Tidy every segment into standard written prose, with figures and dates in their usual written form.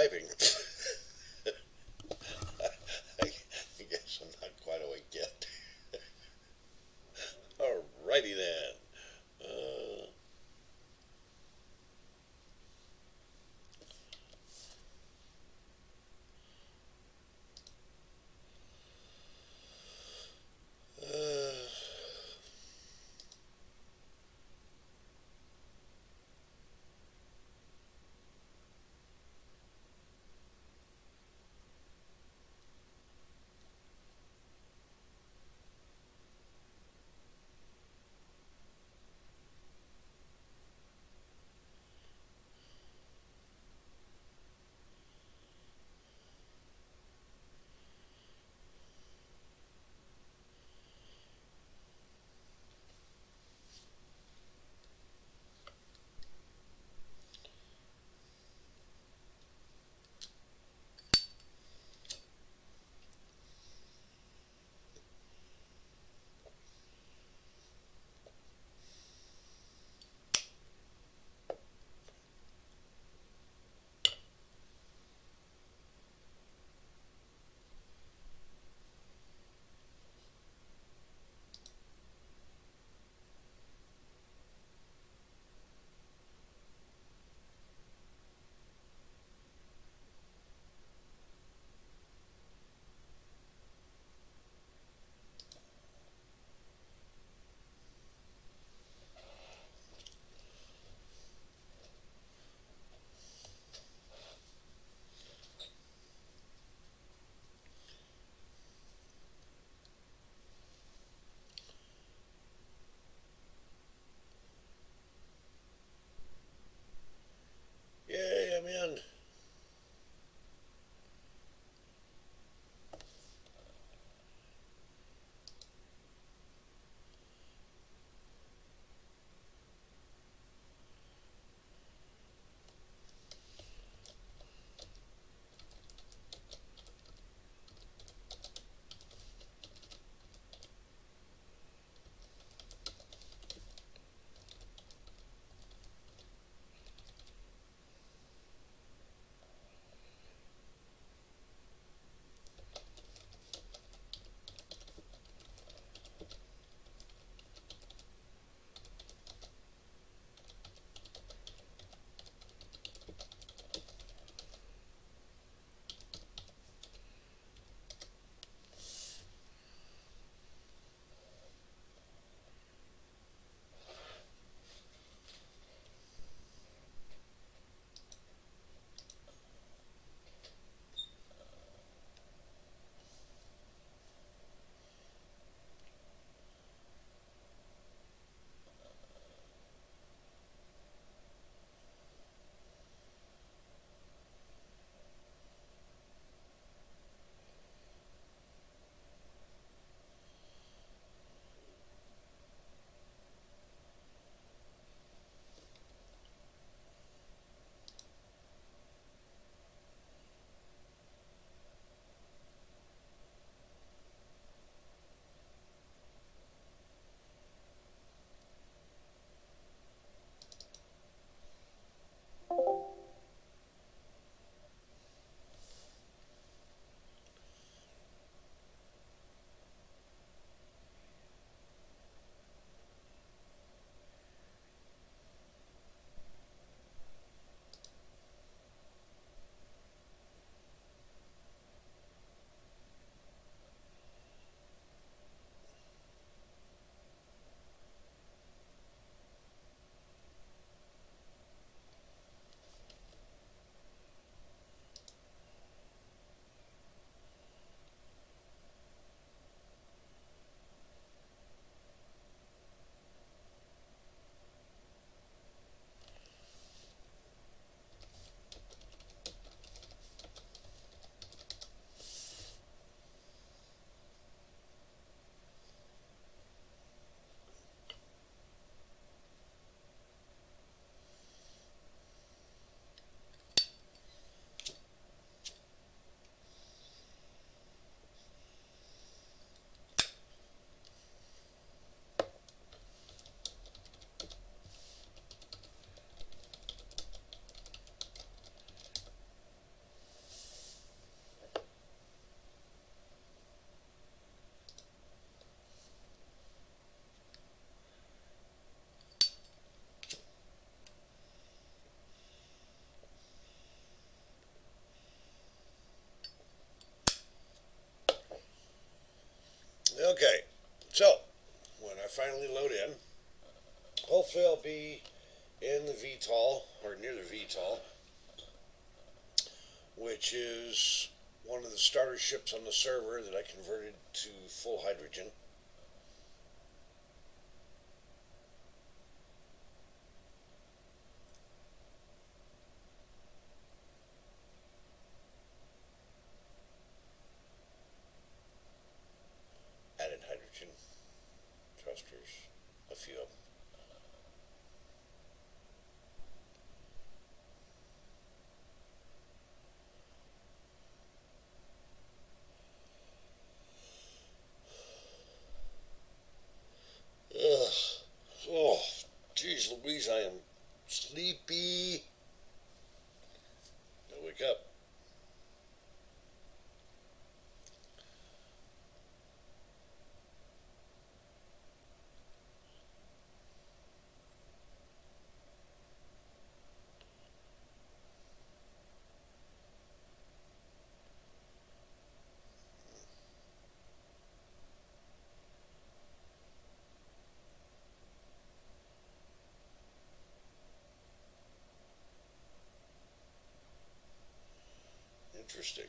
driving. I guess I'm not quite awake yet. Alrighty then. Uh, uh, Okay, so when I finally load in, hopefully I'll be in the VTOL or near the VTOL, which is one of the starter ships on the server that I converted to full hydrogen. Added hydrogen thrusters, a few of them. Ugh. Oh, geez Louise, I am sleepy. Now wake up. Interesting.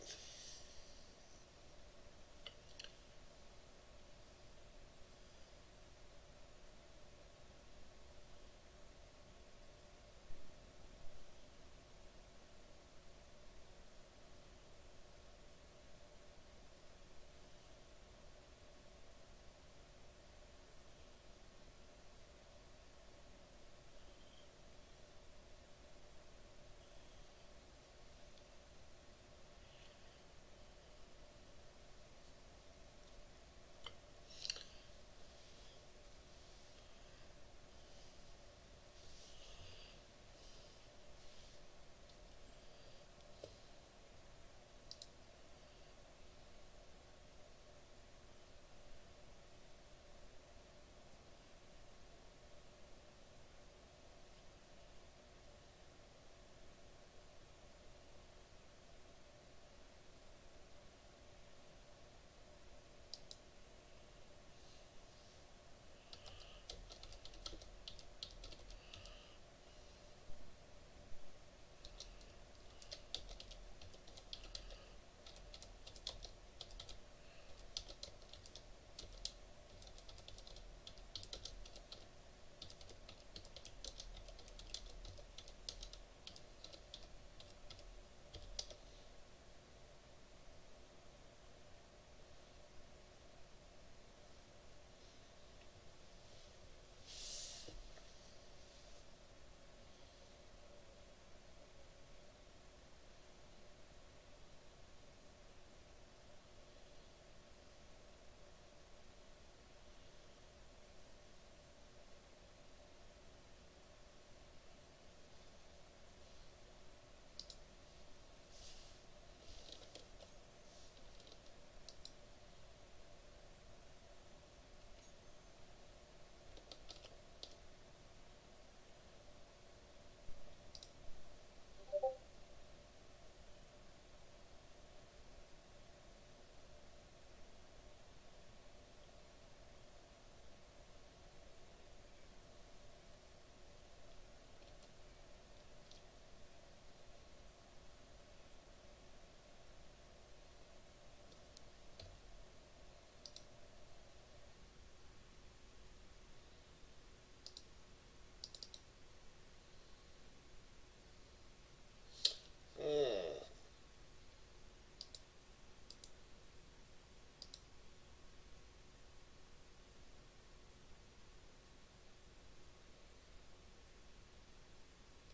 Hmm.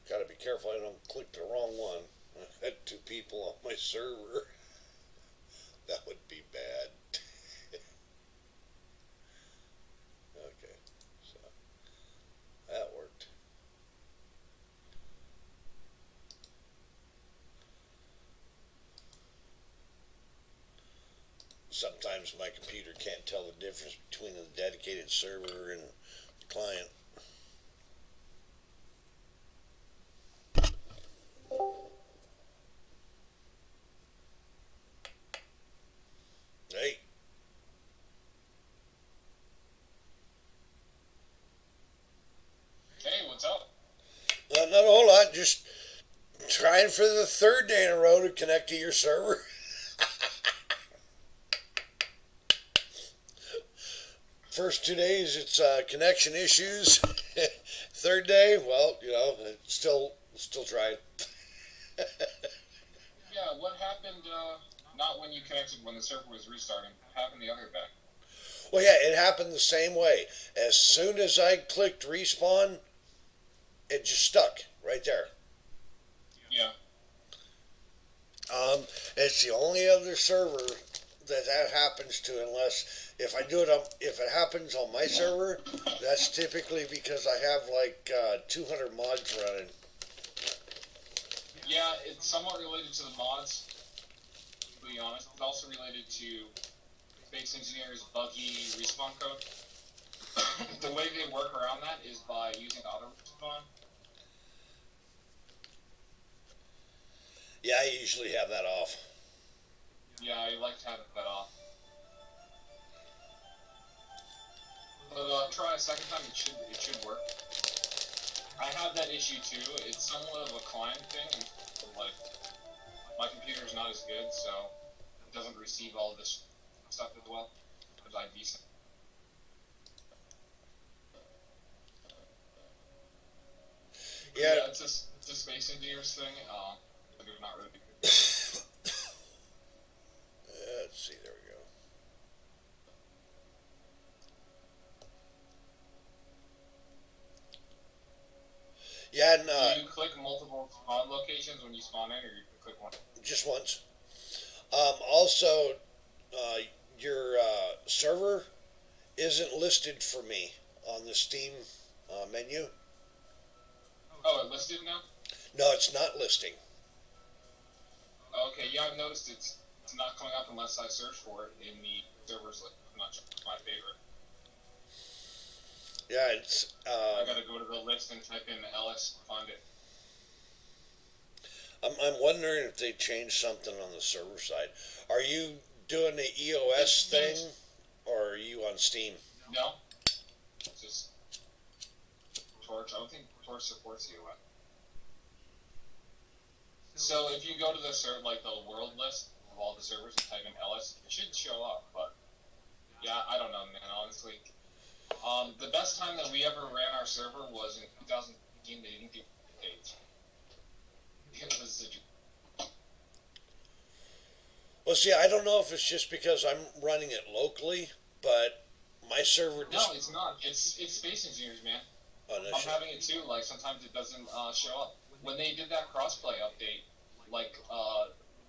Gotta be careful I don't click the wrong one. I had two people on my server. That would be bad. Okay, so that worked. Sometimes my computer can't tell the difference between a dedicated server and the client. Hey, trying for the third day in a row to connect to your server. First 2 days, it's connection issues. Third day, well, still trying. Yeah, what happened? Not when you connected when the server was restarting. What happened the other day? Well, yeah, it happened the same way. As soon as I clicked respawn, it just stuck right there. Yeah. It's the only other server that happens to, unless if it happens on my server, that's typically because I have like 200 mods running. Yeah, it's somewhat related to the mods, to be honest. It's also related to Space Engineer's buggy respawn code. The way they work around that is by using auto respawn. Yeah, I usually have that off. Yeah, I like to have that off. But try a second time, it should work. I have that issue too. It's somewhat of a client thing. Like, my computer's not as good, so it doesn't receive all this stuff as well as I decent. Yeah. It's a Space Engineers thing. They're not really good. Let's see, there we go. Yeah, and Do you click multiple spawn locations when you spawn in, or you can click one? just once. Also, your server isn't listed for me on the Steam menu. Oh, it listed now? No, it's not listing. Okay, yeah, I've noticed it's not coming up unless I search for it in the servers list. I'm not sure it's my favorite. Yeah, it's. I gotta go to the list and type in LS to find it. I'm wondering if they changed something on the server side. Are you doing the EOS thing, or are you on Steam? No, just Torch. I don't think Torch supports EOS. So if you go to the like the world list of all the servers and type in LS, it should show up. But yeah, I don't know, man. Honestly, the best time that we ever ran our server was in 2015. They didn't do updates. It was Well, see, I don't know if it's just because I'm running it locally, but my server just. No, it's not. It's Space Engineers, man. Oh, no I'm shit. having it too. Like sometimes it doesn't show up. When they did that crossplay update, like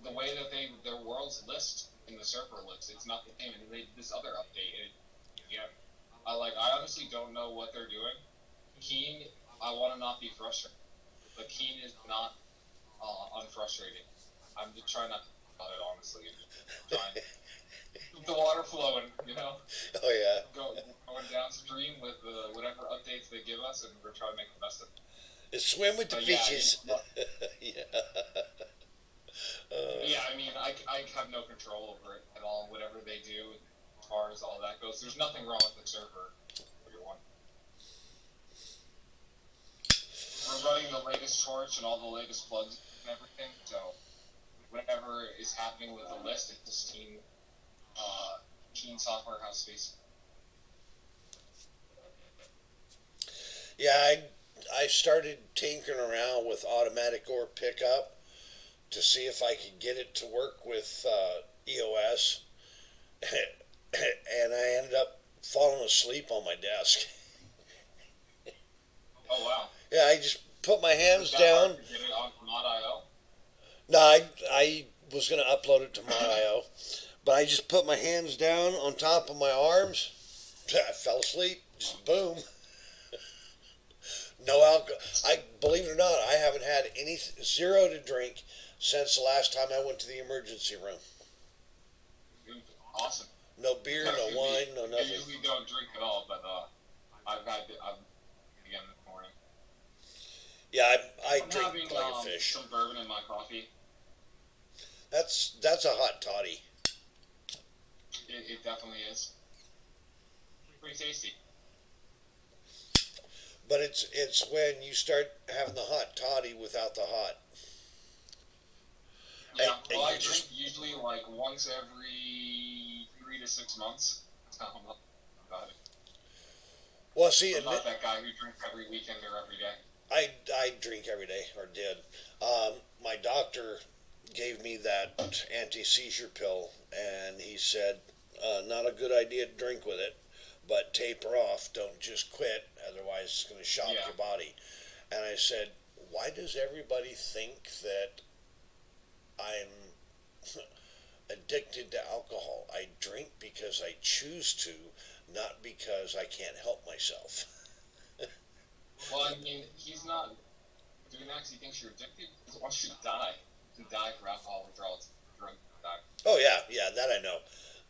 the way that their worlds list in the server list, it's not the same. And they did this other update. I honestly don't know what they're doing. Keen, I want to not be frustrated, but Keen is not unfrustrating. I'm just trying not to think about it honestly. Trying to keep the water flowing, Oh, yeah. Going downstream with whatever updates they give us, and we're trying to make the best of it. It's swim with the fishes. Yeah. Yeah, I mean, I have no control over it at all. Whatever they do, as far as all that goes, there's nothing wrong with the server. Everyone. We're running the latest Torch and all the latest plugs and everything, so whatever is happening with the list, it's just Keen Software House Space. Yeah, I started tinkering around with automatic ore pickup to see if I could get it to work with EOS, and I ended up falling asleep on my desk. Oh wow! Yeah, I just put my hands Is that down. hard to get it on Mod.io? No, I was gonna upload it to Mod.io, but I just put my hands down on top of my arms. I fell asleep. Just boom. No alcohol. I believe it or not, I haven't had zero to drink since the last time I went to the emergency room. Awesome. No beer, no wine, no I nothing. usually don't drink at all, but I've again this morning. Yeah, I I'm drink having like a fish. some bourbon in my coffee. That's a hot toddy. It definitely is. Pretty tasty. But it's when you start having the hot toddy without the hot. Yeah, well, I You drink just usually like once every 3 to 6 months. That's how I'm about it. well, see, I'm and not that guy who drinks every weekend or every day. I drink every day or did. My doctor gave me that anti seizure pill, and he said, not a good idea to drink with it, but taper off. Don't just quit, otherwise it's going to shock Yeah. your body. And I said, why does everybody think that I'm addicted to alcohol? I drink because I choose to, not because I can't help myself. Well, I mean, he's not doing that because he thinks you're addicted. Because once you die, you can die from alcohol withdrawal. Drug die. Oh yeah, yeah, that I know.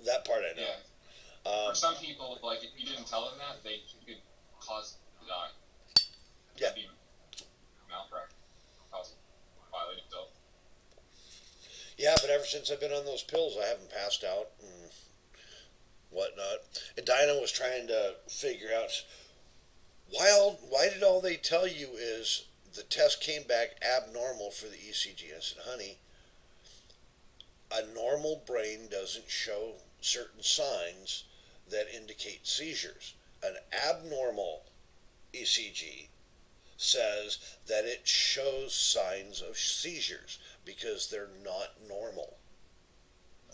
That part I know. Yeah. For some people, like if you didn't tell them that, they could cause them to die. Yeah, That'd be malpractice, cause violated self. yeah, but ever since I've been on those pills, I haven't passed out and whatnot. And Dinah was trying to figure out why did all they tell you is the test came back abnormal for the ECG. I said, honey, a normal brain doesn't show certain signs that indicate seizures. An abnormal ECG says that it shows signs of seizures because they're not normal.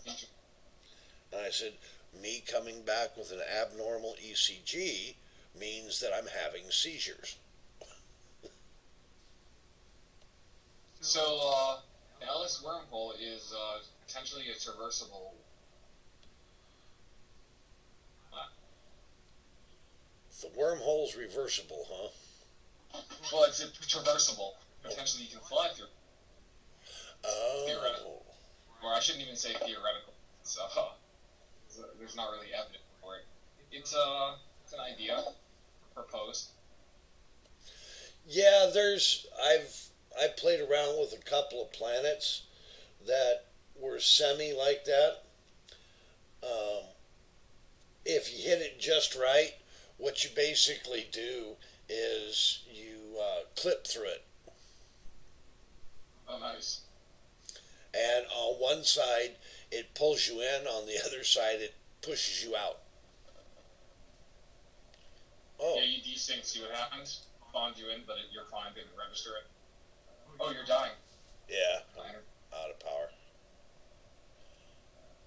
And I said, me coming back with an abnormal ECG means that I'm having seizures. So, the Ellis wormhole is potentially a traversable. Uh, The wormhole's reversible, huh? well, it's traversable. Potentially, you can fly through. Oh. Theoretical. Or I shouldn't even say theoretical. So, there's not really evidence for it. It's an idea proposed. Yeah, I played around with a couple of planets that were semi like that. Um, if you hit it just right, what you basically do is you clip through it, Oh, nice. and on one side it pulls you in, on the other side it pushes you out. Oh, Yeah, you desync, see what happens. Bond you in, but you're fine. They register it. Oh, you're dying. yeah, I'm Minor. out of power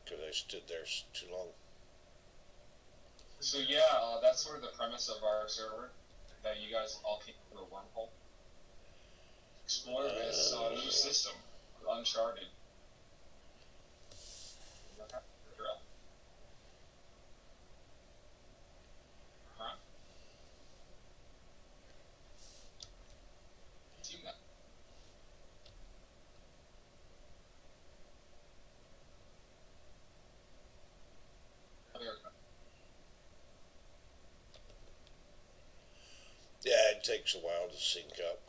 because I stood there too long. So yeah, that's sort of the premise of our server. That you guys all came through a wormhole. Explore this new system, Uncharted. Drill. Huh? Seen that? America. Yeah, it takes a while to sync up.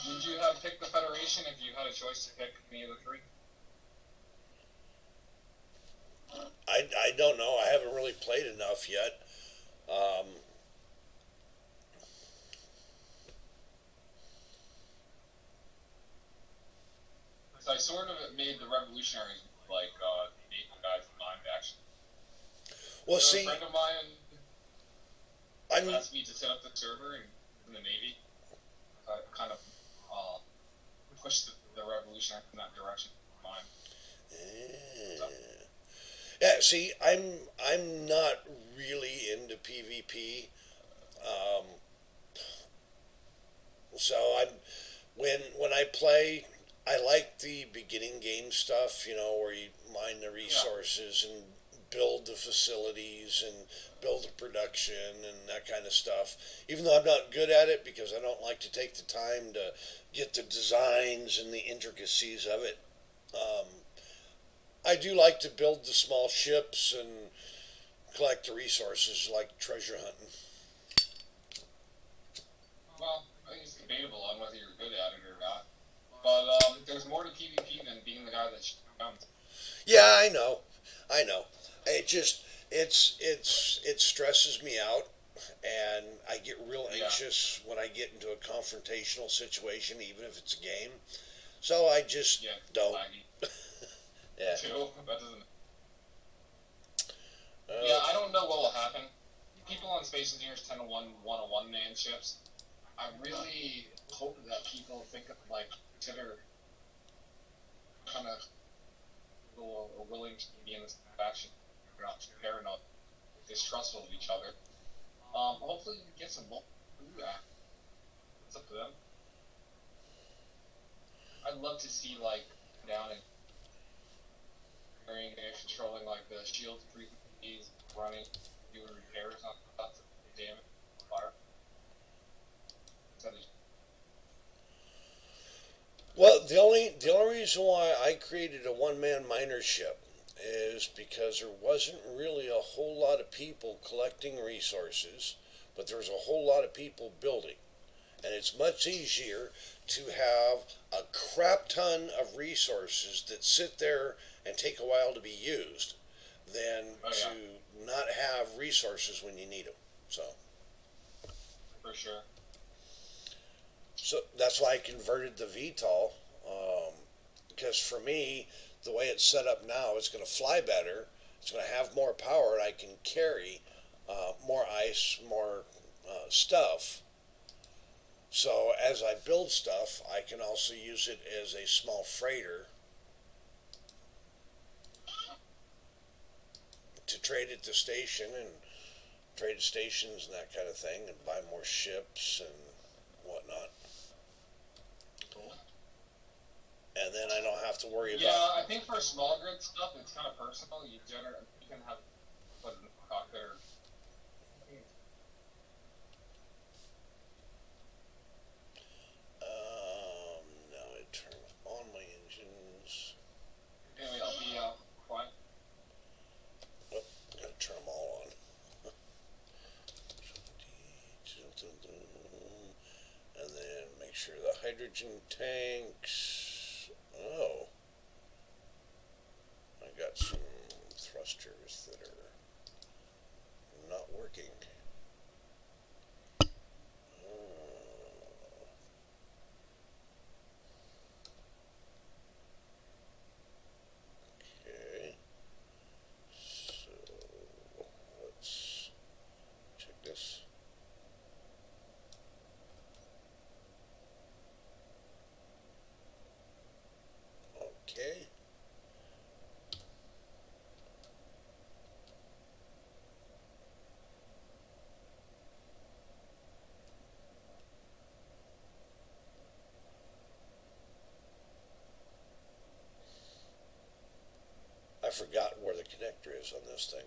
Would you have picked the Federation if you had a choice to pick any of the three? I don't know. I haven't really played enough yet. Um, So I sort of made the revolutionaries like naval guys in mind action. well, So a see, friend of mine I'm asked me to set up the server in the Navy, kind of uh, push the revolutionary in that direction. Mine. So, yeah. See, I'm not really into PvP. Um, so I'm when I play, I like the beginning game stuff. You know, where you mine the yeah. resources and build the facilities and build the production and that kind of stuff. Even though I'm not good at it because I don't like to take the time to get the designs and the intricacies of it. Um, I do like to build the small ships and collect the resources like treasure hunting. Well, I think it's debatable on whether you're good at it or not. But there's more to PvP than being the guy that shoots guns. Yeah, I know. It just it stresses me out and I get real Yeah. anxious when I get into a confrontational situation, even if it's a game. So I just Yeah. don't. Laggy. Yeah. Too. That doesn't. Yeah, Uh, I don't know what will happen. People on Space Engineers tend to want a one-man ships. I really hope that people think of like consider kind of willing to be in this faction. They're not paranoid, distrustful of each other. Hopefully we get some more do that. It's up to them. I'd love to see like down and controlling like the shield frequencies, running, doing repairs on stuff, damage, fire. Instead of well, the only reason why I created a one man miner ship is because there wasn't really a whole lot of people collecting resources, but there was a whole lot of people building. And it's much easier to have a crap ton of resources that sit there and take a while to be used than oh to yeah, not have resources when you need them. So, for sure. so that's why I converted the VTOL. Because for me, the way it's set up now, it's going to fly better. It's going to have more power, and I can carry more ice, more stuff. So as I build stuff, I can also use it as a small freighter to trade at the station and trade stations and that kind of thing, and buy more ships and whatnot. Cool. And then I don't have to worry Yeah, about. I think for small grid stuff, it's kind of personal. You can have put in the cockpit or Now I turn on my engines. anyway. I'll be quiet. Whoop, gotta turn them all on. And then make sure the hydrogen tanks. Oh, I got some thrusters that are not working. Oh, okay, so let's check this. Okay. I forgot where the connector is on this thing.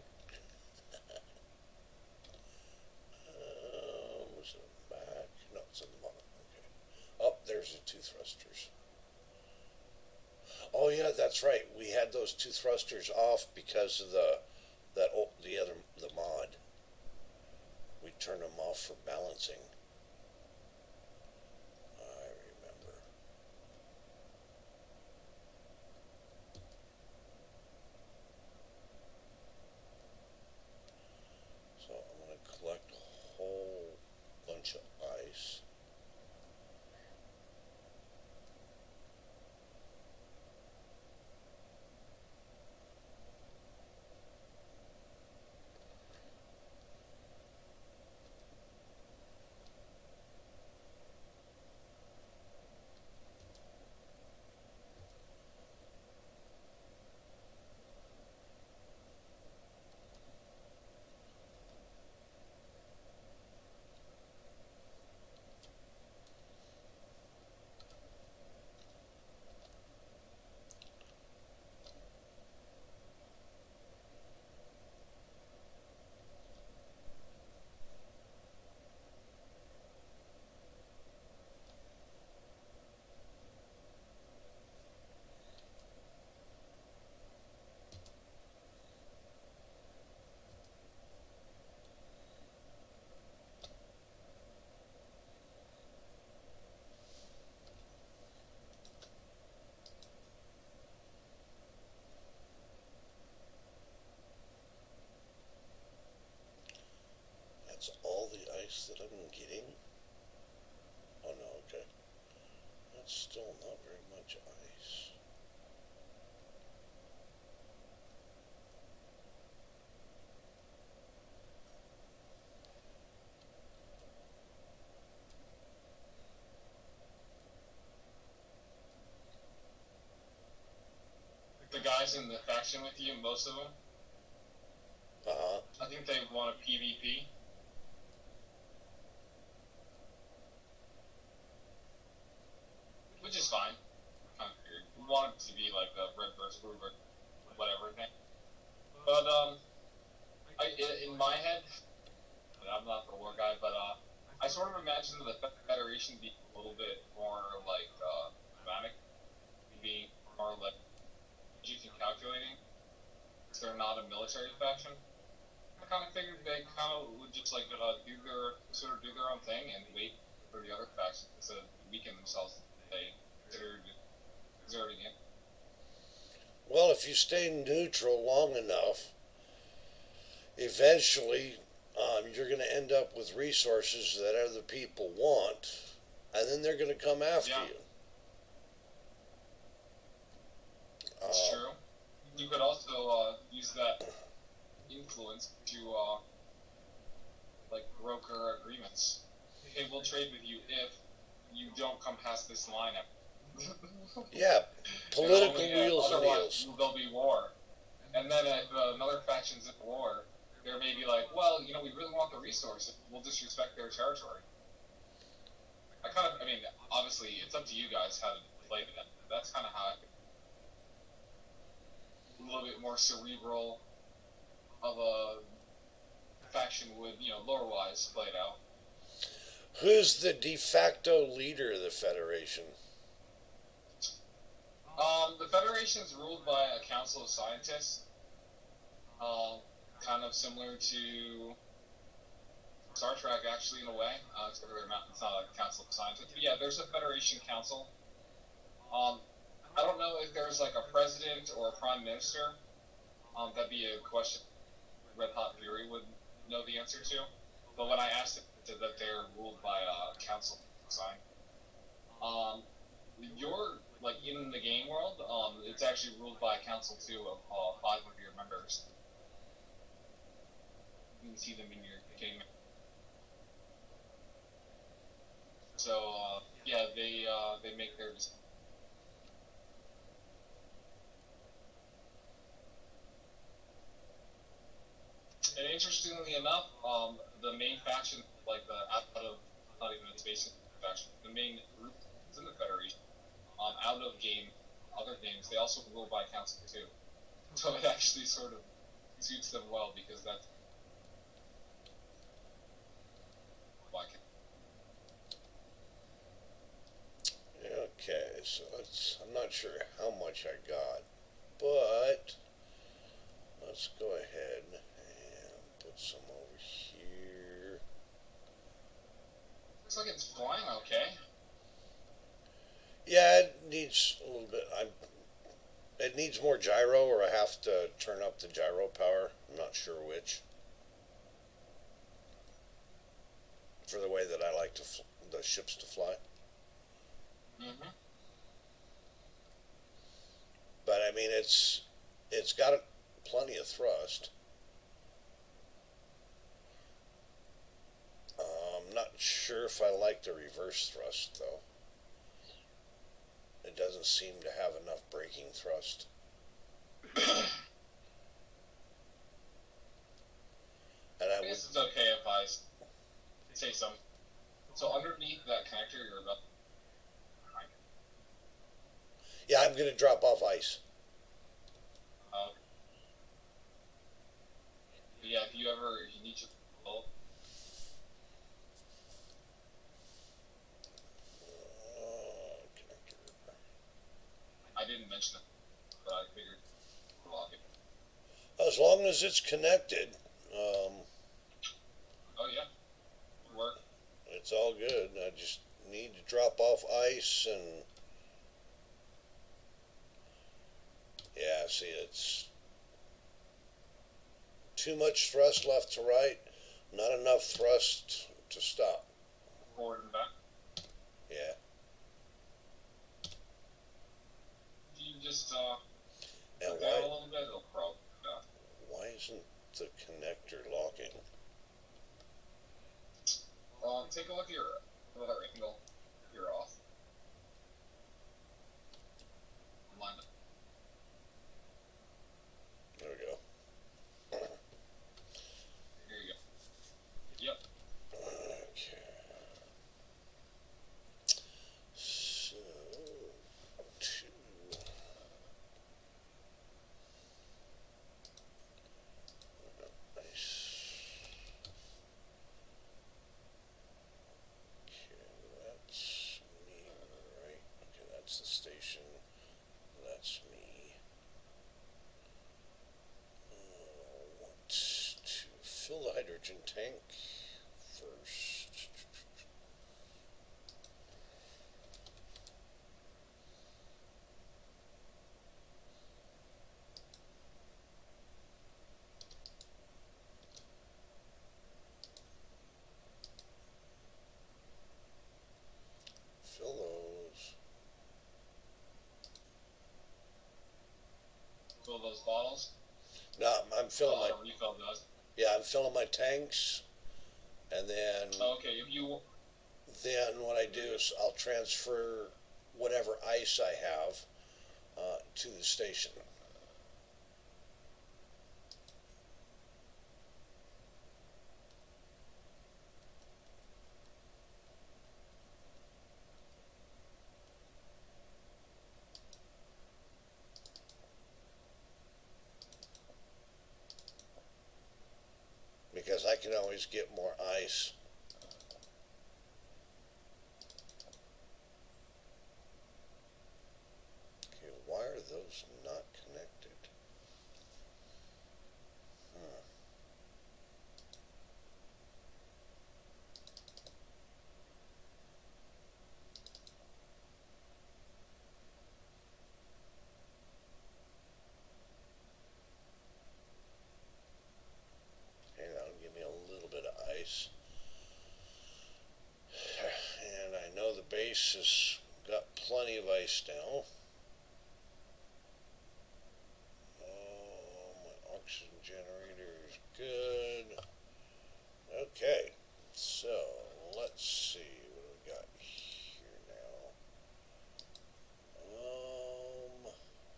Was it back? No, it's in the bottom. Okay. Oh, there's the two thrusters. Oh yeah, that's right. We had those two thrusters off because of the mod. We turned them off for balancing. I remember. So I'm gonna collect a whole bunch of ice. That's all ice that I'm getting? Oh no, okay. That's still not very much ice. The guys in the faction with you, most of them, Uh-huh. I think they want a PvP. Which is fine. Kind of weird. We want it to be like a red versus blue versus whatever thing. But in my head, I'm not the war guy, but I sort of imagine the Federation being a little bit more like dramatic, being more like strategic and calculating. Because they're not a military faction. I kind of figured they kind of would just like do their own thing and wait for the other factions to weaken themselves. They considered exerting it. Well, if you stay neutral long enough, eventually you're going to end up with resources that other people want, and then they're going to come after Yeah. you. It's true. You could also use that influence to like broker agreements. Hey, we'll trade with you if you don't come past this line. Yeah, political And wheels and otherwise, deals. there'll be war. And then if another faction's in war, they may be like, well, we really want the resource. We'll disrespect their territory. I mean, obviously, it's up to you guys how to play that. That's kind of how a little bit more cerebral of a faction would, lore-wise, play it out. Who's the de facto leader of the Federation? The Federation is ruled by a council of scientists, kind of similar to Star Trek, actually, in a way. It's not a council of scientists. But yeah, there's a Federation council. I don't know if there's like a president or a prime minister. That'd be a question Red Hot Fury would know the answer to. But when I asked it, they said that they're ruled by a council of scientists. You're like in the game world, it's actually ruled by a council too of 5 of your members. You can see them in your game. So yeah, they make their decisions. And interestingly enough, the main faction, like not even its basic faction, the main group is in the Federation. Out of game, other games, they also rule by council too. So it actually sort of suits them well because that's why. Okay, so I'm not sure how much I got, but let's go ahead and put some over here. Looks like it's flying okay. Yeah, it needs a little bit. It needs more gyro, or I have to turn up the gyro power. I'm not sure which. For the way that I like the ships to fly. Mm-hmm. But I mean, it's got plenty of thrust. I'm not sure if I like the reverse thrust though. It doesn't seem to have enough braking thrust. And I guess it's okay if I say something. So underneath that connector, you're about. Yeah, I'm going to drop off ice. Yeah, if you need to pull. Connector. I didn't mention it, but I figured block it. As long as it's connected, Oh yeah, work. it's all good. I just need to drop off ice and yeah, see, it's too much thrust left to right, not enough thrust to stop. Forward and back. Yeah. You just And put down a why little bit, it'll probably be done. why isn't the connector locking? Take a look at your other angle. You're off. Line up. There we go. Here you go. Yep. Okay. So, two. Nice. Okay, that's me, right? Okay, that's the station. That's me. Want to fill the hydrogen tank first. Fill those. Fill those bottles. No, I'm filling my Refill those. I'm filling my tanks, and then Okay, what I do is I'll transfer whatever ice I have to the station. Because I can always get more ice. Okay, why are those not connected? Huh. Hang on, give me a little bit of ice. And I know the base has got plenty of ice now. Oh, my oxygen generator is good. Okay, so let's see what do we got here now.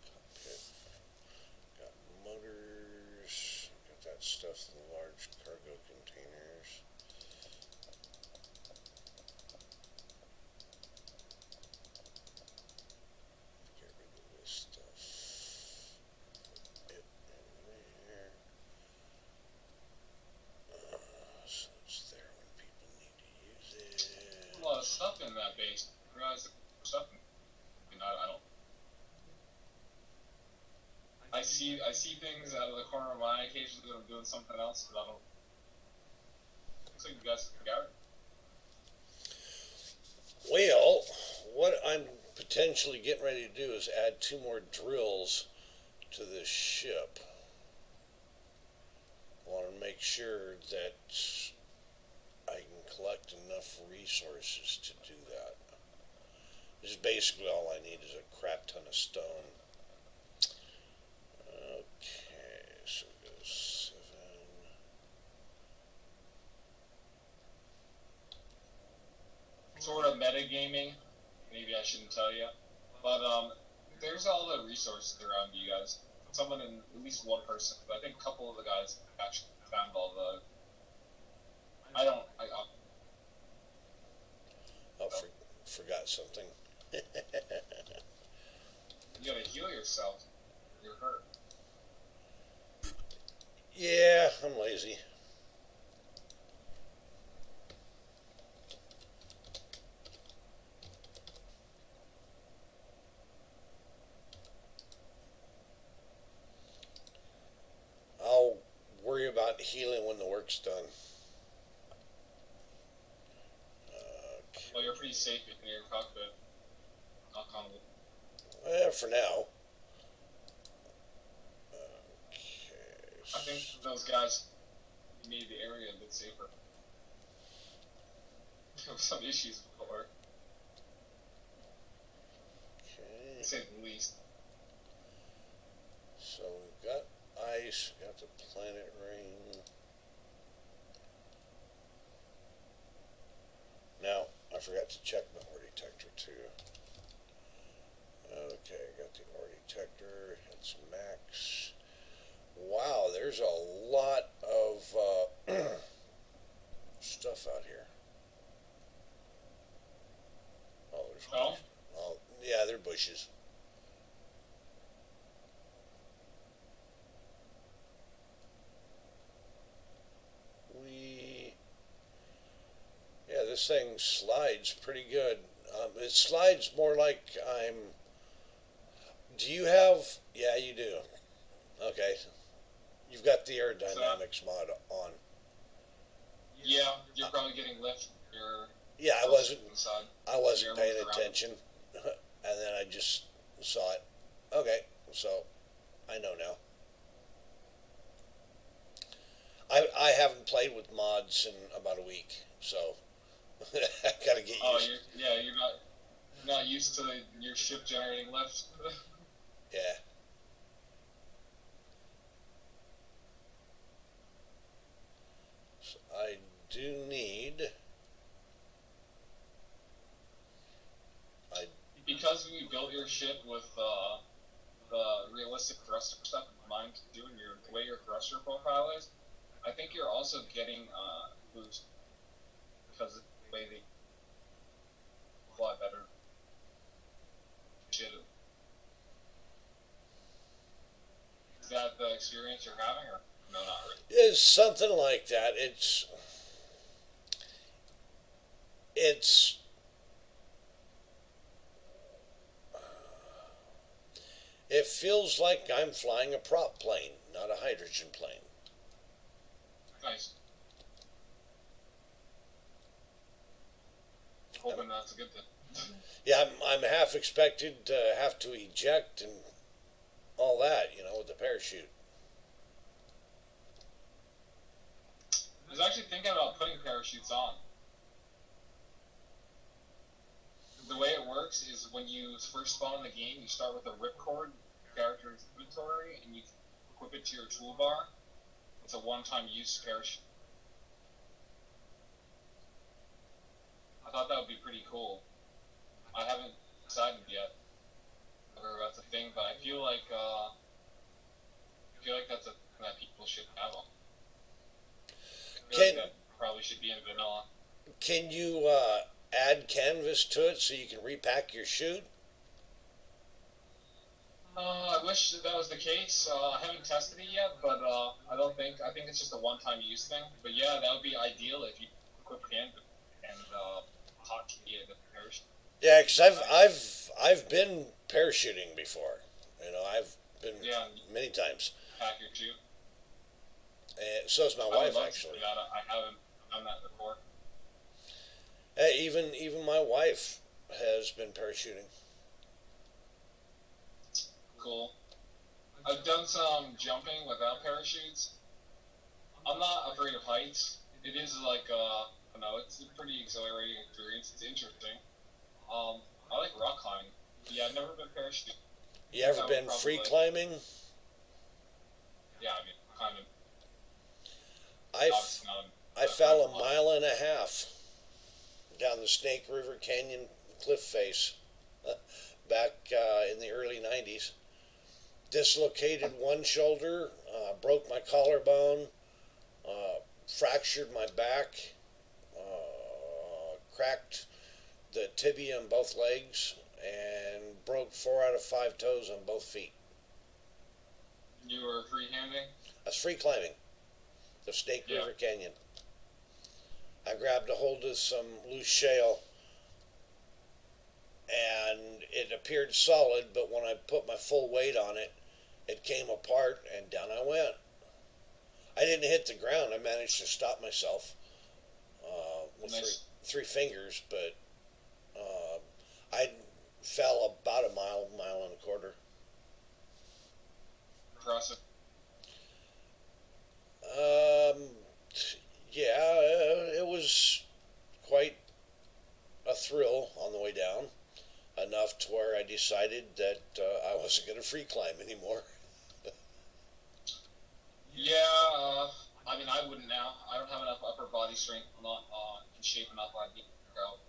Cockpit. Got motors. Got that stuff in the large cargo containers. Get rid of this stuff. Put it in there. So it's there when people need to use it. a lot of stuff in that base. I realize there's stuff in. I don't. I see things out of the corner of my eye occasionally that I'm doing something else, but I don't. Looks like you guys got it. Well, what I'm potentially getting ready to do is add 2 more drills to this ship. I want to make sure that I can collect enough resources to do that. This is basically all I need is a crap ton of stone. Okay, so it goes 7. Sort of metagaming. Maybe I shouldn't tell you, but there's all the resources around you guys. Someone in at least one person. But I think a couple of the guys actually found all the. I don't. Oh, forgot something. You gotta heal yourself. You're hurt. Yeah, I'm lazy. I'll worry about healing when the work's done. Well, you're pretty safe in your cockpit. Knock on wood. For now. Okay. I think those guys made the area a bit safer. some issues before, Okay. to say the least. So we've got ice, got the planet ring. Now, I forgot to check my ore detector too. Okay, got the ore detector, it's max. Wow, there's a lot of stuff out here. Oh, there's Oh, bushes. Oh, yeah, they're bushes. We, yeah, this thing slides pretty good. It slides more like I'm. Do you have? Yeah, you do. Okay, you've got the so aerodynamics mod on. yeah, you're probably getting lift. Your Yeah, I else wasn't. inside. I You're wasn't paying moving around. attention, and then I just saw it. Okay, so I know now. I haven't played with mods in about a week, so I gotta get Oh, used. you're not used to your ship generating lift. Yeah. So I do need. I Because we built your ship with the realistic thruster stuff in mind, doing your the way your thruster profile is, I think you're also getting boost because of the way they fly better. Shit. Is that the experience you're having, or no, not really? It's something like that. It's it feels like I'm flying a prop plane, not a hydrogen plane. Nice. Hoping that's a good thing. Yeah, I'm half expected to have to eject and all that, with the parachute. I was actually thinking about putting parachutes on. The way it works is when you first spawn in the game, you start with a ripcord, character's inventory, and you equip it to your toolbar. It's a one-time use parachute. I thought that would be pretty cool. I haven't decided yet whether that's a thing, but I feel like that's a thing that people should have on. I feel like Can that probably should be in vanilla. can you add canvas to it so you can repack your chute? I wish that was the case. I haven't tested it yet, but I don't think. I think it's just a one-time use thing. But yeah, that would be ideal if you equip canvas and hotkey the parachute. Yeah, because I've Nice. I've I've been parachuting before. I've been Yeah, many times, pack your shoe. and so's my I would wife love to do actually. that. I haven't done that before. Even my wife has been parachuting. Cool. I've done some jumping without parachutes. I'm not afraid of heights. It is like I don't know. It's a pretty exhilarating experience. It's interesting. I like rock climbing. Yeah, I've never been parachuting. You ever I would been free probably. climbing? Yeah, I mean, kind of. I, f- Obviously not. I That kind fell of a level. mile and a half down the Snake River Canyon cliff face back in the early 90s. Dislocated one shoulder, broke my collarbone, fractured my back, cracked the tibia in both legs, and broke 4 out of 5 toes on both feet. You were freehanding. That's free climbing the Snake Yeah. River Canyon. I grabbed a hold of some loose shale and it appeared solid, but when I put my full weight on it, it came apart and down I went. I didn't hit the ground. I managed to stop myself with Nice. three fingers, but I fell about a mile and a quarter. Impressive. Um, yeah, it was quite enough to where I decided that I wasn't going to free climb anymore. Yeah, I mean, I wouldn't now. I don't have enough upper body strength. I'm not in shape enough. I'd be out.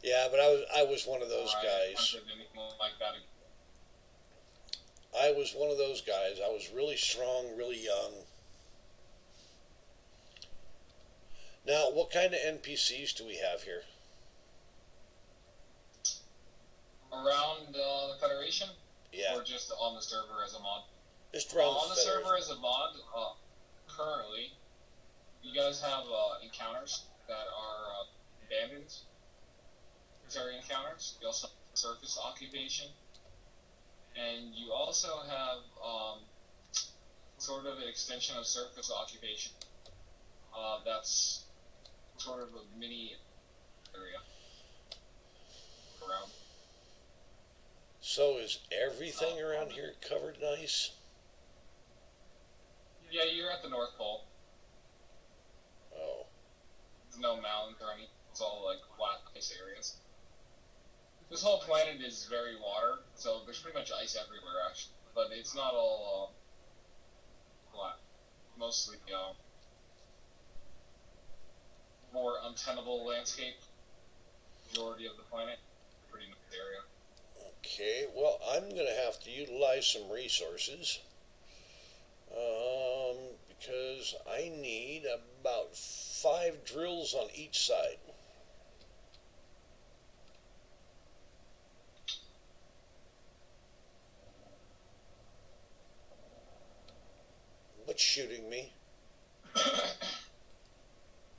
Yeah, but I was one of those guys. Anything like that. I was one of those guys. I was really strong, really young. Now, what kind of NPCs do we have here? Around the Federation? Yeah, Or just on the server as a mod? just around On the the server Federation. as a mod, currently, you guys have encounters that are abandoned military encounters. You also have surface occupation. And you also have sort of an extension of surface occupation. That's sort of a mini area around. So is everything around here covered in ice? Yeah, you're at the North Pole. Oh, There's no mountains or anything. It's all like flat ice areas. This whole planet is very water, so there's pretty much ice everywhere actually. But it's not all flat. Mostly more untenable landscape. Majority of the planet. Pretty nice area. okay. Well, I'm going to have to utilize some resources. Because I need about 5 drills on each side. What's shooting me?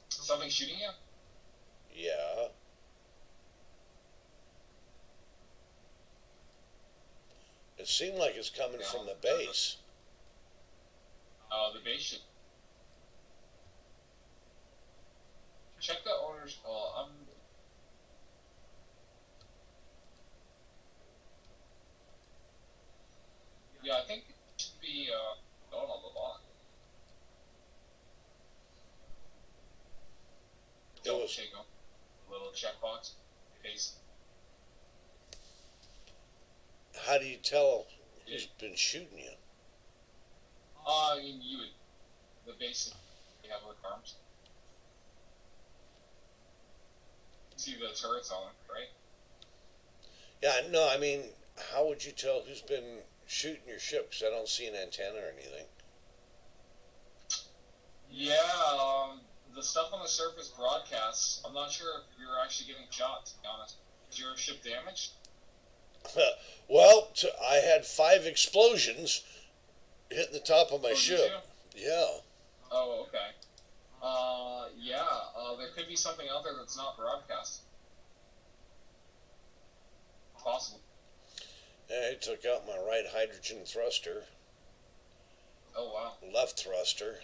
Something shooting you? Yeah. It seemed like it's coming from the base. The base should check the owner's. Yeah, I think it should be going on the block. It Double was. check them. Little checkbox. Base. How do you tell who's been shooting you? I mean, you would. The base. You have with arms. See the turrets on it, right? Yeah, no, I mean, how would you tell who's been shooting your ship? Because I don't see an antenna or anything. Yeah, the stuff on the surface broadcasts. I'm not sure if you're actually getting shot, to be honest. Is your ship damaged? Well, I had 5 explosions hitting the top of my Oh, did ship. you? Yeah. Oh, okay. Yeah, there could be something out there that's not broadcast. Possible. I took out my right hydrogen thruster, Oh, wow. left thruster.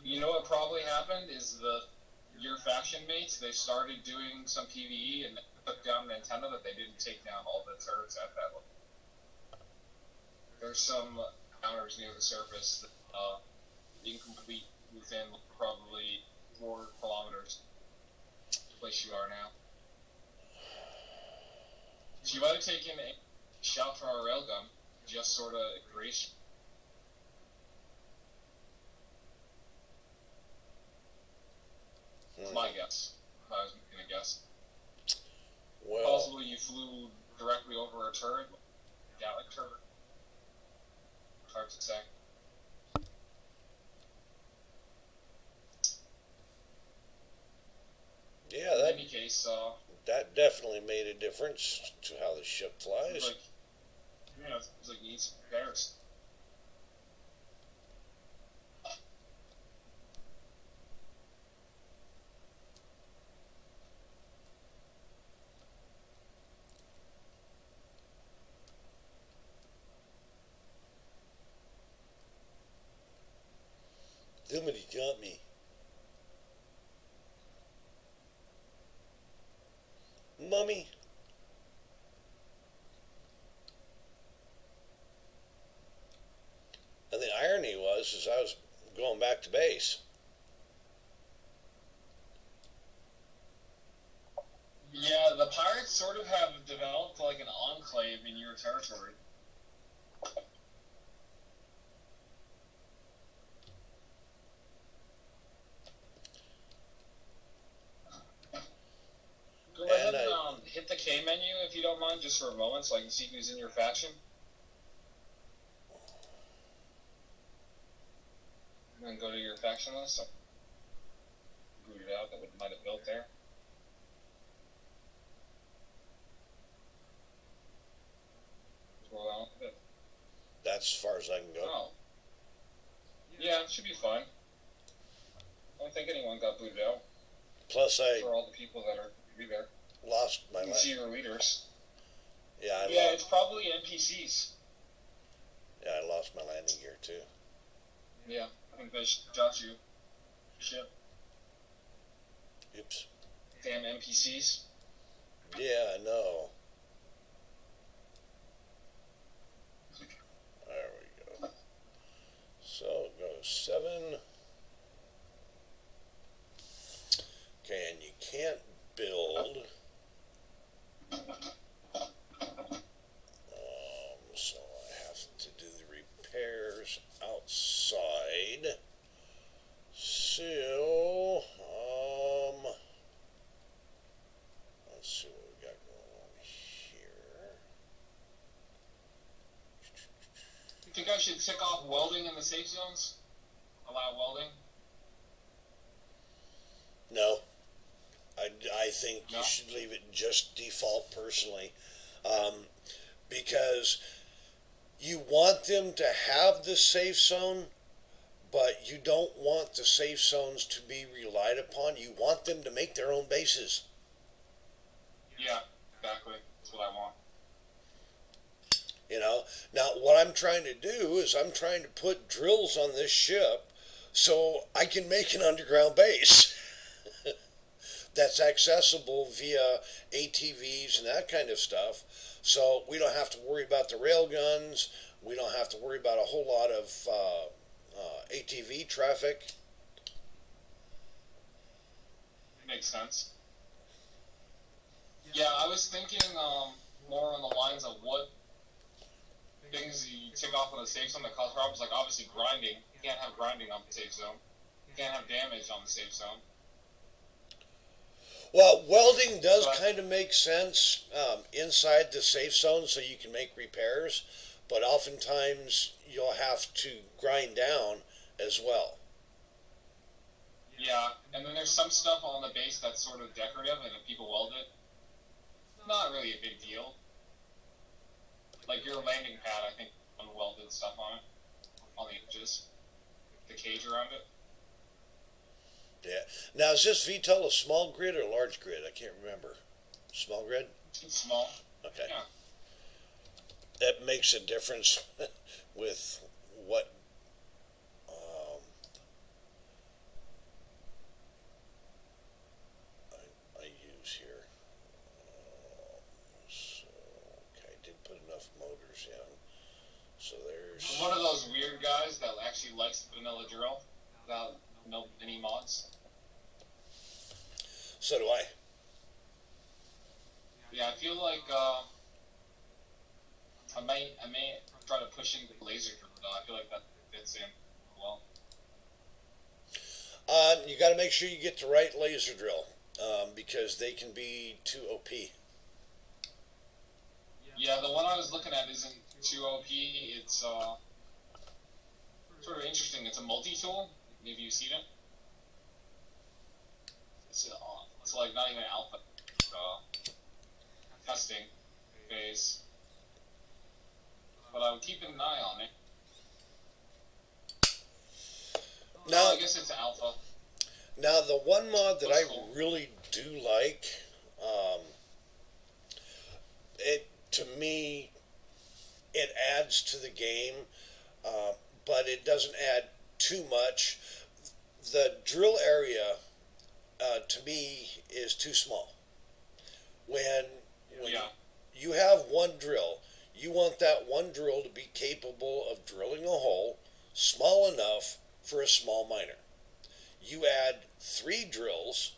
You know what probably happened is your faction mates, they started doing some PvE and they took down an antenna that they didn't take down all the turrets at that level. There's some counters near the surface that incomplete within probably 4 kilometers of the place you are now. So you might have taken a shot from a railgun, just sort of creation. That's my guess. If I was gonna guess. Well, Possibly you flew directly over a turret, Gallic turret. Hard to say. yeah, In that any case, that definitely made a difference to how the ship flies. it's like you need some repairs. Somebody got me. Mummy. And the irony was, as I was going back to base, Yeah, sort of have developed like an enclave in your territory. Go ahead And and hit the K menu if you don't mind, just for a moment, so I can see who's in your faction. And then go to your faction list. So boot it out that might have built there. Scroll down a bit. that's as far as I can go. Oh. Yeah, it should be fine. I don't think anyone got booted out. Plus, I For all the people that are be there. lost my You can see your leaders. yeah, Yeah, it's probably NPCs. I lost my landing gear too. Yeah, I think they shot you. Shit. Oops. Damn NPCs. Yeah, I know. There we go. So go 7. Okay, and you can't build. So I have to do the repairs outside. So, let's see what we got going on here. You think I should tick off welding in the safe zones? Allow welding? No, I think No? you should leave it just default personally, because you want them to have the safe zone, but you don't want the safe zones to be relied upon. You want them to make their own bases. Yeah, exactly. That's what I want. You know, now what I'm trying to do is I'm trying to put drills on this ship so I can make an underground base that's accessible via ATVs and that kind of stuff. So we don't have to worry about the rail guns. We don't have to worry about a whole lot of ATV traffic. Makes sense. Yeah, I was thinking more on the lines of what things you tick off on the safe zone that cause problems. Like obviously grinding. You can't have grinding on the safe zone. You can't have damage on the safe zone. Well, welding does But- kind of make sense inside the safe zone so you can make repairs, but oftentimes you'll have to grind down as well. Yeah, and then there's some stuff on the base that's sort of decorative, and if people weld it, not really a big deal. Like your landing pad, I think, unwelded stuff on it, on the edges, the cage around it. Yeah. Now, is this VTOL a small grid or large grid? I can't remember. Small grid? It's small. Okay. Yeah. That makes a difference with what I use here. So, okay, I did put enough motors in. So there's... I'm one of those weird guys that actually likes the vanilla drill without any mods. So do I. Yeah, I feel like I may try to push into the laser drill though. I feel like that fits in well. You got to make sure you get the right laser drill because they can be too OP. Yeah, the one I was looking at isn't too OP. It's sort of interesting. It's a multi-tool. Maybe you've seen it. It's like not even alpha testing phase, but I'm keeping an eye on it. Now, Well, I guess it's alpha. now the one mod that I That's cool. really do like, it to me, it adds to the game, but it doesn't add too much. The drill area, to me, is too small. When Yeah. you have one drill, you want that one drill to be capable of drilling a hole small enough for a small miner. You add 3 drills,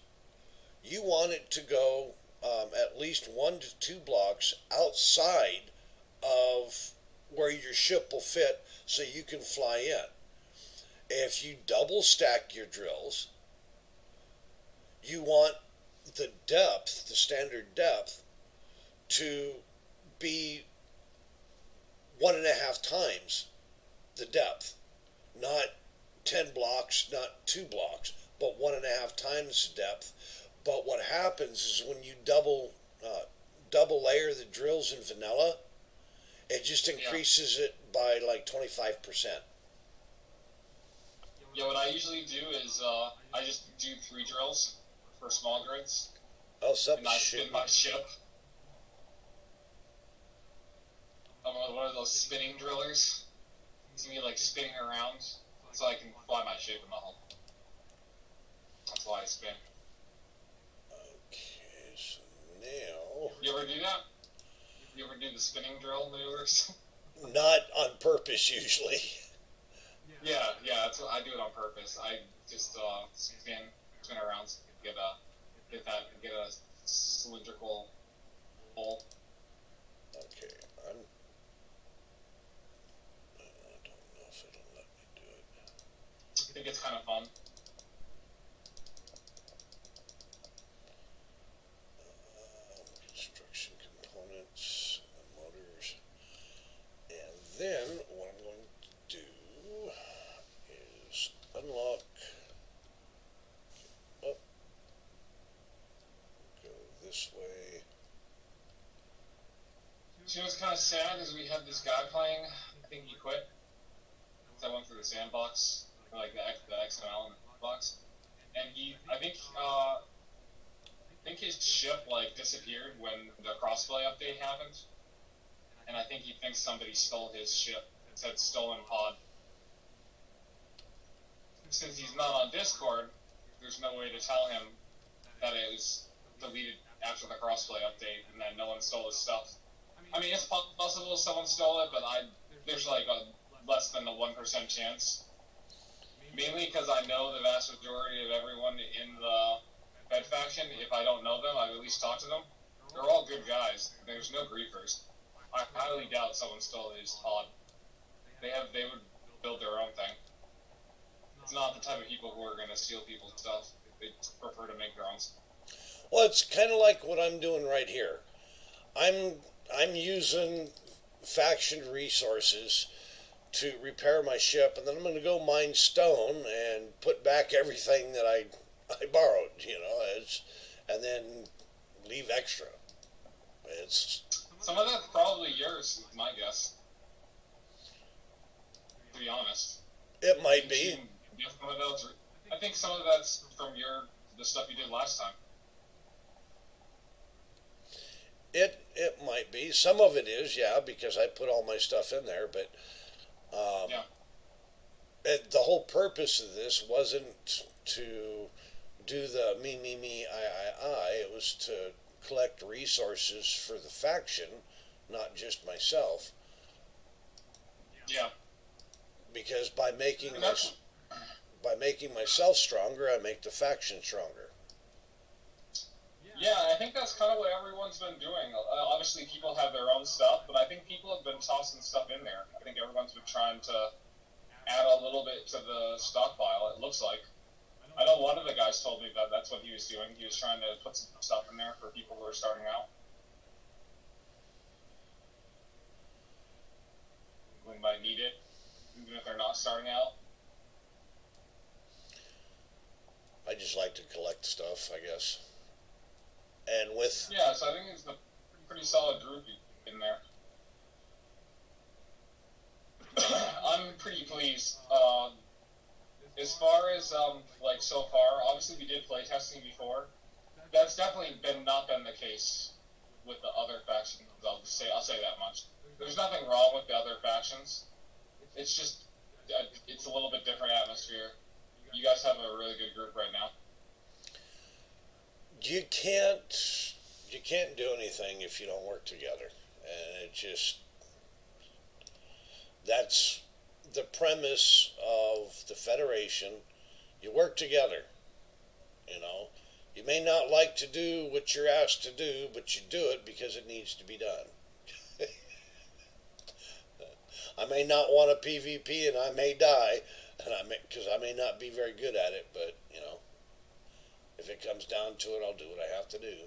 you want it to go at at least 1 to 2 blocks outside of where your ship will fit so you can fly in. If you double stack your drills, you want the depth, the standard depth, to be 1.5 times the depth, not 10 blocks, not 2 blocks, but 1.5 times the depth. But what happens is when you double layer the drills in vanilla, it just increases it by like 25%. Yeah, what I usually do is I just do 3 drills for small grids, Oh, and I spin my ship. I'm one of those spinning drillers. It's me like spinning around so I can fly my ship in the hull. That's why I spin. Okay, so now. You ever do that? You ever do the spinning drill maneuvers? Not on purpose usually. Yeah, that's what I do it on purpose. I just spin around, get a cylindrical hole. Okay, I don't know if it'll let me do it. I think it's kind of fun. Construction components, motors, and then what I'm going to do is unlock. Up, go this way. You know what's kind of sad is we had this guy playing. I think he quit. So I went through the sandbox, or like the XML box, and I think his ship like disappeared when the crossplay update happened, and I think he thinks somebody stole his ship. It said stolen pod. Since he's not on Discord, there's no way to tell him that it was deleted after the crossplay update and that no one stole his stuff. I mean, it's possible someone stole it, but there's like a less than a 1% chance. Mainly because I know the vast majority of everyone in the Fed faction. If I don't know them, I at least talk to them. They're all good guys. There's no griefers. I highly doubt someone stole his pod. They would build their own thing. It's not the type of people who are going to steal people's stuff. They prefer to make their own. Well, it's kind of like what I'm doing right here. I'm using faction resources to repair my ship, and then I'm going to go mine stone and put back everything that I borrowed, and then leave extra. It's some of that's probably yours, is my guess. To be honest, it might be. I think some of that's from the stuff you did last time. It might be. Some of it is, yeah, because I put all my stuff in there, but Yeah. the whole purpose of this wasn't to do the me, I. It was to collect resources for the faction, not just myself. Yeah. Because by making myself stronger, I make the faction stronger. Yeah, I think that's kind of what everyone's been doing. Obviously, people have their own stuff, but I think people have been tossing stuff in there. I think everyone's been trying to add a little bit to the stockpile, it looks like. I know one of the guys told me that that's what he was doing. He was trying to put some stuff in there for people who are starting out. Who might need it, even if they're not starting out. I just like to collect stuff, I guess. And with Yeah, so I think it's a pretty solid group in there. I'm pretty pleased. As far as like so far, obviously we did play testing before. That's definitely not been the case with the other factions. I'll say that much. There's nothing wrong with the other factions. It's just it's a little bit different atmosphere. You guys have a really good group right now. you can't do anything if you don't work together, and that's the premise of the Federation. You work together, You may not like to do what you're asked to do, but you do it because it needs to be done. I may not want a PvP and I may die, and because I may not be very good at it, but if it comes down to it, I'll do what I have to do.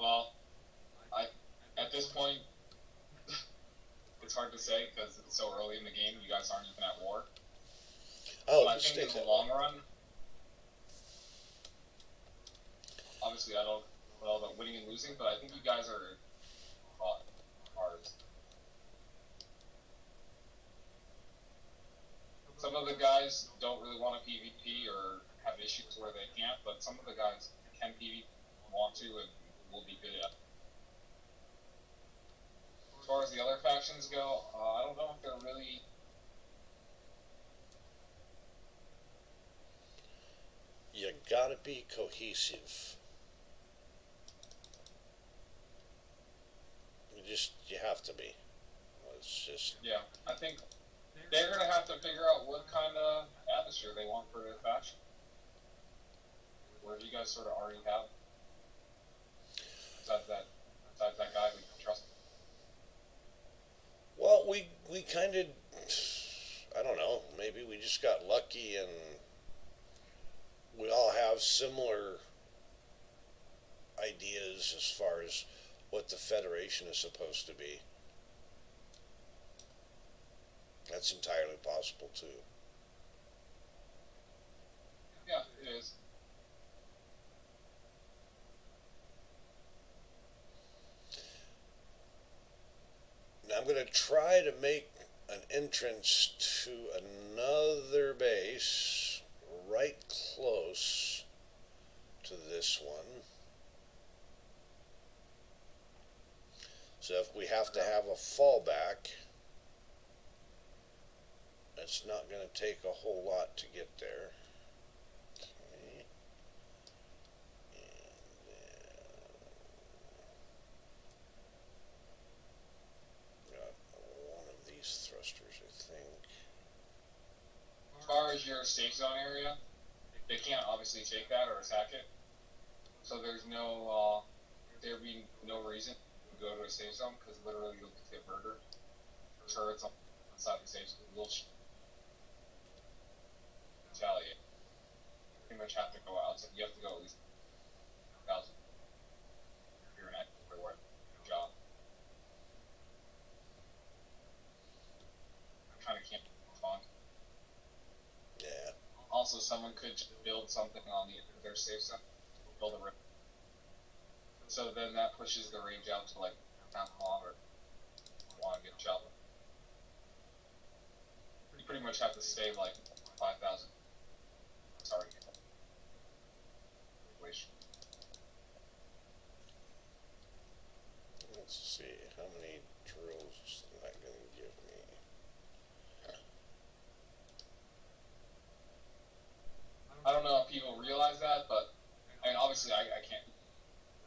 Well, I at this point, it's hard to say because it's so early in the game. You guys aren't even at war. Oh, But I think in the long run, obviously I don't know about winning and losing, but I think you guys are cards. Some of the guys don't really want to PvP or have issues where they can't, but some of the guys can PvP, want to, and will be good at it. As far as the other factions go, I don't know if they're really. You gotta be cohesive. You have to be. It's just. Yeah, I think they're gonna have to figure out what kind of atmosphere they want for their faction. Where do you guys sort of already have? Besides that guy we can trust. Well, we kind of, I don't know, maybe we just got lucky and we all have similar ideas as far as what the Federation is supposed to be. That's entirely possible too. Yeah, it is. Now I'm going to try to make an entrance to another base right close to this one. So if we have to have a fallback, it's not going to take a whole lot to get there. Okay. And got one of these thrusters, I think. As far as your safe zone area, they can't obviously take that or attack it. So there's there'd be no reason to go to a safe zone because literally you'll just get murdered. Turrets inside the safe zone will retaliate. You pretty much have to go out. So you have to go at least 1,000. You're an active job. I kind of can't respond. Yeah. Also, someone could build something on their safe zone, build a rip. So then that pushes the range out to like 10 kilometers. Want to get shot. You pretty much have to stay like 5,000. Sorry. Let's see, how many drills is that going to give me? I don't know if people realize that, but I mean, obviously, I can't do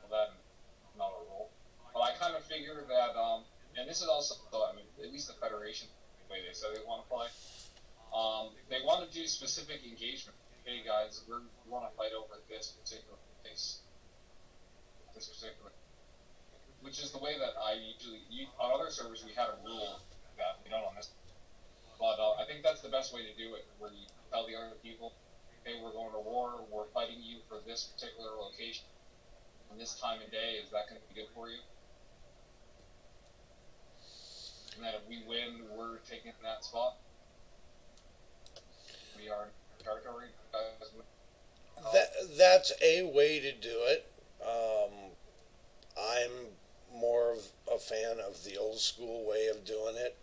that. I'm not a rule, but I kind of figure that, and this is also, I mean, at least the Federation, the way they say they want to play, they want to do specific engagement. Hey guys, we want to fight over this particular place, which is the way that I usually on other servers we had a rule that we don't on this, but I think that's the best way to do it, where you tell the other people, hey, we're going to war, we're fighting you for this particular location, and this time of day, is that going to be good for you? And then if we win, we're taking that spot. We are in territory. That's a way to do it. I'm more of a fan of the old school way of doing it.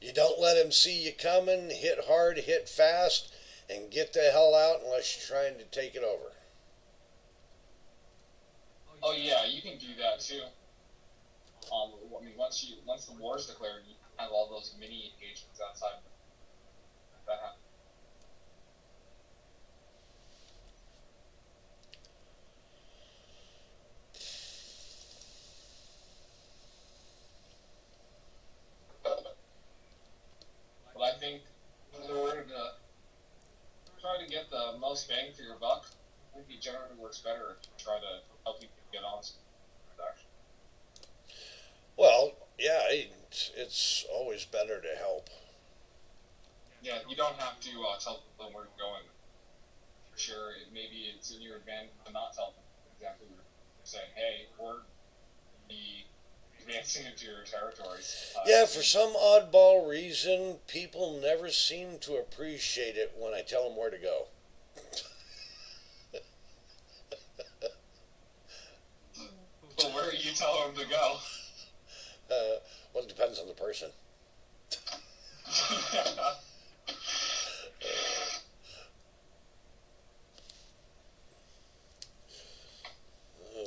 You don't let him see you coming, hit hard, hit fast, and get the hell out unless you're trying to take it over. Oh yeah, you can do that too. I mean, once the war is declared, you have all those mini engagements outside. That happens. But I think in order to try to most bang for your buck, I think it generally works better to try to help people get on some production. Well, yeah, it's always better to help. Yeah, you don't have to tell them where you're going. For sure, maybe it's in your advantage to not tell them exactly what you're saying. Hey, we're the advancing into your territories. Yeah, for some oddball reason, people never seem to appreciate it when I tell them where to go. But where do you tell them to go? Well, it depends on the person. Uh,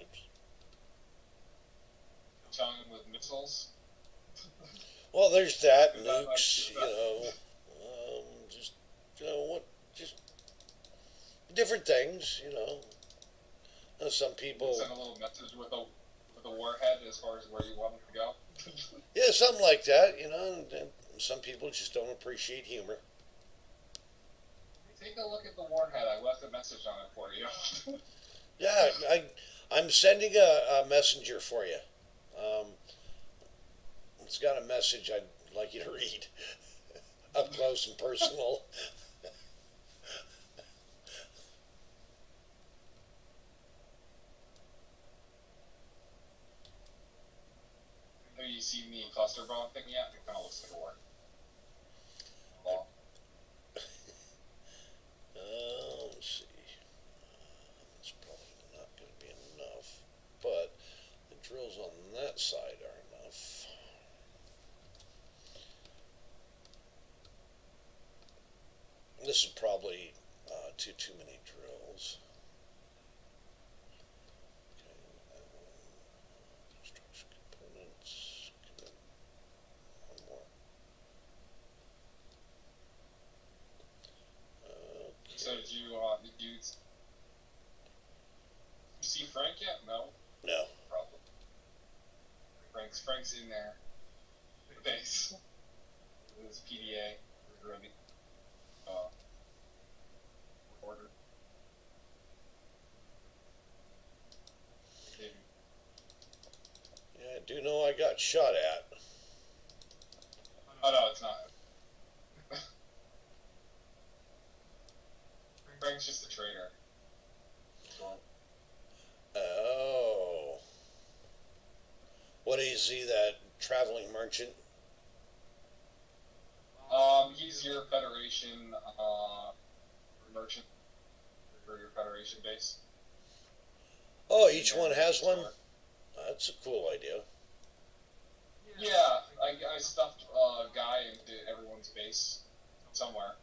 oops. Telling them with missiles. Well, there's that Is that like, nukes, is that, just what, just different things, Some people, send a little message with a warhead as far as where you want them to go? yeah, something like that, and some people just don't appreciate humor. Take a look at the warhead. I left a message on it for you. Yeah, I'm sending a messenger for you. Um, it's got a message I'd like you to read, up close and personal. Have you seen the cluster bomb thing yet? It kind of looks like a warhead. Well, Let's see. It's probably not going to be enough, but the drills on that side are enough. This is probably too many drills. Okay, construction components. One more. so did you see Frank yet? No, No. probably. Frank's in there. The base. His PDA. Really. Order. Maybe. Yeah, I do know I got shot at. Oh no, it's not. Frank's just a traitor. So, Oh. What is he, that traveling merchant? he's your Federation merchant for your Federation base. Oh, each one has one? That's a cool idea. Yeah, I stuffed a guy into everyone's base somewhere.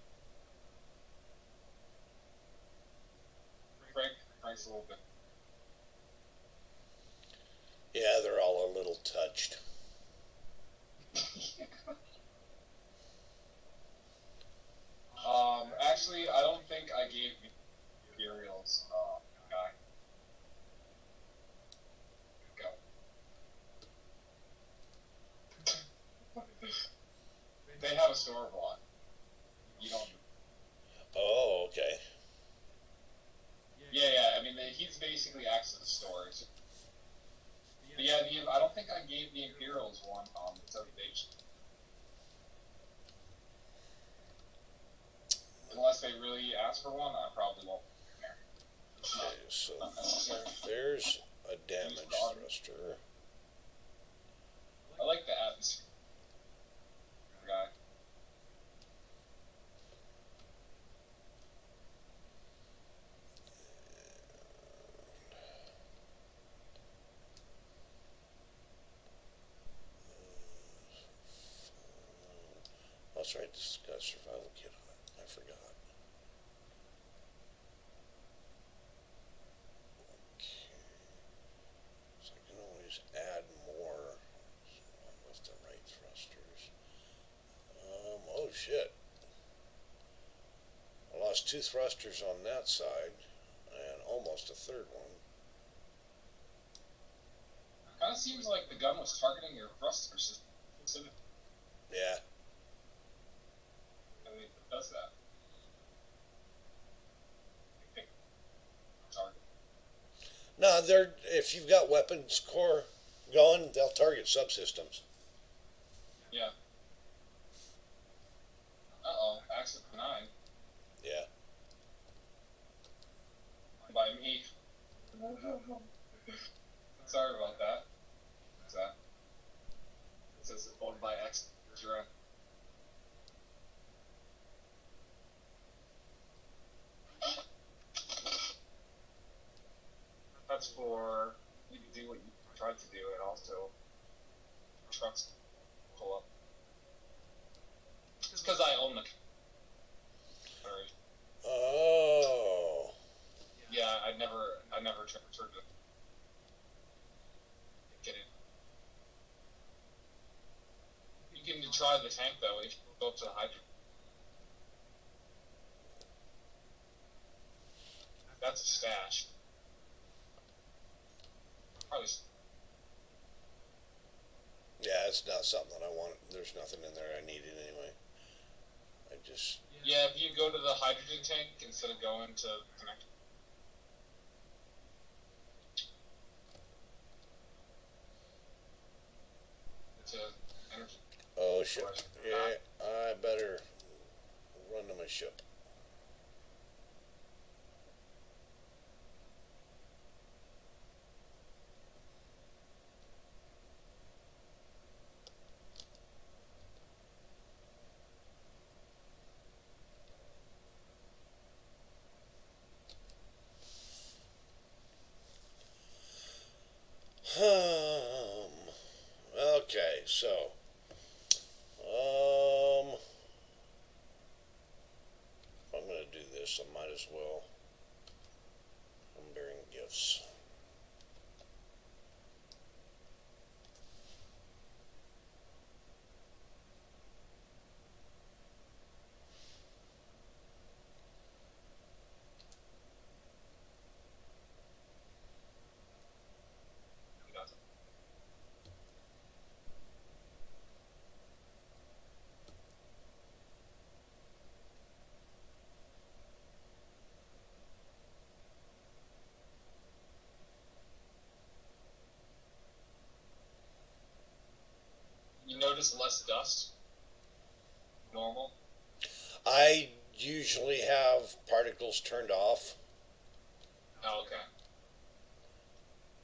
Frank's a little bit. Yeah, they're all a little touched. Actually, I don't think I gave Imperials guy. Go. They have a store bought. You don't. Oh, okay. Yeah. I mean, he's basically acts as a store. But yeah, I don't think I gave the Imperials one. It's a base. Unless they really ask for one, I probably won't. It's Okay, so not necessary. there's a damage thruster. I like the atmosphere guy. That's right, this has got a survival kit on it. I forgot. Okay. So I can always add more left and right thrusters. Oh shit. I lost 2 thrusters on that side and almost a third one. Kind of seems like the gun was targeting your thruster system. Yeah. I mean, it does that. I think target. No, they're if you've got weapons core going, they'll target subsystems. Yeah. Uh-oh, Access denied Yeah. by me. Sorry about that. What's that? It says owned by X. That's for you to do what you tried to do, and also trucks pull up. It's because I own the. Oh. Yeah, I never transferred to get it. You can try the tank though if you go up to the hydrant. That's a stash. Probably. Yeah, it's not something I want. There's nothing in there I needed anyway. I just. Yeah, if you go to the hydrogen tank instead of going to connect. To energy. Oh shit. Yeah, I better run to my ship. Okay, so if I'm gonna do this, I might as well. I'm bearing gifts. You notice less dust. Normal. I usually have particles turned off, Oh, okay.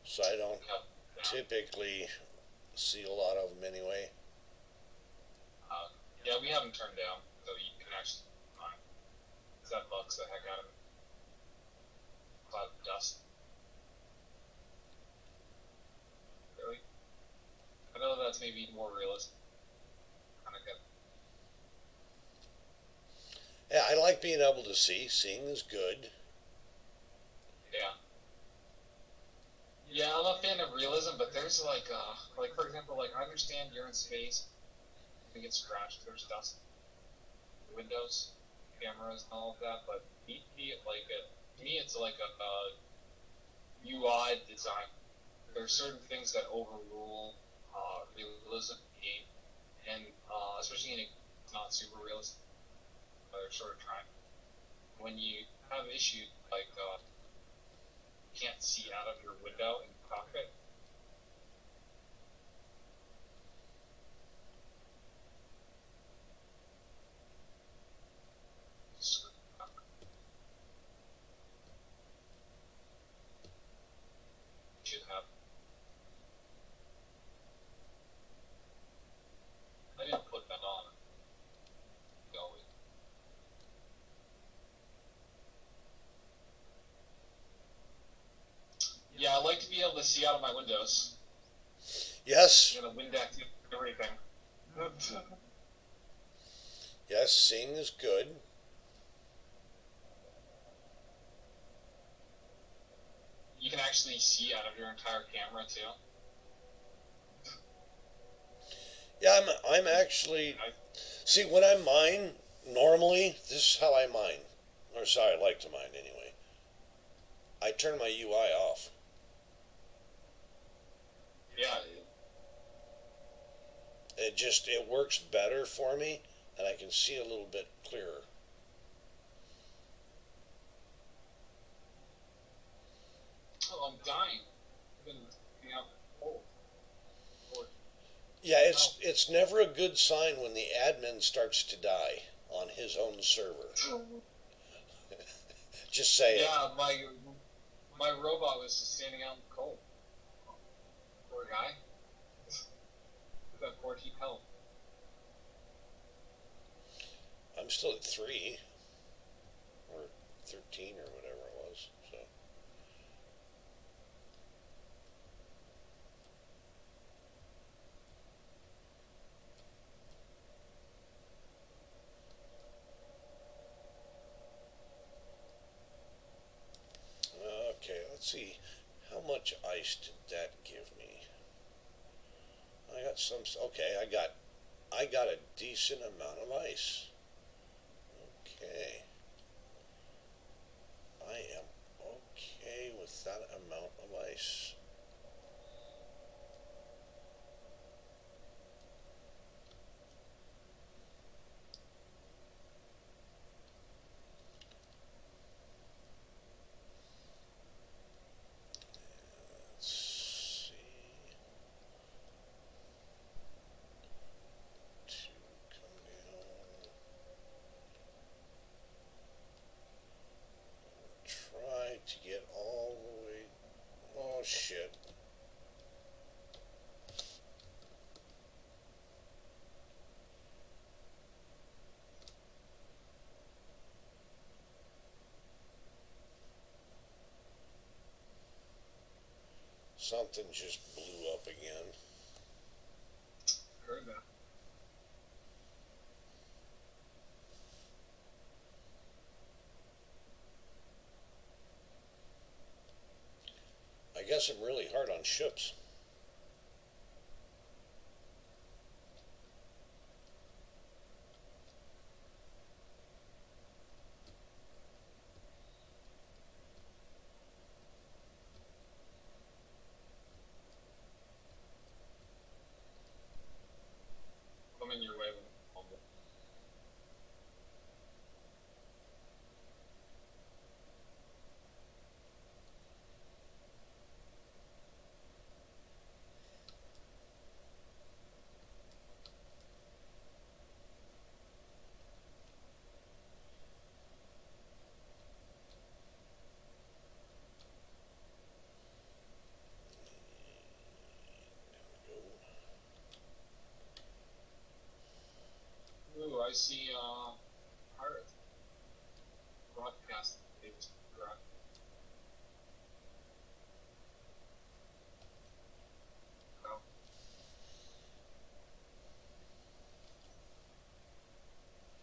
so I don't Yep. Yeah. typically see a lot of them anyway. Yeah, we have them turned down, so you can actually find. Because that bugs the heck out of it. Cloud of dust. Really? I know that's maybe more realistic. Kind of good. Yeah, I like being able to see. Seeing is good. Yeah. Yeah, I'm a fan of realism, but there's like for example, like I understand you're in space, you get scratched, there's dust, windows, cameras, and all of that, but to me, it's like a UI design. There are certain things that overrule realism in the game, and especially in a not super realistic, they're sort of trying. When you have issues like you can't see out of your window in the cockpit. Should have. I didn't put that on. Go with. Yeah, I like to be able to see out of my windows. Yes, I'm gonna Windex everything. yes, seeing is good. You can actually see out of your entire camera too. Yeah, I'm actually. See, when I mine, normally, this is how I mine. Or, sorry, I like to mine anyway. I turn my UI off. Yeah. It works better for me, and I can see a little bit clearer. Oh, I'm dying. I've been being out cold. Lord. Yeah, it's never a good sign when the admin starts to die on his own server. Just say it. Yeah, my robot was just standing out in the cold. Poor guy. That poor keep health. I'm still at 3 or 13 or whatever it was. So okay, let's see. How much ice did that give me? I got some. Okay, I got a decent amount of ice. Okay, I am okay with that amount of ice. Let's see. To come down. Try to get all the way. Oh shit. Something just blew up again. Heard that. I guess I'm really hard on ships. I'm in your way with humble. Ooh, I see pirate broadcast. They just got oh.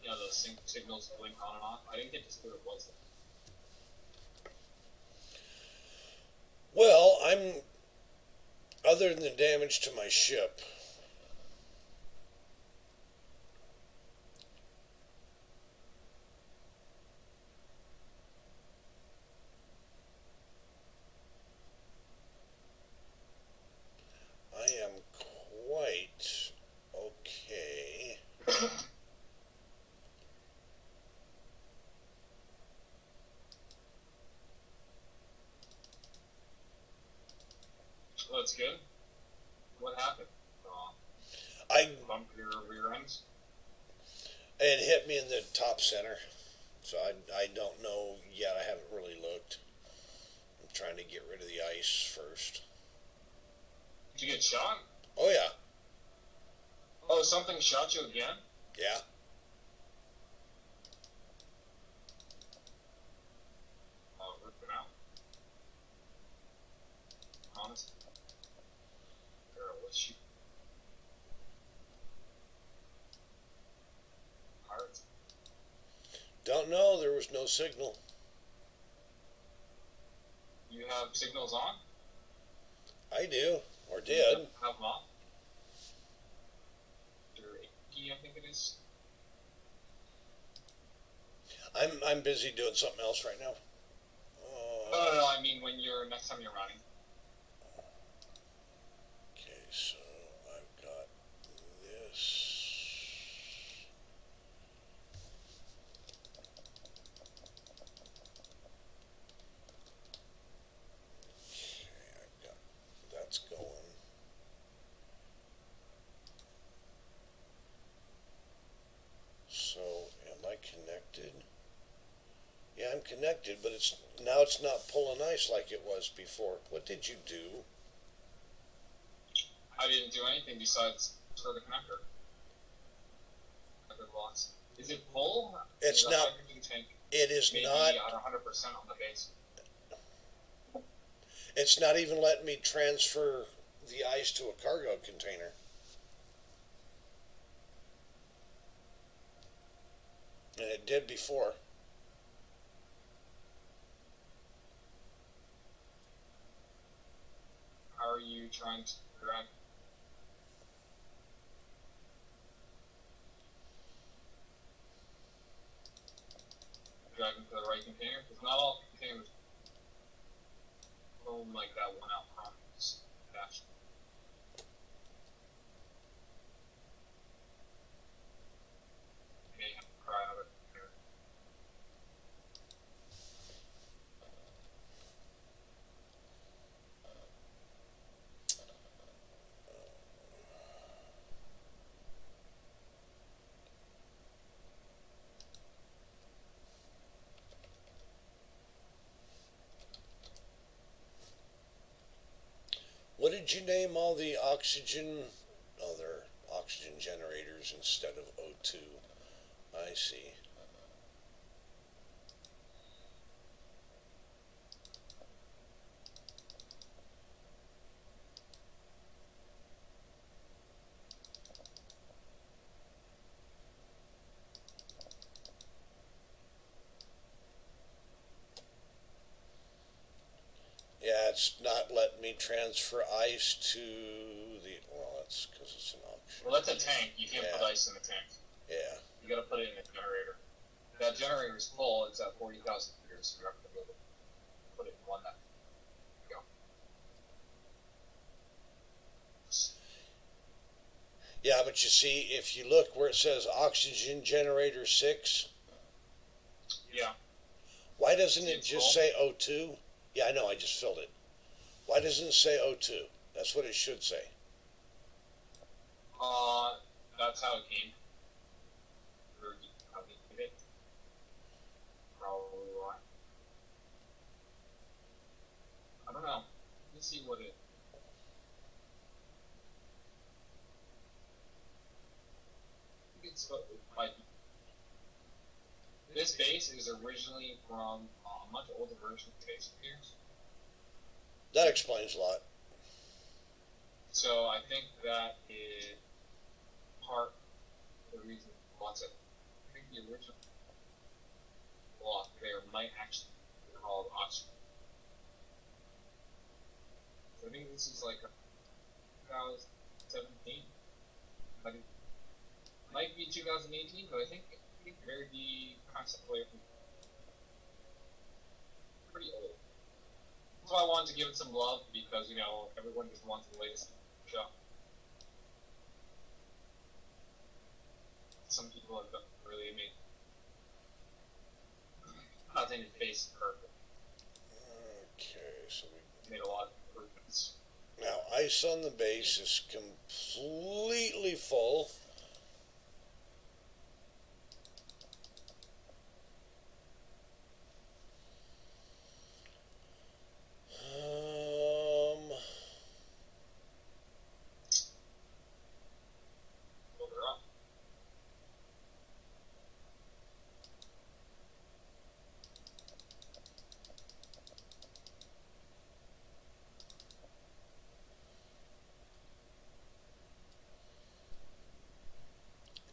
Yeah, the signals blink on and off. I didn't get to see what it was. Well, I'm. Other than the damage to my ship, I am quite okay. Oh, that's good. What happened? I Bump your rear ends? It hit me in the top center, so I don't know yet. I haven't really looked. I'm trying to get rid of the ice first. Did you get shot? Oh yeah, Oh, something shot you again? yeah. Rip it out. Honest. Girl, what's she? Pirates. Don't know. There was no signal. You have signals on? I do, or did. Have them off? Your 80, I think it is. I'm busy doing something else right now. No, I mean when you're next time you're running. Okay, so I've got this. connected, but it's not pulling ice like it was before. What did you do? I didn't do anything besides for the connector. Connector blocks. Is it full? It's the not. hydrogen tank It is maybe not. at 100% on the base. It's not even letting me transfer the ice to a cargo container. And it did before. How are you trying to drag them to the right container? Because not all containers roam like that one out front. Just dash. You may have to cry out of there. What did you name all the oxygen? Oh, they're oxygen generators instead of O2. I see. Yeah, it's not letting me transfer ice to the. Well, that's because it's an auction. Well, that's a tank. You can't put Yeah. ice in the tank. Yeah. You gotta put it in a generator. That generator is full. It's at 40,000 liters. So you're not gonna be able to put it in one that. Go. Yeah, but you see, if you look where it says oxygen generator 6, Yeah. why doesn't it It's just full. say O2? Yeah, I know, I just filled it. Why doesn't it say O2? That's what it should say. That's how it came. Or how they did it. Probably why. I don't know. Let's see what it. I think it's what it might be. This base is originally from a much older version of Space Invaders. That explains a lot. So I think that is part of the reason it wants it. I think the original block there might actually be called Oxford. So I think this is like 2017. Might be 2018, but I think very the concept way pretty old. That's why I wanted to give it some love because everyone just wants the latest show. Some people have really made nothing is base perfect. Okay, so we Made a lot of improvements. now ice on the base is completely full. Build her up.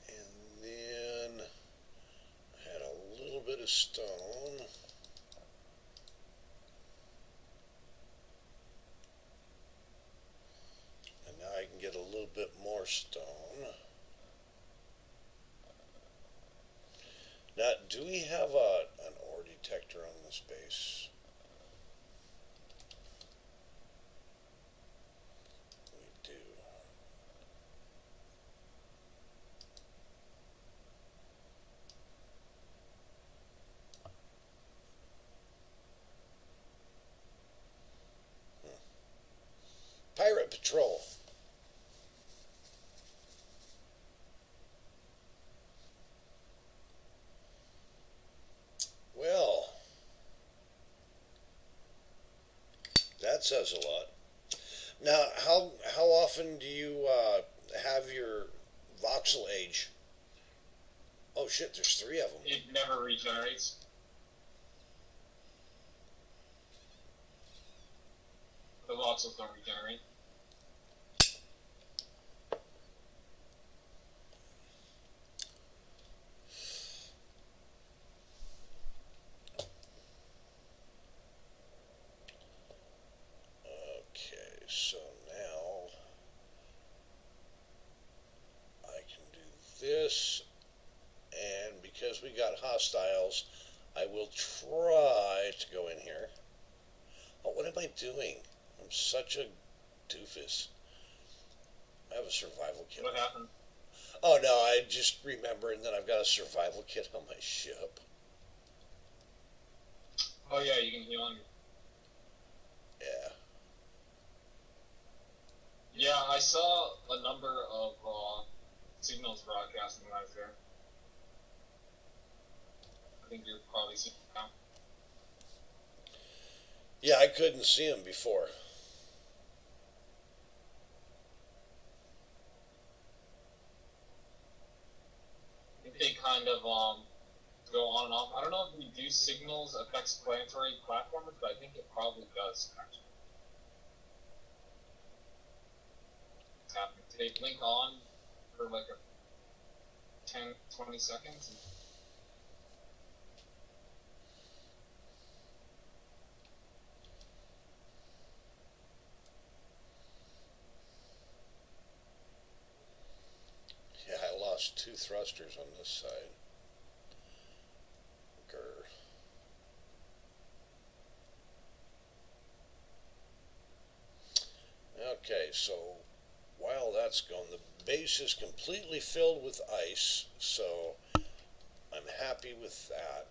And then I had a little bit of stone. And now I can get a little bit more stone. Now, do we have an ore detector on this base? We do. Pirate Patrol. Well, that says a lot. Now, how often do you have your voxel age? Oh shit, there's three of them. It never regenerates. The voxels don't regenerate. Okay, so now I can do this, and because we got hostiles, I will try to go in here. Oh, what am I doing? I'm such a doofus. I have a survival kit. What happened? Oh no, I just remembered that I've got a survival kit on my ship. Oh yeah, you can heal on. Yeah. Yeah, I saw a number of signals broadcasting when I was there. I think you're probably seeing them now. Yeah, I couldn't see them before. I think they kind of go on and off. I don't know if reduced signals affects planetary platforms, but I think it probably does actually. It's happening. They blink on for like a 10, 20 seconds. Yeah, I lost two thrusters on this side. Grr. Okay, so while that's going, the base is completely filled with ice, so I'm happy with that.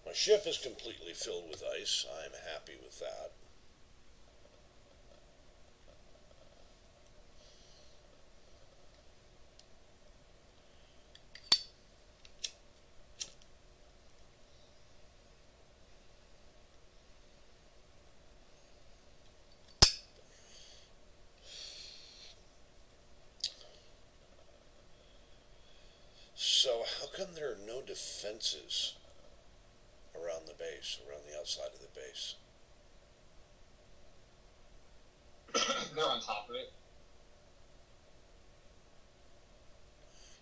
My ship is completely filled with ice. I'm happy with that. So how come there are no defenses around the base, around the outside of the base? They're on top of it.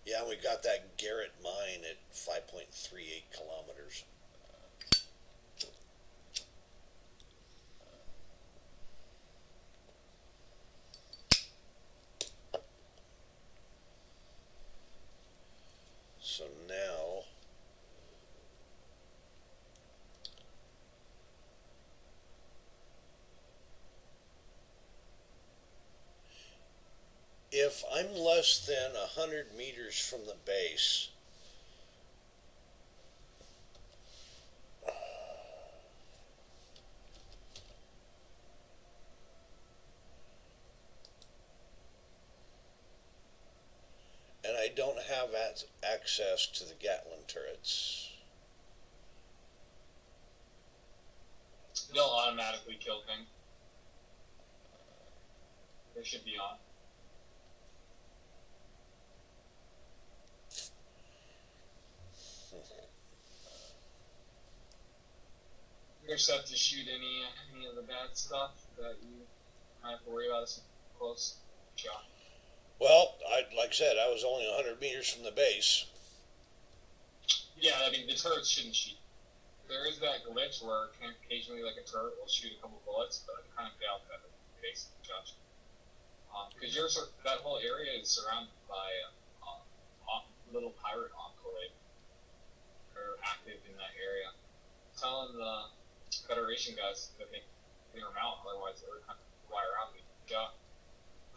Yeah, we got that Garrett mine at 5.38 kilometers. So now if I'm less than 100 meters from the base, and I don't have access to the Gatling turrets, They'll automatically kill things. They should be on. They're set to shoot any of the bad stuff that you might have to worry about. It's close shot. well, like I said, I was only 100 meters from the base. Yeah, I mean the turrets shouldn't shoot. There is that glitch where occasionally like a turret will shoot a couple bullets, but I kind of doubt that base judge. Because that whole area is surrounded by little pirate enclave. They're active in that area. Telling the Federation guys that they clear them out, otherwise they would kind of fly around and get shot.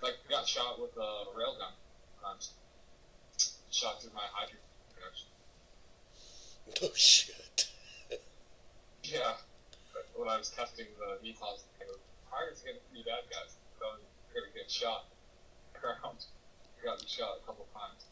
Like got shot with a railgun. Shot through my hydrant protection. No shit. Yeah. But when I was testing the VTOLs, pirates getting pretty bad guys. So I was gonna get shot around. I got shot a couple times.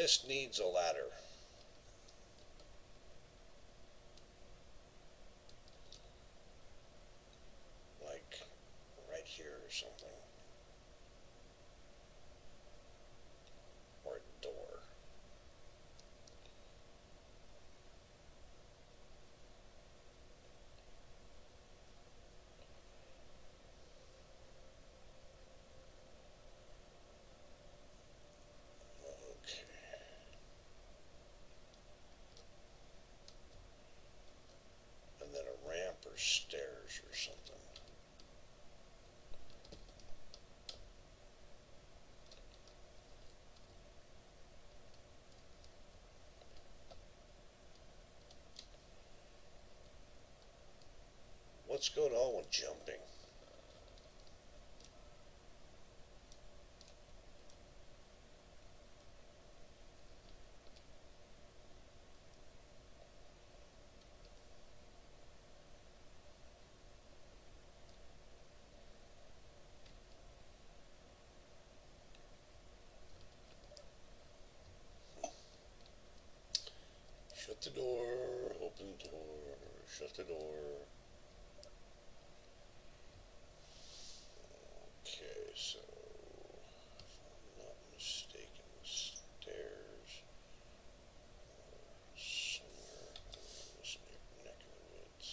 this needs a ladder. Like right here or something. Or a door. Okay. And then a ramp or stairs or something. What's going on with jumping? Shut the door, open the door, shut the door. Okay, so if I'm not mistaken, the stairs are somewhere in this neck of the woods.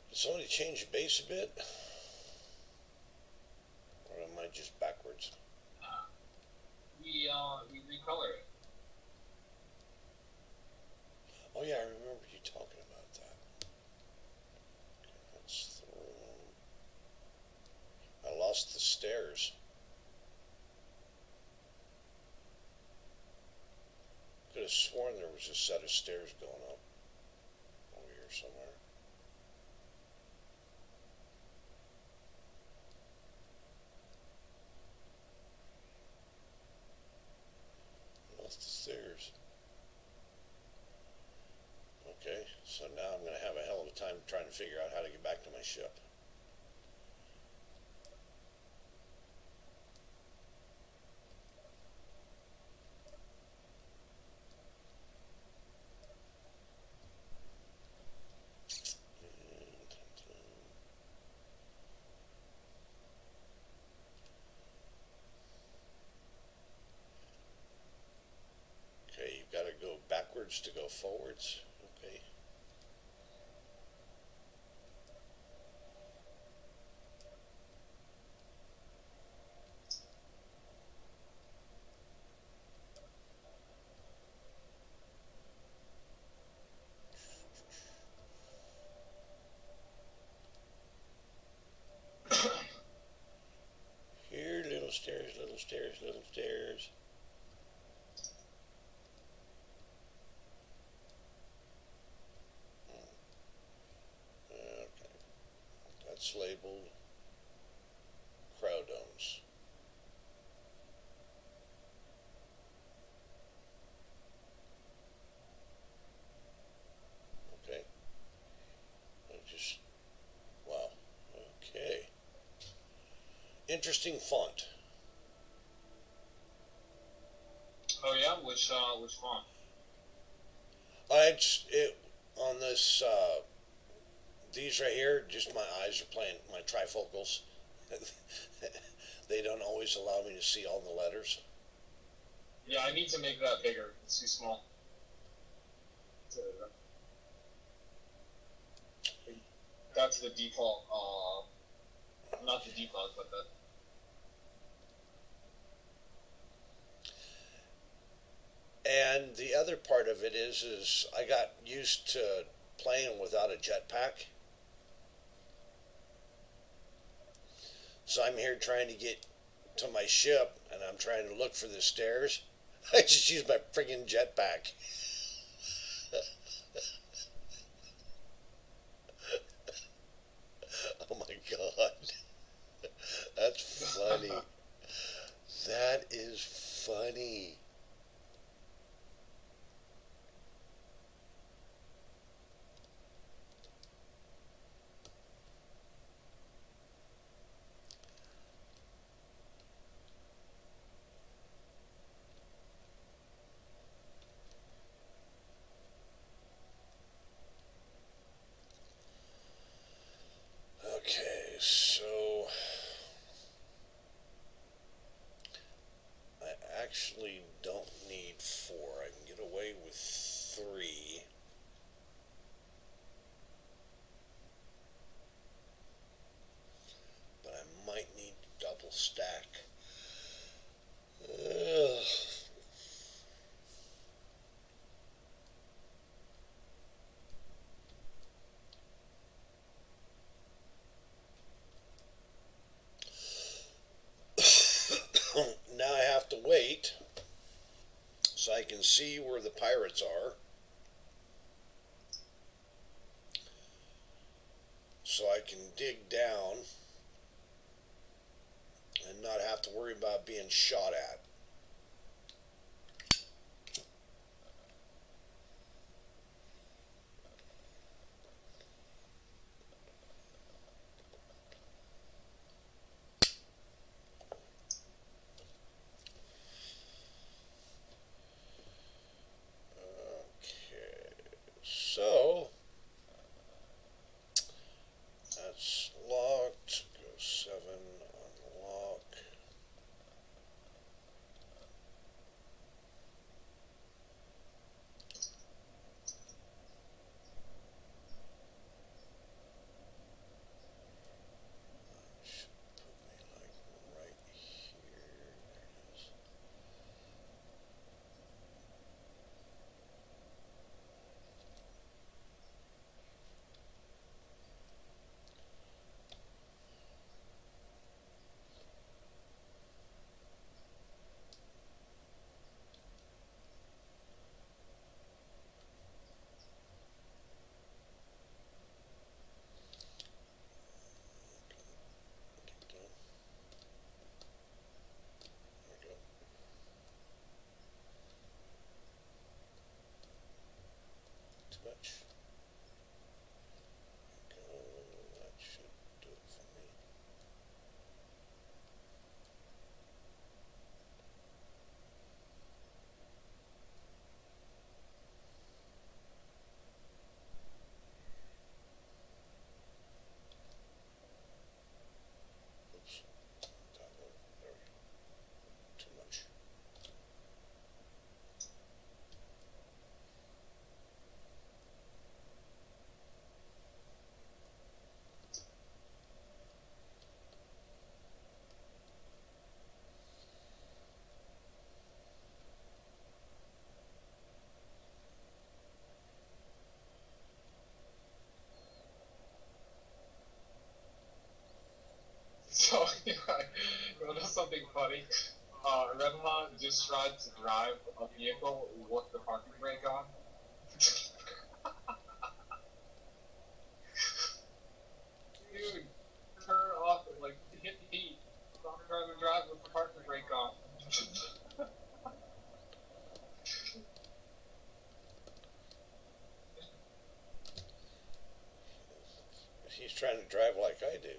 Did somebody change the base a bit? Or am I just backwards? We recolor it. Oh yeah, I remember you talking about that. Okay, that's the room. I lost the stairs. Could have sworn there was a set of stairs going up over here somewhere. Lost the stairs. Okay, so now I'm going to have a hell of a time trying to figure out how to get back to my ship. Okay, you've got to go backwards to go forwards. Okay. Here, little stairs, little stairs, little stairs. Okay, that's labeled crow domes. Okay, I just, wow, okay. Interesting font. Oh yeah, which font? It on this these right here. Just my eyes are playing my trifocals. They don't always allow me to see all the letters. Yeah, I need to make that bigger. It's too small. That's the default. Not the default, but the. And the other part of it is I got used to playing without a jetpack. So I'm here trying to get to my ship, and I'm trying to look for the stairs. I just use my friggin' jetpack. Oh my god. That's funny. That is funny. see where the pirates are, so I can dig down and not have to worry about being shot at. Okay, so that's locked. Go 7, unlock. Should put me like right here. There it is. Dig down. There we go. Too much. Go. That should do it for me. Oops. Download. There we go. Too much. So, yeah, you know something funny? Redma just tried to drive a vehicle with the parking brake on. Dude, turn off, like, hit P. Stop trying to drive with the parking brake on. He's trying to drive like I do.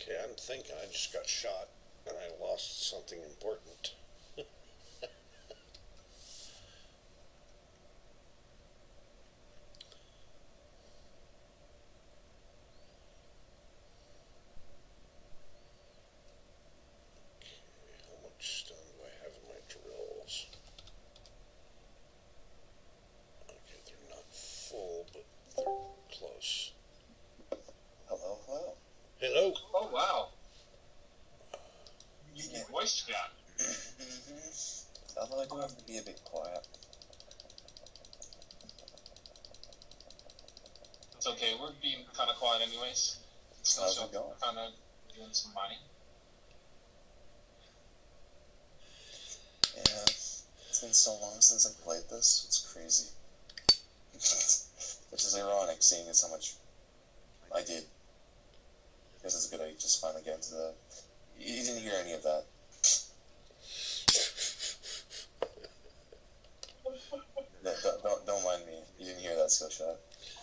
Okay, I'm thinking I just got shot and I lost something important. Okay, how much stone do I have in my drills? Okay, they're not full, but they're close. Hello, hello. Hello? Oh, wow. You Yeah. voice chat. Although I do have to be a bit quiet. It's okay, we're being kind of quiet anyways. How's it going? Kind of doing some mining. Yeah, it's been so long since I played this. It's crazy. Which is ironic, seeing as how much I did. I guess it's good I just finally get into the... You didn't hear any of that. Don't mind me. You didn't hear that skill shot.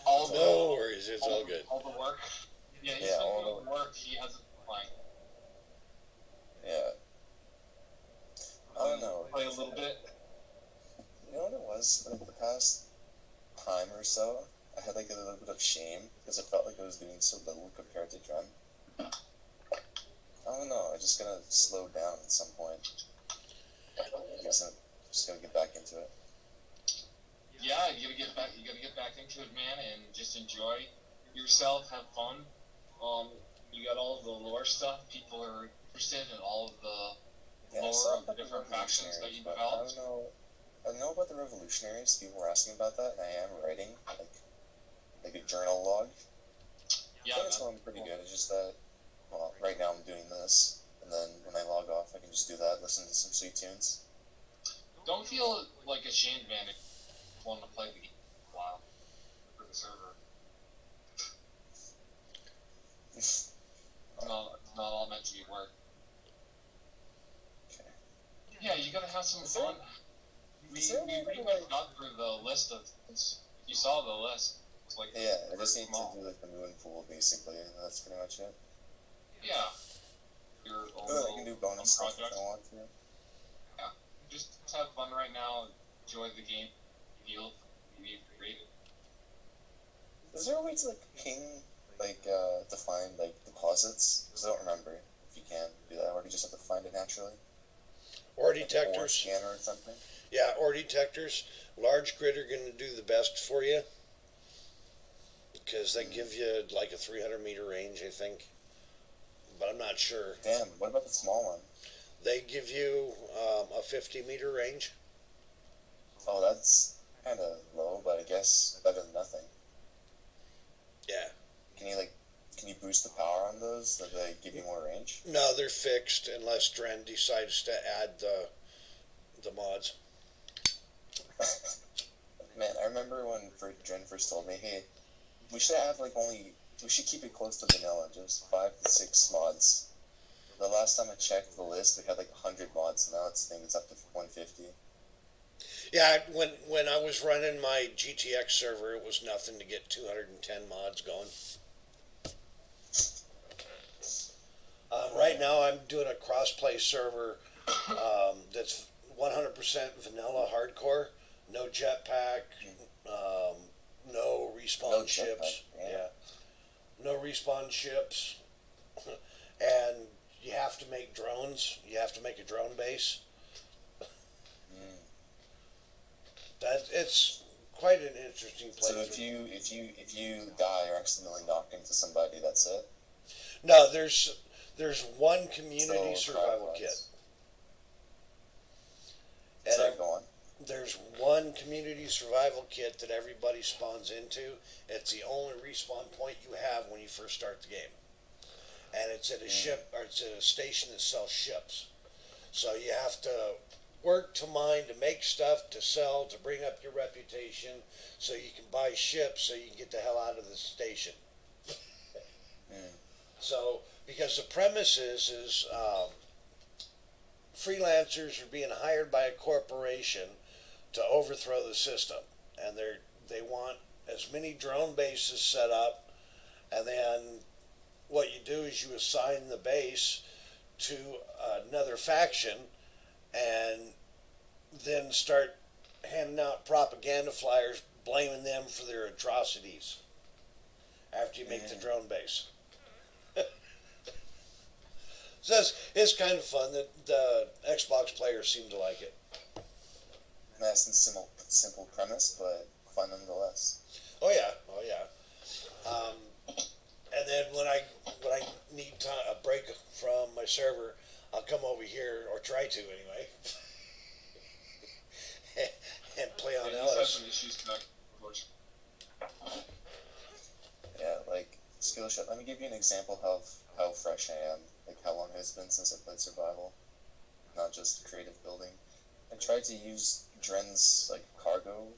All No worries, it's all good. All the work. Yeah, he's Yeah, been all doing the work. He hasn't been playing. Yeah. I don't know. Play a little bit. You know what it was? Like the past time or so, I had like a little bit of shame because I felt like I was doing so little compared to Dren. I don't know. I just gotta slow down at some point. I guess I'm just gotta get back into it. Yeah, you gotta get back. You gotta get back into it, man, and just enjoy yourself. Have fun. You got all of the lore stuff. People are interested in all of the Yeah, I lore saw of the about the different factions that revolutionaries, you but developed. I don't know about the revolutionaries. People were asking about that, and I am writing like a journal log. I Yeah, think it's man. going pretty good. It's just that, well, right now I'm doing this, and then when I log off, I can just do that, listen to some sweet tunes. Don't feel like ashamed, man, if you want to play the game for a while for the server. It's not all meant to be work. Okay. Yeah, you gotta have some Is there- fun. We is there a way pretty to, much like- got through the list of. You saw the list. It's like Yeah, I just need small. to do like the moon pool basically, and that's pretty much it. Yeah. Your own Oh, I can do bonus stuff if project. I want to. Just have fun right now. Enjoy the game. Feel be creative. Is there a way to like ping, define like deposits? Because I don't remember if you can do that, or if you just have to find it naturally. Ore Like an ore detectors. scanner or something. Yeah, ore detectors. Large grid are going to do the best for you because they give you like a 300-meter range, I think. But I'm not sure. Damn, what about the small one? They give you a 50-meter range. Oh, that's kind of low, but I guess better than nothing. Yeah. Can you boost the power on those so they give you more range? No, they're fixed unless Dren decides to add the mods. Man, I remember when Dren first told me, hey, we should keep it close to vanilla, just 5 to 6 mods. The last time I checked the list, we had like 100 mods, and now it's up to 150. Yeah, when I was running my GTX server, it was nothing to get 210 mods going. Right now, I'm doing a crossplay server that's 100% vanilla hardcore, no jetpack, no respawn No ships. jetpack, Yeah, no respawn ships, and you have to make drones. You have to make a drone base. It's quite an interesting place. So if you die or accidentally knock into somebody, that's it. No, there's one community So, survival crowd kit. fights. And Sorry, go on. there's one community survival kit that everybody spawns into. It's the only respawn point you have when you first start the game. And it's at a ship, or it's at a station that sells ships. So you have to work to mine, to make stuff, to sell, to bring up your reputation, so you can buy ships, so you can get the hell out of the station. So, because the premise is freelancers are being hired by a corporation to overthrow the system, and they want as many drone bases set up, and then what you do is you assign the base to another faction, and then start handing out propaganda flyers blaming them for their atrocities after you make the drone base. So it's kind of fun. The Xbox players seem to like it. Nice and simple premise, but fun nonetheless. Oh yeah, oh yeah. And then when I need a break from my server, I'll come over here, or try to anyway, and play on Yeah, you just have Ellis. some issues connecting. Yeah, like Skillshot. Let me give you an example of how fresh I am. Like how long it has been since I played survival, not just creative building. I tried to use Dren's cargo,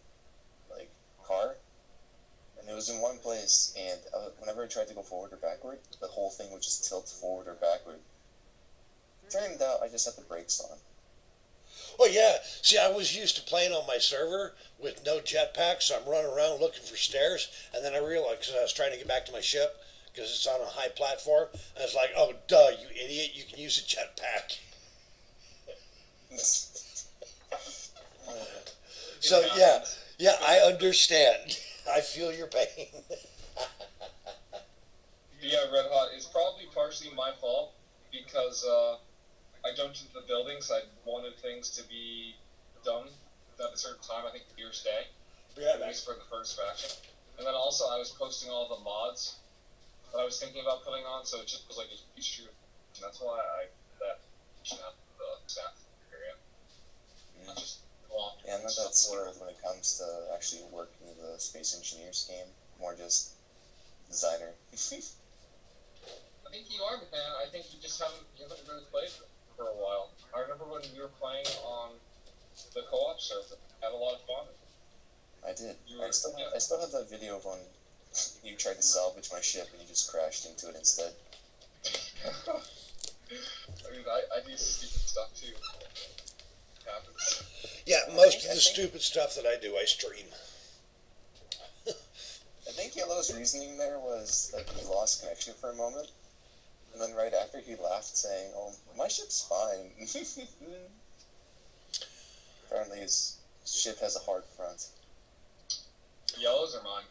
car, and it was in one place. And whenever I tried to go forward or backward, the whole thing would just tilt forward or backward. Turned out I just had the brakes on. Well, yeah. See, I was used to playing on my server with no jetpack, so I'm running around looking for stairs, and then I realized, because I was trying to get back to my ship, because it's on a high platform, I was like, oh, duh, you idiot, you can use a jetpack. So, yeah, I understand. I feel your pain. Yeah, Red Hot is probably partially my fault because I jumped into the buildings. I wanted things to be done at a certain time. I think Year's Day, Yeah, at least for the first faction. And then also I was posting all the mods that I was thinking about putting on, so it just was like a huge shoot. And that's why I left the staff area. Not just long. Yeah, I'm not that skilled when it comes to actually working the Space Engineers game. More just designer. I think you are, man. I think you haven't really played for a while. I remember when we were playing on the co-op server. Had a lot of fun. I did. I still have that video of when you tried to salvage my ship and you just crashed into it instead. I mean, I do stupid stuff too. It happens. Yeah, most of the stupid stuff that I do, I stream. I think Yellow's reasoning there was that he lost connection for a moment, and then right after he laughed, saying, "Oh, my ship's fine." Apparently, his ship has a hard front. Yellows or mine?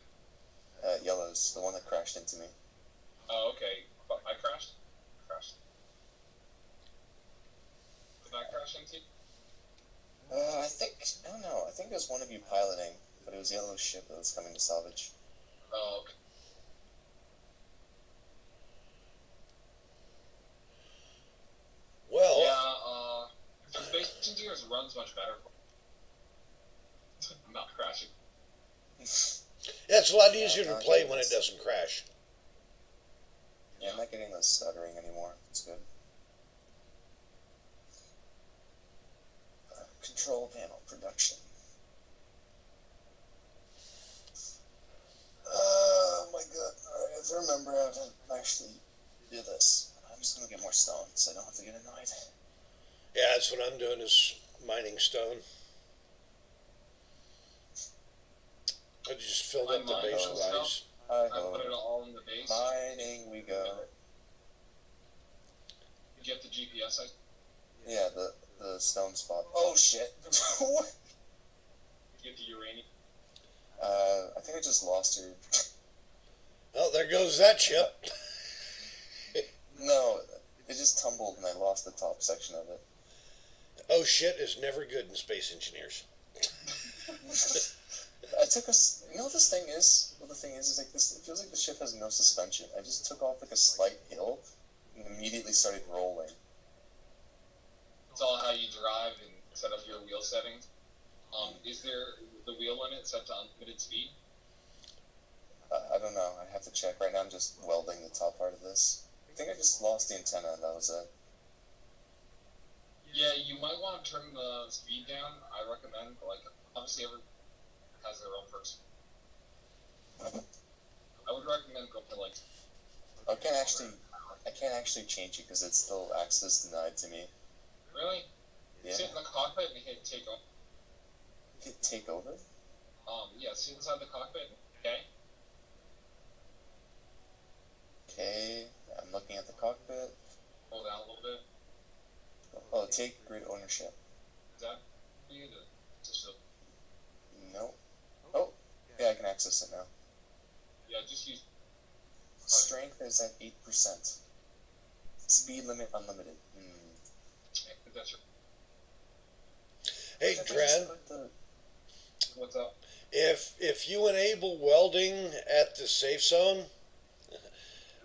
Yellow's the one that crashed into me. Oh, okay. But I crashed. Did I crash into you? I don't know. I think it was one of you piloting, but it was Yellow's ship that was coming to salvage. Oh, okay. Well, Yeah, Space Engineers runs much better. I'm not crashing. yeah, it's a lot easier to play when it doesn't crash. Yeah, I'm not getting the stuttering anymore. It's good. Control panel production. Oh my god. Alright, I have to remember how to actually do this. I'm just gonna get more stone so I don't have to get annoyed. Yeah, that's what I'm doing is mining stone. I just filled up the I'm base mining with stone. ice. I I put it all in the base. Mining we go. Did you get the GPS? Yeah, the stone spot. Oh shit. What? Get the uranium. I think I just lost her. Oh, there goes that ship. No, it just tumbled and I lost the top section of it. Oh shit is never good in Space Engineers. I took a. You know what this thing is? What the thing is like this. It feels like the ship has no suspension. I just took off like a slight hill and immediately started rolling. It's all how you drive and set up your wheel settings. Is there the wheel limit set to unlimited speed? I don't know. I have to check. Right now I'm just welding the top part of this. I think I just lost the antenna and that was it. Yeah, you might want to turn the speed down. I recommend, like, obviously everyone has their own perks. I would recommend going to, like... I can't actually change it because it's still access denied to me. Really? Yeah. Sit in the cockpit and hit take over. Hit take over? Yeah, sit inside the cockpit. Okay? Okay, I'm looking at the cockpit. Hold down a little bit. Oh, take grid ownership. Is that for you to show? No. Oh, yeah, I can access it now. Yeah, just use... Strength is at 8%. Speed limit unlimited. That's your... Hey, Dren, What's up? if you enable welding at the safe zone,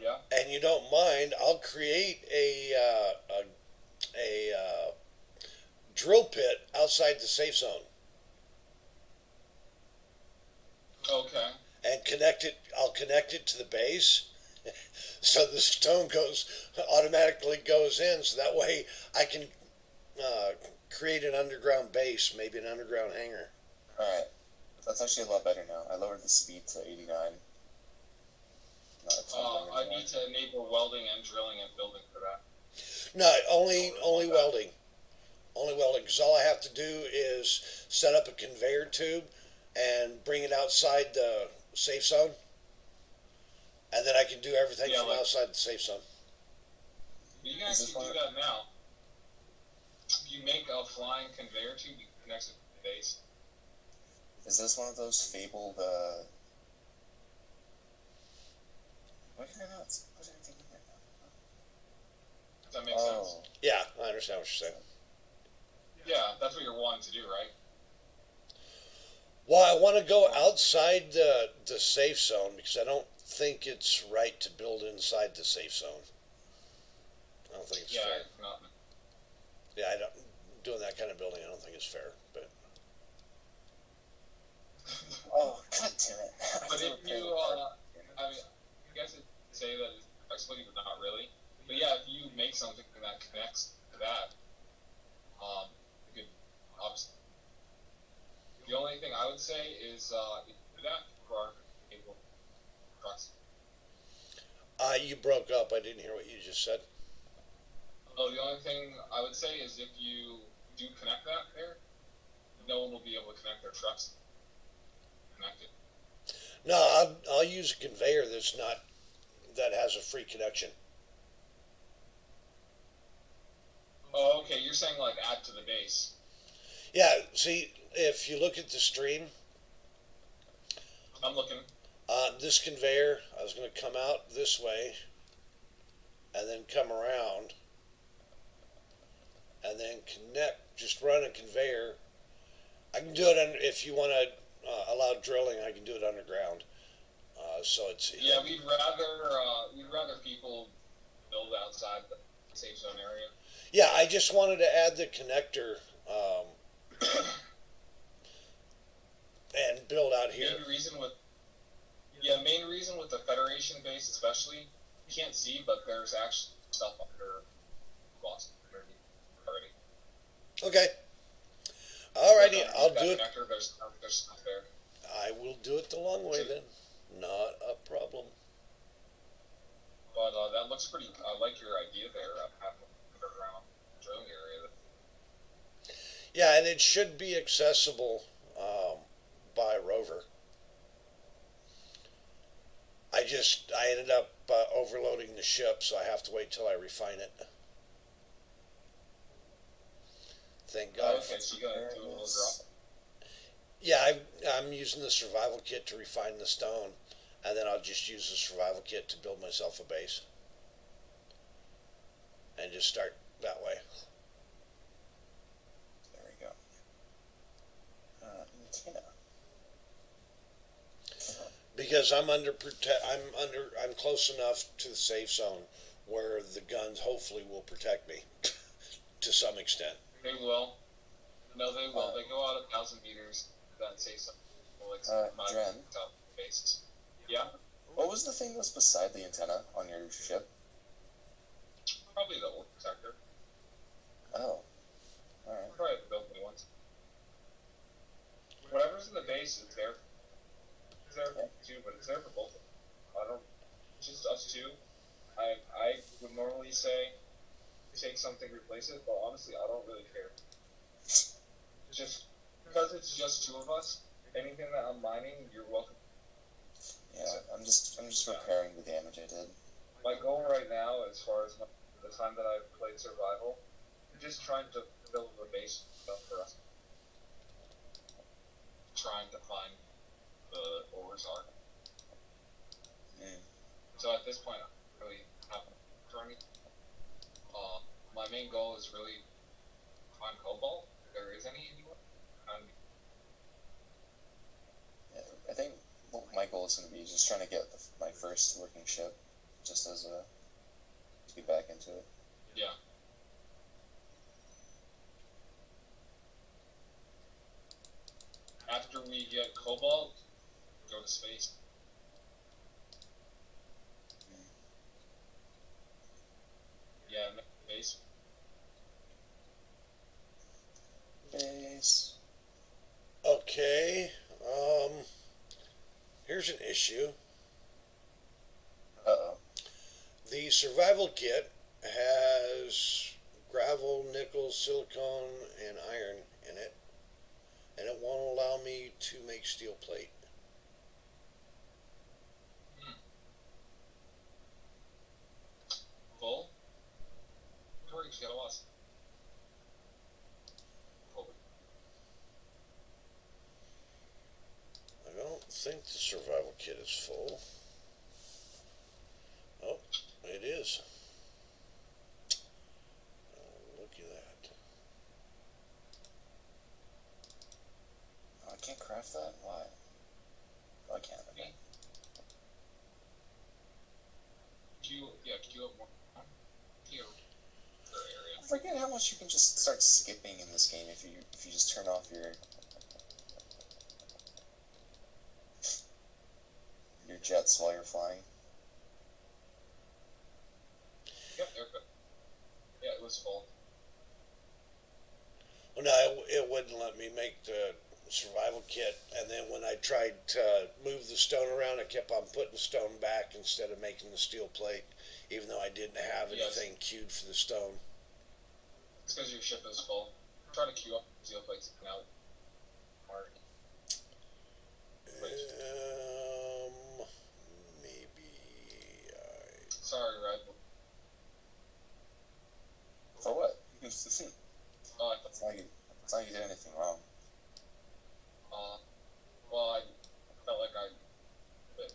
Yeah? and you don't mind, I'll create a drill pit outside the safe zone Okay. and connect it. I'll connect it to the base, so the stone automatically goes in. So that way I can create an underground base, maybe an underground hangar. Alright. That's actually a lot better now. I lowered the speed to 89. Not a ton I need to enable welding and drilling and building for that. No, only welding. Only welding, because all I have to do is set up a conveyor tube and bring it outside the safe zone, and then I can do everything Yeah, from like- outside the safe zone. You can Is this actually do one- that now. You make a flying conveyor tube, you connect it to the base. Is this one of those fabled Why can I not put anything in there now? Does that make sense? Yeah, I understand what you're saying. Yeah, that's what you're wanting to do, right? Well, I want to go outside the safe zone because I don't think it's right to build inside the safe zone. I don't think it's Yeah, fair. not, Yeah, I don't doing that kind of building. I don't think it's fair. But Oh, god damn it. I but have to if repair you, the part. I mean, I guess it'd say that it's flexibility, but not really. But yeah, if you make something that connects to that, you could obviously. The only thing I would say is if you do that for our cable trucks. you broke up. I didn't hear what you just said. Oh, the only thing I would say is if you do connect that there, no one will be able to connect their trucks connected. No, I'll use a conveyor that has a free connection. Oh, okay. You're saying like add to the base. Yeah, see, if you look at the stream, I'm looking. this conveyor, I was going to come out this way and then come around and then connect, just run a conveyor. I can do it if you want to allow drilling, I can do it underground. So it's Yeah, we'd rather people build outside the safe zone area. yeah. I just wanted to add the connector and build out here. Main reason with the Federation base especially, you can't see, but there's actually stuff under Boston already. Okay. Alrighty, Underneath I'll that do it. connector, there's stuff there. I will do it the long way then. Not a problem. But that looks pretty. I like your idea there of having an underground drilling area. Yeah, and it should be accessible by rover. I ended up overloading the ship, so I have to wait till I refine it. Thank God. Okay, so you gotta do a little drop. Yeah, I'm using the survival kit to refine the stone, and then I'll just use the survival kit to build myself a base. And just start that way. There we go. Antenna. Because I'm close enough to the safe zone where the guns hopefully will protect me to some extent. They will. No, they will. They go out 1,000 meters. Then say something like Dren. bases. Yeah, What was the thing that was beside the antenna on your ship? probably the old protector. Oh. Alright. Probably the built new ones. Whatever's in the base is there. It's there for two, but it's there for both of them. I don't. Just us two. I would normally say take something, replace it, but honestly, I don't really care. Just because it's just two of us. Anything that I'm mining, you're welcome. Yeah, I'm just repairing the damage I did. My goal right now, as far as the time that I've played survival, I'm just trying to build a base stuff for us. Trying to find the ores are. So at this point, I don't really have for anything. My main goal is really find cobalt. If there is any anywhere. Yeah, I think my goal is going to be just trying to get my first working ship, just as to get back into it. Yeah. After we get cobalt, go to space. Yeah, base. Base. Okay. Here's an issue. Uh-oh. The survival kit has gravel, nickel, silicone, and iron in it, and it won't allow me to make steel plate. Full? Tori, you got a loss. I don't think the survival kit is full. is. Oh, look at that. Oh, I can't craft that. Why? Oh, I can. Okay. Queue up more. Queue per area. I forget how much you can just start skipping in this game if you just turn off your jets while you're flying. Yep, they're good. Yeah, it was full. Well, no, it wouldn't let me make the survival kit, and then when I tried to move the stone around, I kept on putting the stone back instead of making the steel plate, even though I didn't have anything queued for the stone. It's because your ship is full. Try to queue up steel plates now. Hard. Maybe Sorry, Red. For what? I It's not like you did anything wrong. well, I felt like I. But,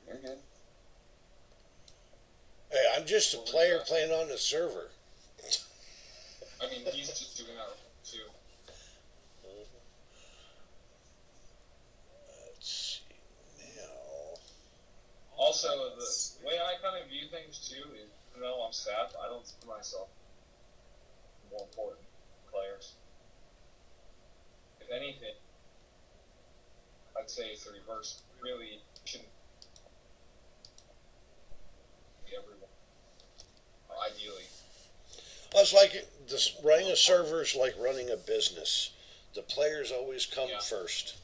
You're good. Hey, I'm just a player playing on the server. I mean, he's just doing that too. Let's see now. Also, the way I kind of view things too is, even though I'm staff, I don't see myself more important than players. If anything, I'd say it's the reverse. Really shouldn't be everyone. Ideally. Well, it's like this, running a server is like running a business. The players always come first.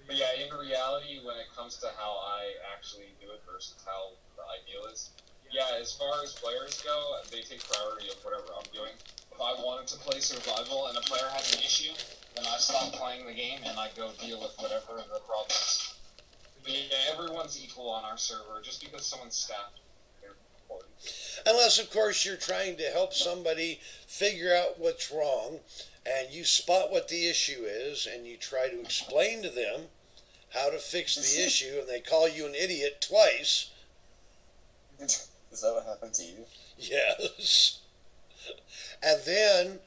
But yeah, in reality, when it comes to how I actually do it versus how the ideal is, yeah, as far as players go, they take priority of whatever I'm doing. If I wanted to play survival and a player has an issue, then I stop playing the game and I go deal with whatever the problem is. But yeah, everyone's equal on our server. Just because someone's staffed, they're important. Unless, of course, you're trying to help somebody figure out what's wrong, and you spot what the issue is, and you try to explain to them how to fix the issue, and they call you an idiot twice. Is that what happened to you? Yes. And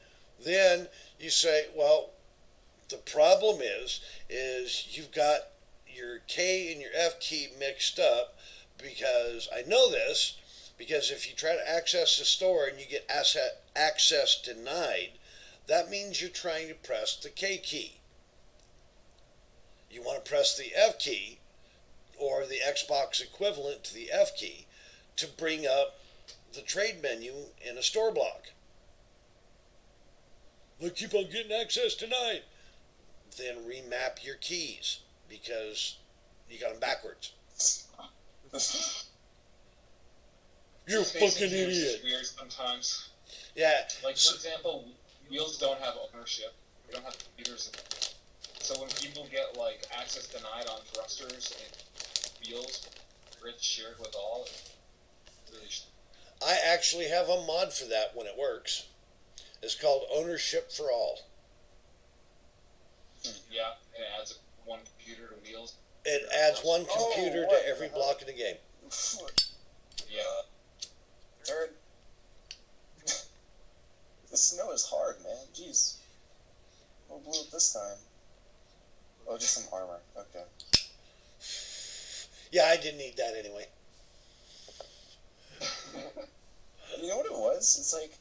then you say, well, the problem is you've got your K and your F key mixed up, because I know this, because if you try to access the store and you get access denied, that means you're trying to press the K key. You want to press the F key, or the Xbox equivalent to the F key, to bring up the trade menu in a store block. I keep on getting access denied. Then remap your keys, because you got them backwards. You're a fucking idiot. Weird sometimes. Yeah. Like, for example, wheels don't have ownership. They don't have computers in it. So when people get, like, access denied on thrusters and wheels, grid shared with all, it's really I actually have a mod for that when it works. It's called Ownership for All. yeah, and it adds one computer to wheels. It adds one computer what to every the hell? block in the game. Yeah. Third. The snow is hard, man. Jeez. What blew up this time? Oh, just some armor. Okay. Yeah, I didn't need that anyway. You know what it was? It's like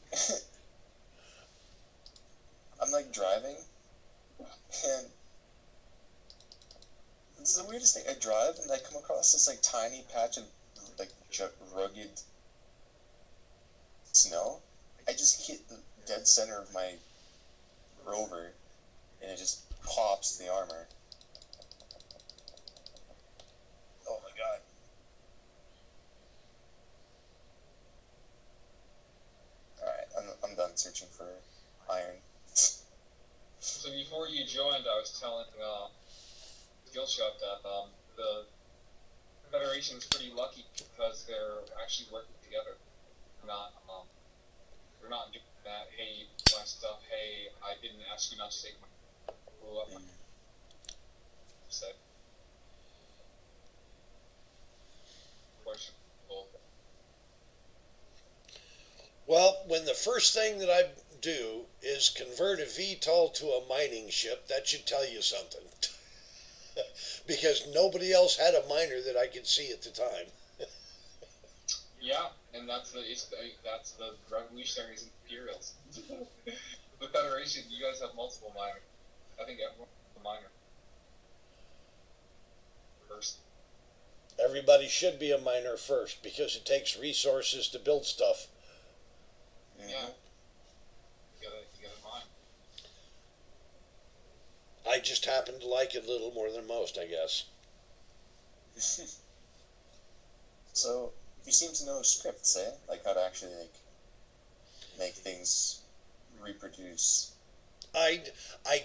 I'm like driving, and it's the weirdest thing. I drive and I come across this like tiny patch of like rugged snow. I just hit the dead center of my rover, and it just pops the armor. Oh my god. Alright, I'm done searching for iron. So before you joined, I was telling Skillshot that the Federation is pretty lucky because they're actually working together. They're not doing that. Hey, my stuff. Hey, I didn't ask you not to take my blew up. So, first thing that I do is convert a VTOL to a mining ship. That should tell you something. Because nobody else had a miner that I could see at the time. Yeah, and that's the revolutionaries and imperials. The Federation, you guys have multiple miners. I think everyone's a miner. First. Everybody should be a miner first because it takes resources to build stuff. Mhm. Yeah. You gotta mine. I just happen to like it a little more than most, I guess. So you seem to know scripts, eh? Like how to actually like make things reproduce. I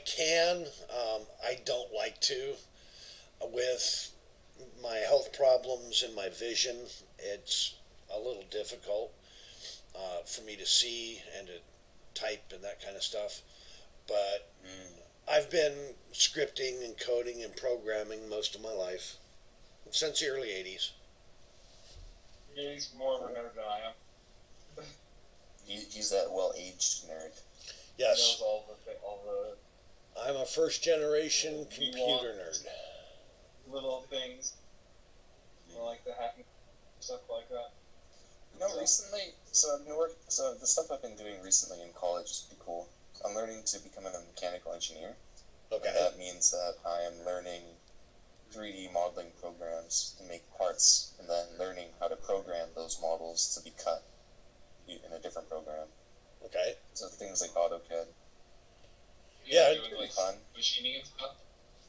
can. I don't like to. With my health problems and my vision, it's a little difficult for me to see and to type and that kind of stuff. But I've been scripting and coding and programming most of my life since the early 80s. He's more of a nerd than I am. He's that well-aged nerd. He Yes, knows all the I'm a first generation computer nerd. little things. I like the hacking stuff like that. You know, recently, so the stuff I've been doing recently in college is pretty cool. I'm learning to become a mechanical engineer. Okay. And that means that I am learning 3D modeling programs to make parts, and then learning how to program those models to be cut in a different program. Okay. So things like AutoCAD. Yeah, Doing Pretty like fun. machining and stuff.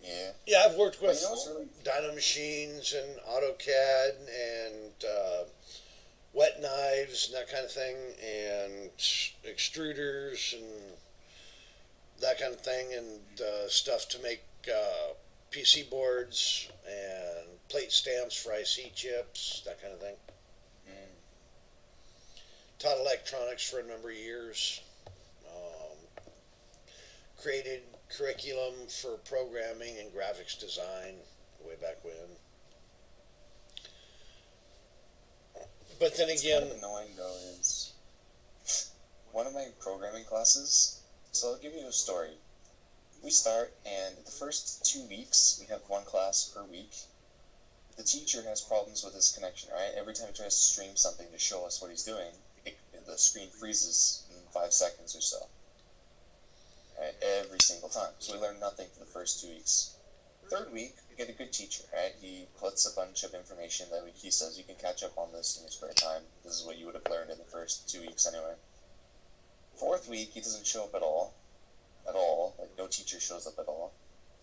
Yeah. Yeah, I've worked But with you know what's really Dyna Machines and AutoCAD and wet knives and that kind of thing, and extruders and that kind of thing, and stuff to make PC boards and plate stamps for IC chips, that kind of thing. Taught electronics for a number of years. Created curriculum for programming and graphics design way back when. But then What's again, kind of annoying though is one of my programming classes. So I'll give you a story. We start, and the first 2 weeks we have one class per week. The teacher has problems with his connection, right? Every time he tries to stream something to show us what he's doing, the screen freezes in 5 seconds or so. Right? Every single time. So we learn nothing for the first 2 weeks. Third week, we get a good teacher, right? He puts a bunch of information that he says you can catch up on this in your spare time. This is what you would have learned in the first 2 weeks anyway. Fourth week, he doesn't show up at all. Like, no teacher shows up at all.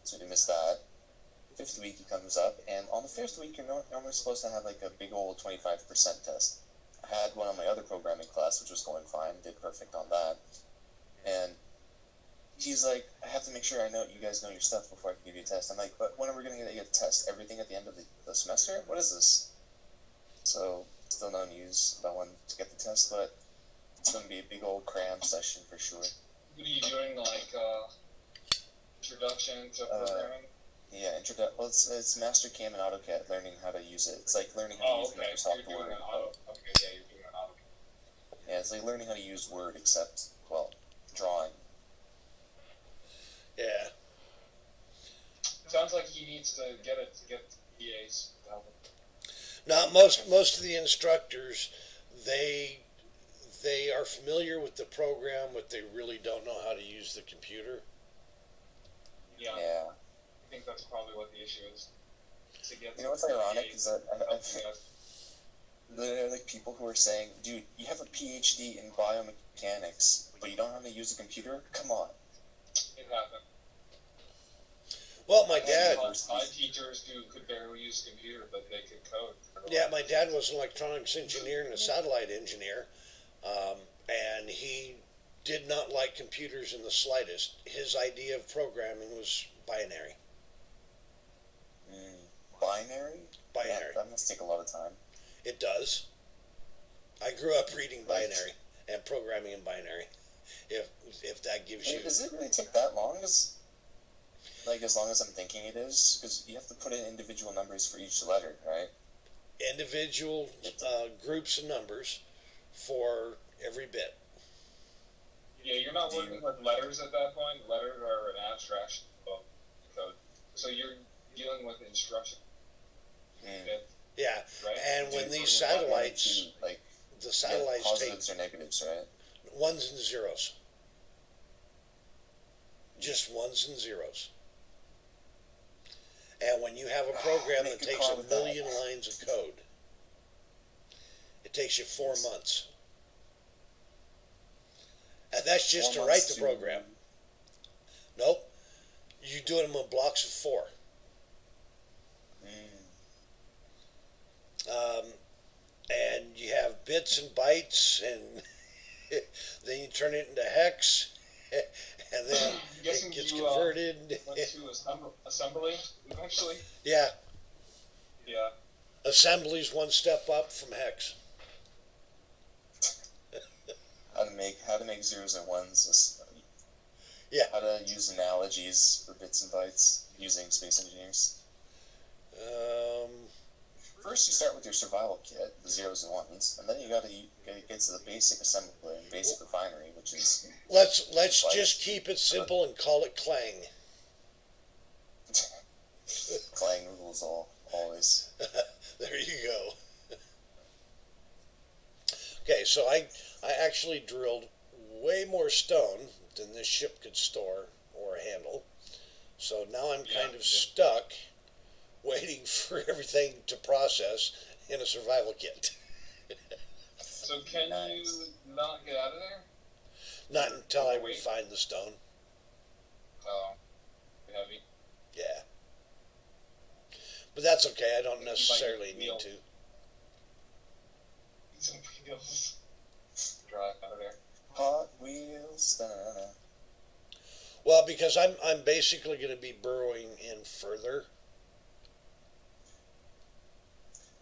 So we miss that. Fifth week, he comes up, and on the fifth week, you're normally supposed to have, like, a big old 25% test. I had one on my other programming class, which was going fine, did perfect on that. And he's like, I have to make sure I know you guys know your stuff before I can give you a test. I'm like, but when are we going to get a test? Everything at the end of the semester? What is this? So, still no news about when to get the test, but it's going to be a big old cram session for sure. What are you doing, like, introduction to programming? Yeah, well, it's Mastercam and AutoCAD, learning how to use it. It's like learning how to use Okay. So Microsoft you're doing Word. an auto. Okay, yeah, you're doing an auto. Yeah, it's like learning how to use Word, except, well, drawing. yeah. Sounds like he needs to get PAs to help him. Now, most of the instructors, they are familiar with the program, but they really don't know how to use the computer. Yeah, Yeah. I think that's probably what the issue is. To get You know what's ironic is that yeah. there are like people who are saying, dude, you have a PhD in biomechanics, but you don't know how to use a computer? Come on. It happened. Well, my I dad, had teachers who could barely use a computer, but they could code. yeah, my dad was an electronics engineer and a satellite engineer, and he did not like computers in the slightest. His idea of programming was binary. Binary? Binary. That must take a lot of time. It does. I grew up reading binary and programming in binary. If that gives you, Does it really take that long? As long as I'm thinking it is? Because you have to put in individual numbers for each letter, right? individual groups of numbers for every bit. Yeah, you're not Do you- working with letters at that point. Letters are an abstraction of code. So you're dealing with instruction, Mm. Yeah, right? and Do when you- these do you want satellites, to, like, the yeah, satellites take positives or negatives, right? ones and zeros. Just ones and zeros. And when you have a program Make that a takes call a with million that. lines of code, it takes you 4 months. And that's just 4 to write months the to- program. Nope. You do them in blocks of 4. Mm. And you have bits and bytes, and then you turn it into hex, and then I'm guessing it gets you converted. went to assembly eventually. Yeah, Yeah. assembly's one step up from hex. How to make zeros and ones. Yeah. How to use analogies for bits and bytes using Space Engineers. First, you start with your survival kit, the zeros and ones, and then you gotta get to the basic assembly and basic refinery, which is Let's Like- just keep it simple and call it Clang. Clang rules always. There you go. Okay, so I actually drilled way more stone than this ship could store or handle. So now I'm kind of stuck waiting for everything to process in a survival kit. So can Nice. you not get out of there? Not until I Wait. refine the stone. Oh, heavy. Yeah. But that's okay. I don't You might necessarily feel- need to. Some wheels. Drive out of there. Hot Wheels. Da-na-na. Well, because I'm basically going to be burrowing in further.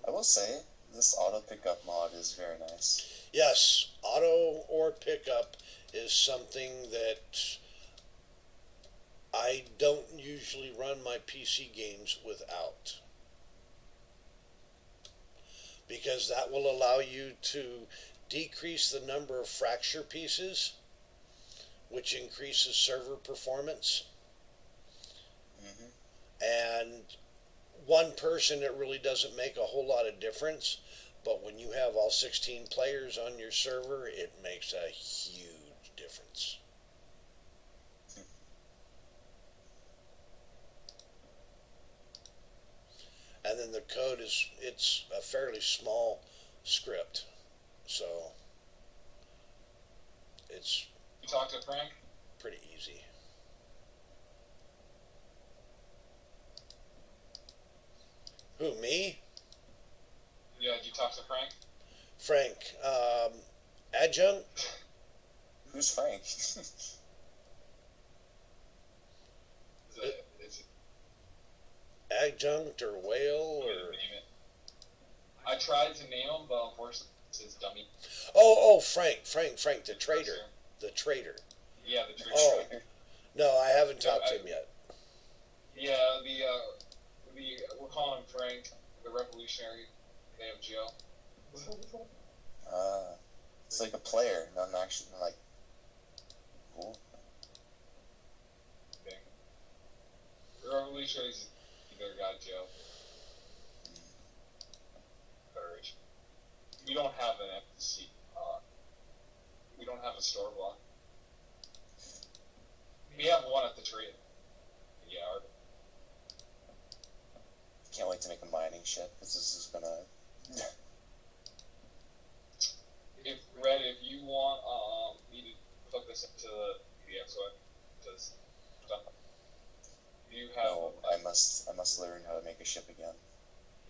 I will say, this auto pickup mod is very nice. Yes, auto or pickup is something that I don't usually run my PC games without. Because that will allow you to decrease the number of fracture pieces, which increases server performance. Hmm. And one person, it really doesn't make a whole lot of difference. But when you have all 16 players on your server, it makes a huge difference. And then the code it's a fairly small script. So it's You talked to Frank? pretty easy. Who, me? Yeah, did you talk to Frank? Frank, adjunct? Who's Frank? Is it Adjunct or whale way to or name it? I tried to name him, but unfortunately it's dummy. oh Frank the trader, the trader. Yeah, the tree Oh. striker. No, I haven't talked to him yet. Yeah, we're calling him Frank, the revolutionary name of Joe. It's like a player, not an action. Like, cool. Thing. The revolutionary is their guy Joe. Courage. We don't have an FTC. We don't have a store block. We have one at the tree. Yeah. Can't wait to make a mining ship because this is gonna. If you want me to hook this into the X-Wing, because you have. No, I must learn how to make a ship again.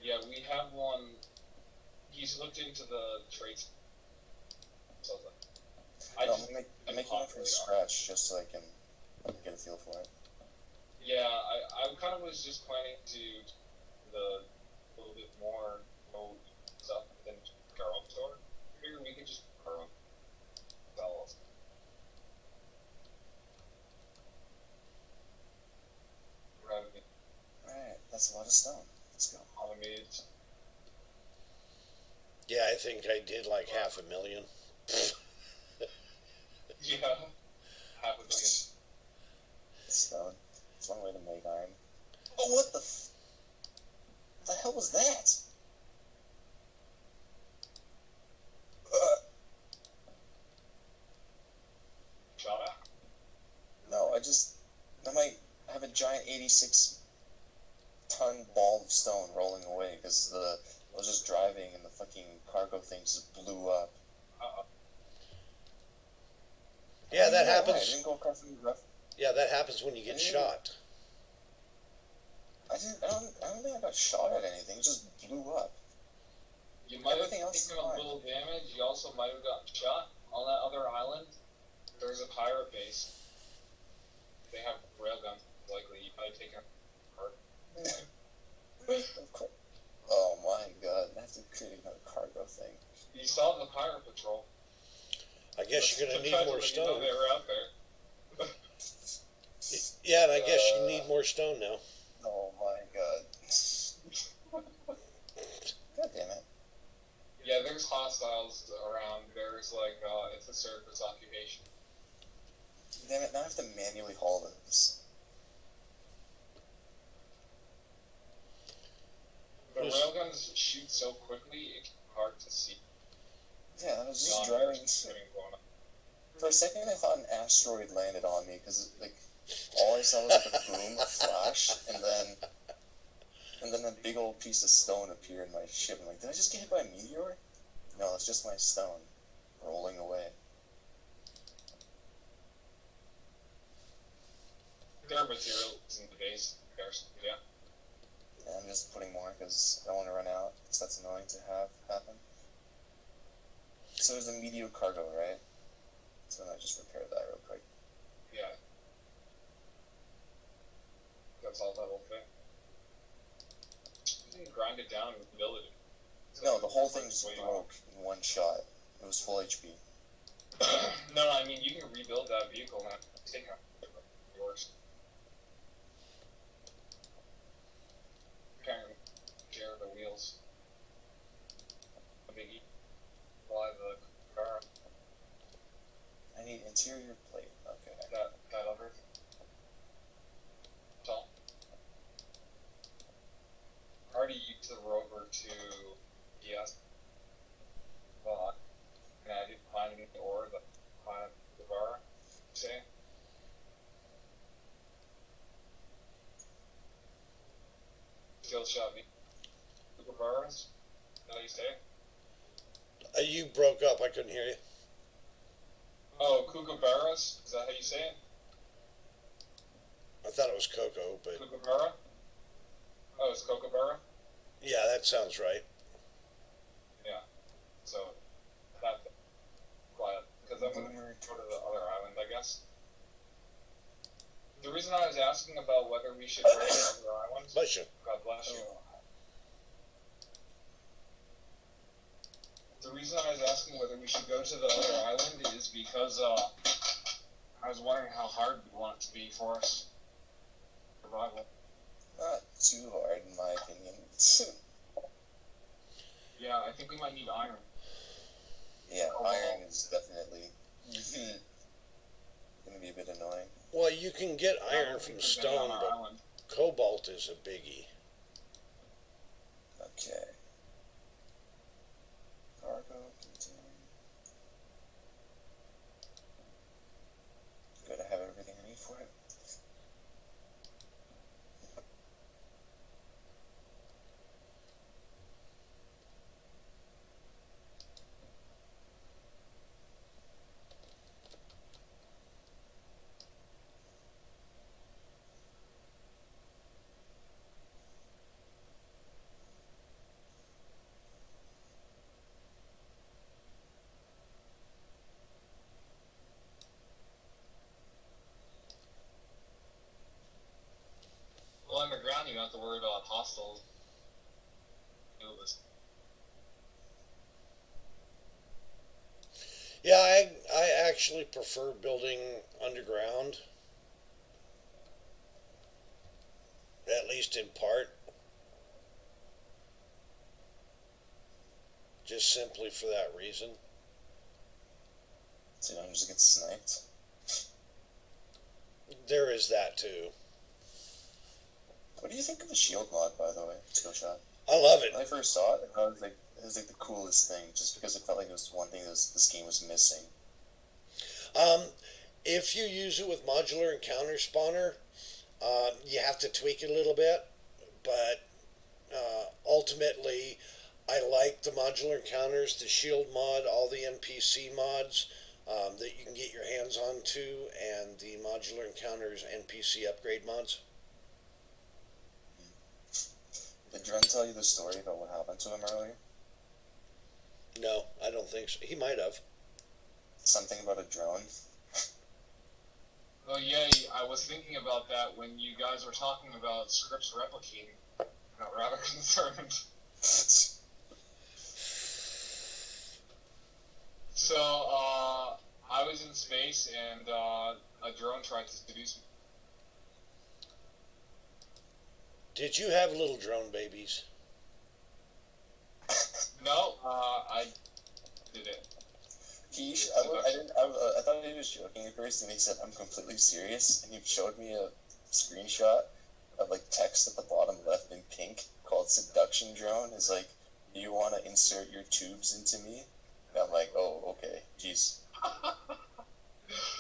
Yeah, we have one. He's hooked into the traits. So No, I'm making it from scratch just so I can get a feel for it. Yeah, I kind of was just planning to the little bit more mode stuff than our own store. Figure we could just our own sell us. Rather than Alright, that's a lot of stone. Let's go. automated. Yeah, I think I did like 500,000. Yeah. I might have a giant 86-ton ball of stone rolling away because I was just driving and the fucking cargo thing just blew up. Yeah, that I happens. didn't go across any rough. Yeah, that happens when you get shot. I don't think I got shot at anything. It just blew up. You might have Everything else is taken a fine. little damage. You also might have gotten shot on that other island. There's a pirate base. They have railguns. Likely, you might have taken part. Of course. Oh my god, I have to create another cargo thing. You saw the pirate patrol. I guess you're gonna need more You know stone. they were out there. Yeah, and I guess you need more stone now. Oh my god. God damn it. Yeah, there's hostiles around. There's it's a surface occupation. Damn it, now I have to manually haul this. The railguns shoot so quickly, it's hard to see. Yeah, I was just Beyond driving. what's going on. For a second, I thought an asteroid landed on me because, like, all I saw was like a boom, a flash, and then a big old piece of stone appeared in my ship. I'm like, did I just get hit by a meteor? No, it's just my stone rolling away. There are materials in the base. Yeah. And I'm just putting more because I don't want to run out, because that's annoying to have happen. So there's a meteor cargo, right? So I just repair that real quick. Yeah. That's all that'll fit. You can grind it down and build it. No, the whole thing just broke in one shot. It was full HP. No, I mean, you can rebuild that vehicle and take it yours. Apparently, share the wheels. A biggie. Fly the car. I need interior plate. Okay. That other. That's all. Already used the rover to yes. Well, and I didn't find any ore that find the bar. Say. Skill shot me. Super bars. Is that how you say it? You broke up. I couldn't hear you. Oh, Kookaburras? Is that how you say it? I thought it was Coco, but Kookaburra? Oh, it's Kookaburra? yeah, that sounds right. Yeah. So, that. Quiet. Because I'm going to go to the other island, I guess. The reason I was asking about whether we should raid other islands. Bless you. God bless you. The reason I was asking whether we should go to the other island is because I was wondering how hard we want it to be for us. Survival. Not too hard, in my opinion. Yeah, I think we might need iron. Yeah, iron is definitely gonna be a bit annoying. Well, you can get iron from stone, but Island. cobalt is a biggie. Okay. Cargo, container. Good, I have everything I need for it. Well, underground, you don't have to worry about hostiles. Yeah, I actually prefer building underground, at least in part. Just simply for that reason. So you don't just get sniped. There is that too. What do you think of the shield mod, by the way, Skillshot? I love it. When I first saw it, I was like, it was like the coolest thing, just because it felt like it was one thing that this game was missing. Um, If you use it with modular encounter spawner, you have to tweak it a little bit, but ultimately, I like the modular encounters, the shield mod, all the NPC mods that you can get your hands on to, and the modular encounters NPC upgrade mods. Did Dren tell you the story about what happened to him earlier? No, I don't think so. He might have. Something about a drone? Oh yeah, I was thinking about that when you guys were talking about scripts replicating. I got rather concerned. So, I was in space and a drone tried to seduce me. Did you have little drone babies? No, I did it. I thought he was joking at first, and he said, "I'm completely serious." And he showed me a screenshot of like text at the bottom left in pink called "seduction drone." Is like, "Do you want to insert your tubes into me?" And I'm like, "Oh, okay, jeez."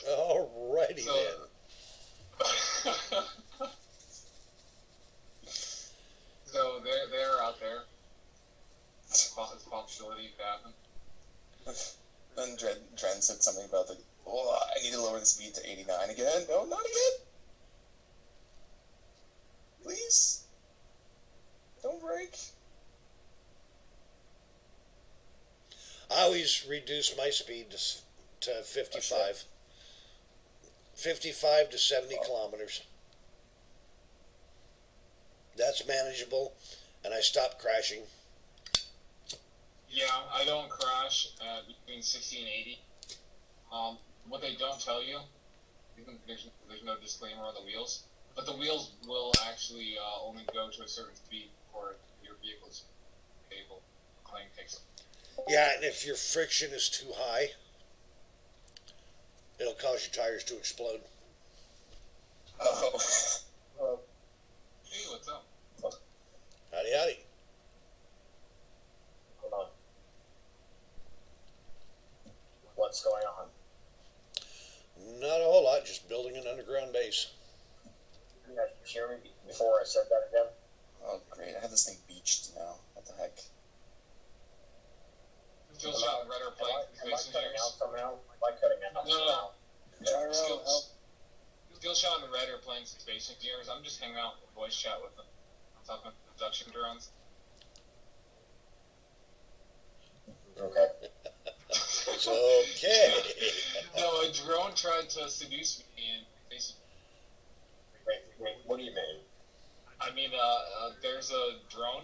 Alrighty So- then. So they're out there. It's a possibility to happen. Then Dren said something about the, "Oh, I need to lower the speed to 89 again." No, not again. Please, don't break. I always reduce my speed to 55. 55 to 70 kilometers. That's manageable, and I stop crashing. Yeah, I don't crash at between 60 and 80. What they don't tell you, there's no disclaimer on the wheels, but the wheels will actually only go to a certain speed before your vehicle's stable. Claim takes it. Yeah, and if your friction is too high, it'll cause your tires to explode. Oh. Hey, what's up? Howdy, howdy. Hold on. What's going on? Not a whole lot, just building an underground base. You guys hear me before I said that again? Oh, great. I have this thing beached now. What the heck? Still shot red or Am playing I space cutting engineers? out somehow? Am I cutting out No, somehow? Gyro, Still, help. still shot in red or playing space engineers. I'm just hanging out with voice chat with them. I'm talking production drones. Okay. Okay. No, a drone tried to seduce me and basically, Wait, what do you mean? I mean, there's a drone.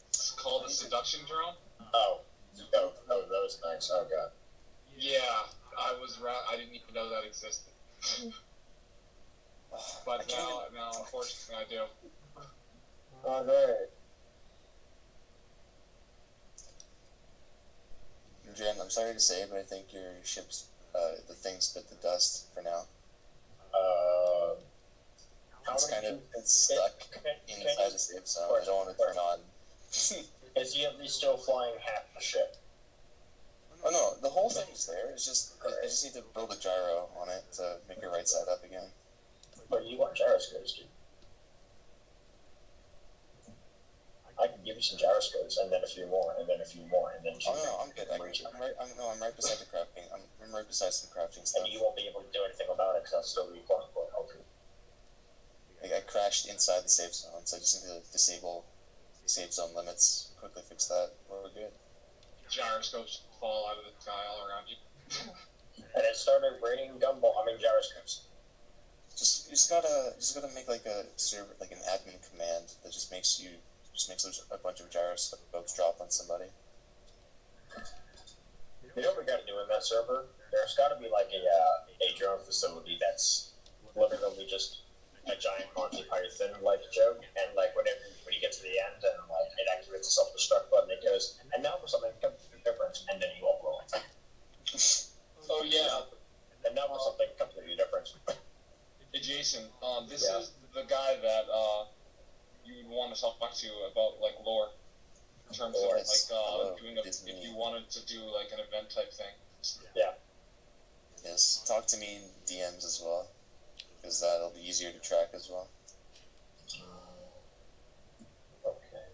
It's called a seduction drone. Oh, those things. Oh, God. Yeah, I didn't even know that existed. I But can't even- now, unfortunately, I do. Oh, great. Jen, I'm sorry to say, but I think your ship's, the thing's bit the dust for now. How It's many kind of, people- it's stuck Can inside the safe zone. I don't want to turn on. Is he at least still flying half the ship? Oh no, the whole thing's there. It's just, I just need to build a gyro on it to make it right side up again. But you want gyroscopes, dude. I can give you some gyroscopes, and then a few more, and then a few more, and then two Oh no, more. I'm good. I'm right beside the crafting. I'm right beside some crafting stuff. And you won't be able to do anything about it because I'll still be quote unquote healthy. Like, I crashed inside the safe zone, so I just need to disable safe zone limits. Quickly fix that. We're good. Gyroscopes fall out of the sky all around you. And it started raining gyroscopes. Just gotta make like a server, like an admin command that just makes a bunch of gyroscopes drop on somebody. You know what we got to do in that server? There's got to be like a drone facility that's literally just a giant Monty Python like joke, and like when you get to the end and like it activates the self-destruct button, it goes, and now for something completely different, and then you all roll. Oh yeah. And now for something completely different. Hey Jason, this Yeah. is the guy that you would want to talk to about like lore, in terms of Yes. like Hello, doing Disney. if you wanted to do like an event type thing. Yes. Yes, talk to me in DMs as well, because that'll be easier to track as well. Okay.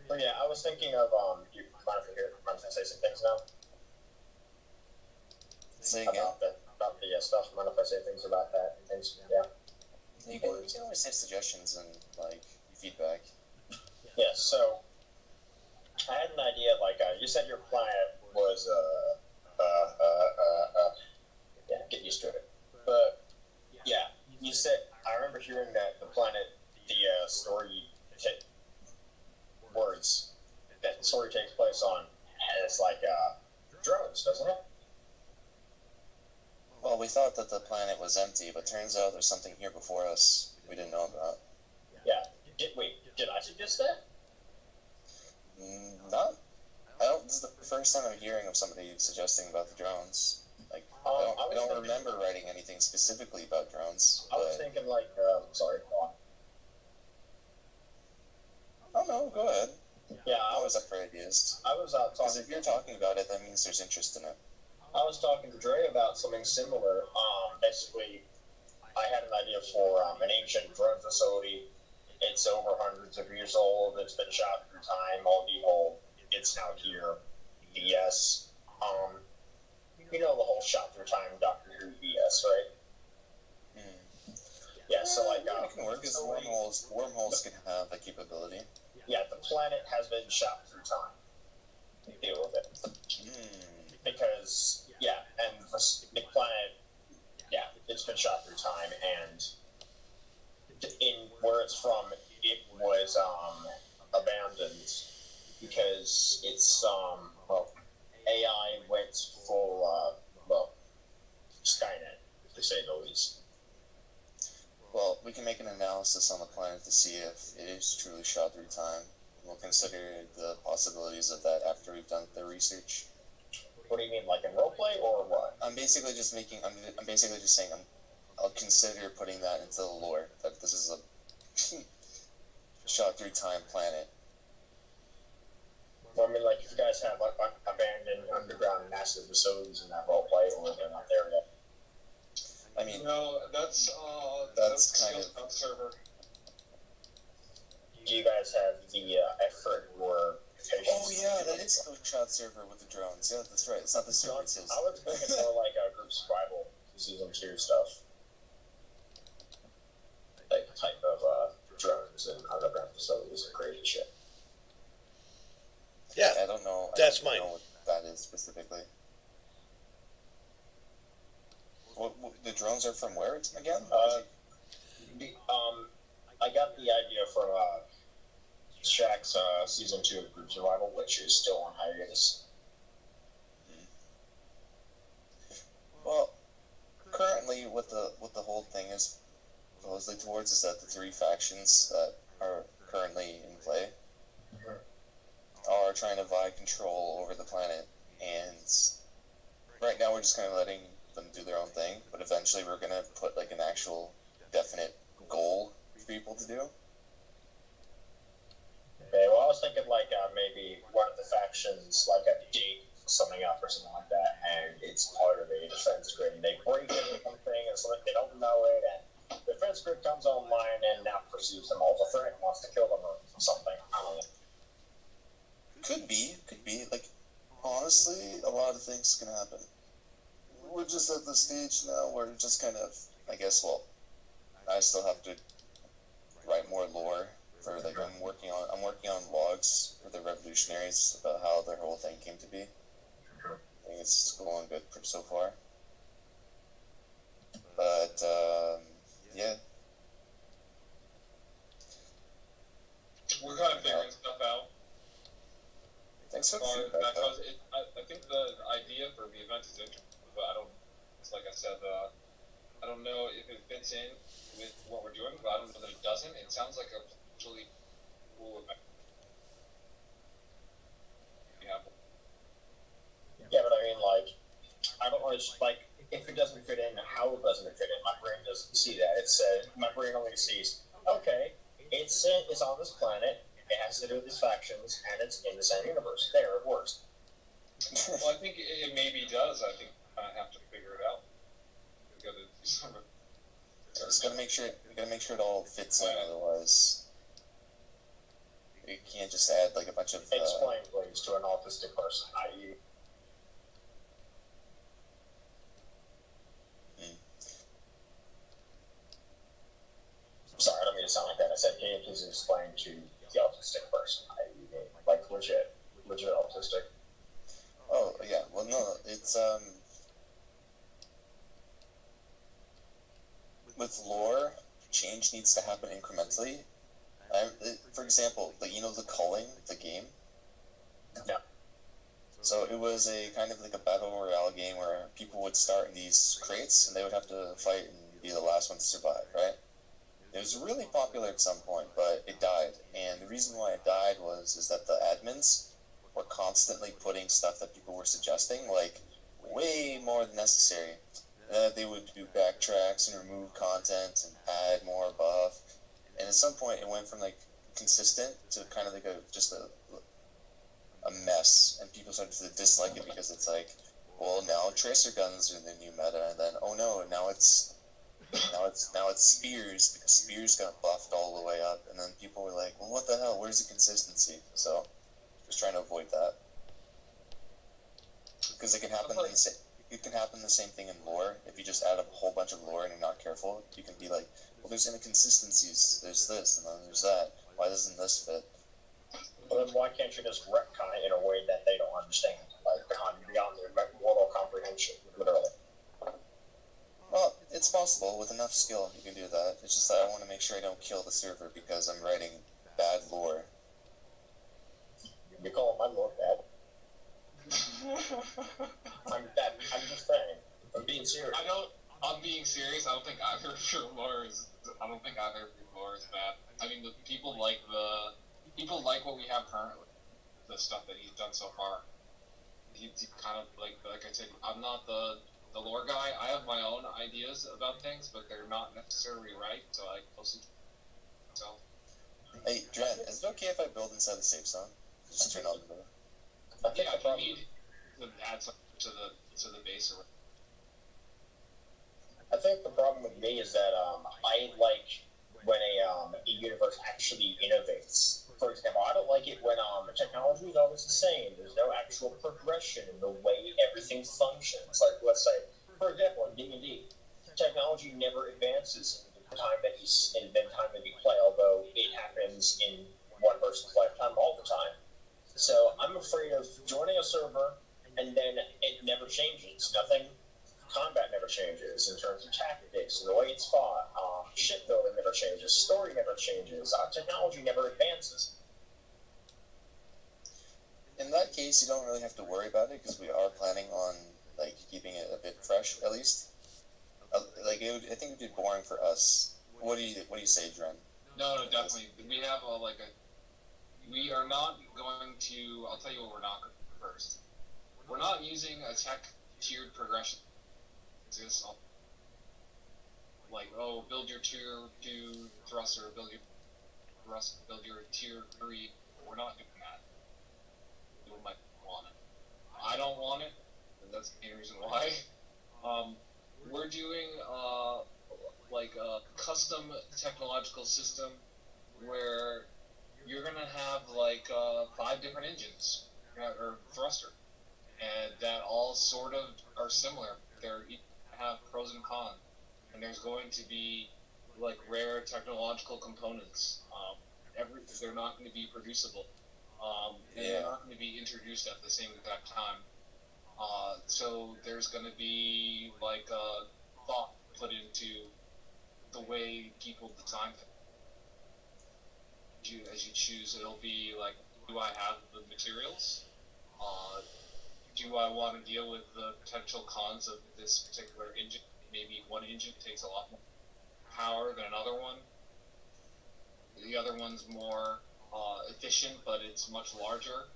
But yeah, I was thinking of you mind if I say some things now Say again. about the stuff. Mind if I say things about that and things? Yeah. You can always say suggestions and like feedback. Yeah. So I had an idea. Like you said, your planet was yeah, get used to it. But yeah, you said I remember hearing that the planet, the story words that the story takes place on has like drones, doesn't it? Well, we thought that the planet was empty, but turns out there's something here before us we didn't know about. Yeah. Did I suggest that? Not. I don't. This is the first time I'm hearing of somebody suggesting about the drones. Like, I don't remember writing anything specifically about drones. I was But, thinking like, sorry, go on. oh no, go ahead. Yeah, I'm always up for ideas. I was Because talking. if you're talking about it, that means there's interest in it. I was talking to Dre about something similar. Basically, I had an idea for an ancient drone facility. It's over hundreds of years old. It's been shot through time. All behold, it's now here. BS. You know the whole shot through time Doctor Who BS, right? Yeah. So like, it can work. Because wormholes can have that capability. yeah, the planet has been shot through time. Deal with it. Because yeah, and the planet, yeah, it's been shot through time, and in where it's from, it was abandoned because it's well, AI went full well, Skynet to say the least. Well, we can make an analysis on the planet to see if it is truly shot through time. We'll consider the possibilities of that after we've done the research. What do you mean, like in roleplay or what? I'm basically just making. I'm basically just saying. I'll consider putting that into the lore that this is a shot through time planet. Well, I mean, like if you guys have like abandoned underground massive facilities in that roleplay, or they're not there yet. I mean, No, that's kind Sealed Up server. Do you guys have the effort or patience? oh yeah, that is the shot server with the drones. Yeah, that's right. It's not the server. It's his. I was thinking more like a group survival season 2 stuff. Like type of drones and underground facilities and crazy shit. Yeah, I don't know. That's I don't mine. know what that is specifically. What the drones are from where again? I got the idea from Shaq's season 2 of Group Survival, which is still on hiatus. Well, currently, what the whole thing is supposedly towards is that the three factions that are currently in play are trying to vie control over the planet, and right now we're just kind of letting them do their own thing. But eventually, we're gonna put like an actual definite goal for people to do. Okay, well, I was thinking like maybe one of the factions like a dig something up or something like that, and it's part of a defense grid, and they break into something, and something they don't know it, and the defense grid comes online and now perceives them as a threat and wants to kill them or something. I don't know. Could be. Like, honestly, a lot of things can happen. We're just at the stage now where it's just kind of, I guess, well, I still have to write more lore for, like, I'm working on logs for the revolutionaries about how their whole thing came to be. I think it's going good so far. But, yeah. We're kind of figuring stuff out. Thanks for the feedback, though. I think the idea for the event is interesting, but I don't. It's like I said, I don't know if it fits in with what we're doing, but I don't know that it doesn't. It sounds like a potentially cool event. Yeah. Yeah, but I mean, like, I don't know, it's like, if it doesn't fit in, how doesn't it fit in? My brain doesn't see that. It's my brain only sees, okay, it's on this planet, it has to do with these factions, and it's in the same universe. There, it works. Well, I think it maybe does. I think just gotta make sure it all fits in. Otherwise, you can't just add like a bunch of. Explain, please, to an autistic person, i.e. Sorry, I don't mean to sound like that. I said, can you please explain to the autistic person, i.e. like legit autistic? Oh yeah, well no, it's with lore, change needs to happen incrementally. For example, the culling, the game. Yeah. So it was a kind of like a battle royale game where people would start in these crates and they would have to fight and be the last one to survive, right? It was really popular at some point, but it died. And the reason why it died is that the admins were constantly putting stuff that people were suggesting, like way more than necessary. They would do backtracks and remove content and add more buff. And at some point, it went from like consistent to kind of like a mess, and people started to dislike it because it's like, well, now tracer guns are the new meta, and then oh no, now it's spears because spears got buffed all the way up, and then people were like, well, what the hell? Where's the consistency? So, just trying to avoid that because it can happen. It can happen the same thing in lore. If you just add up a whole bunch of lore and you're not careful, you can be like, well, there's inconsistencies. There's this and then there's that. Why doesn't this fit? Well, then why can't you just retcon it in a way that they don't understand, like beyond their mortal comprehension, literally? Well, it's possible. With enough skill, you can do that. It's just that I want to make sure I don't kill the server because I'm writing bad lore. You call my lore bad? I'm just saying. I'm being serious. I'm being serious. I don't think either of your lore is bad. I mean, the people like what we have currently. The stuff that he's done so far. He kind of like I said. I'm not the lore guy. I have my own ideas about things, but they're not necessarily right. So I listen to myself. Hey, Dren, is it okay if I build inside the safe zone? Just turn on the door. I think Yeah, the problem, you need to add something to the base. I think the problem with me is that I like when a universe actually innovates. For example, I don't like it when technology is always the same. There's no actual progression in the way everything functions. Like, let's say, for example, in D&D, technology never advances in the time that you play, although it happens in one person's lifetime all the time. So I'm afraid of joining a server and then it never changes. Combat never changes in terms of tactics, the way it's fought. Ship building never changes. Story never changes. Technology never advances. In that case, you don't really have to worry about it because we are planning on like keeping it a bit fresh, at least. I think it would be boring for us. What do you say, Dren? No, definitely. We have we are not going to. I'll tell you what we're not going to do first. We're not using a tech tiered progression. Like, build your tier 2 thruster, build your tier 3. We're not doing that. You might want it. I don't want it, and that's the main reason why. We're doing like a custom technological system where you're gonna have like 5 different engines or thruster, and that all sort of are similar. They're have pros and cons, and there's going to be like rare technological components. They're not going to be producible, and they're not going to be introduced at the same exact time. So there's going to be like a thought put into the way people design things. As you choose, it'll be like, do I have the materials? Do I want to deal with the potential cons of this particular engine? Maybe one engine takes a lot more power than another one. The other one's more efficient, but it's much larger.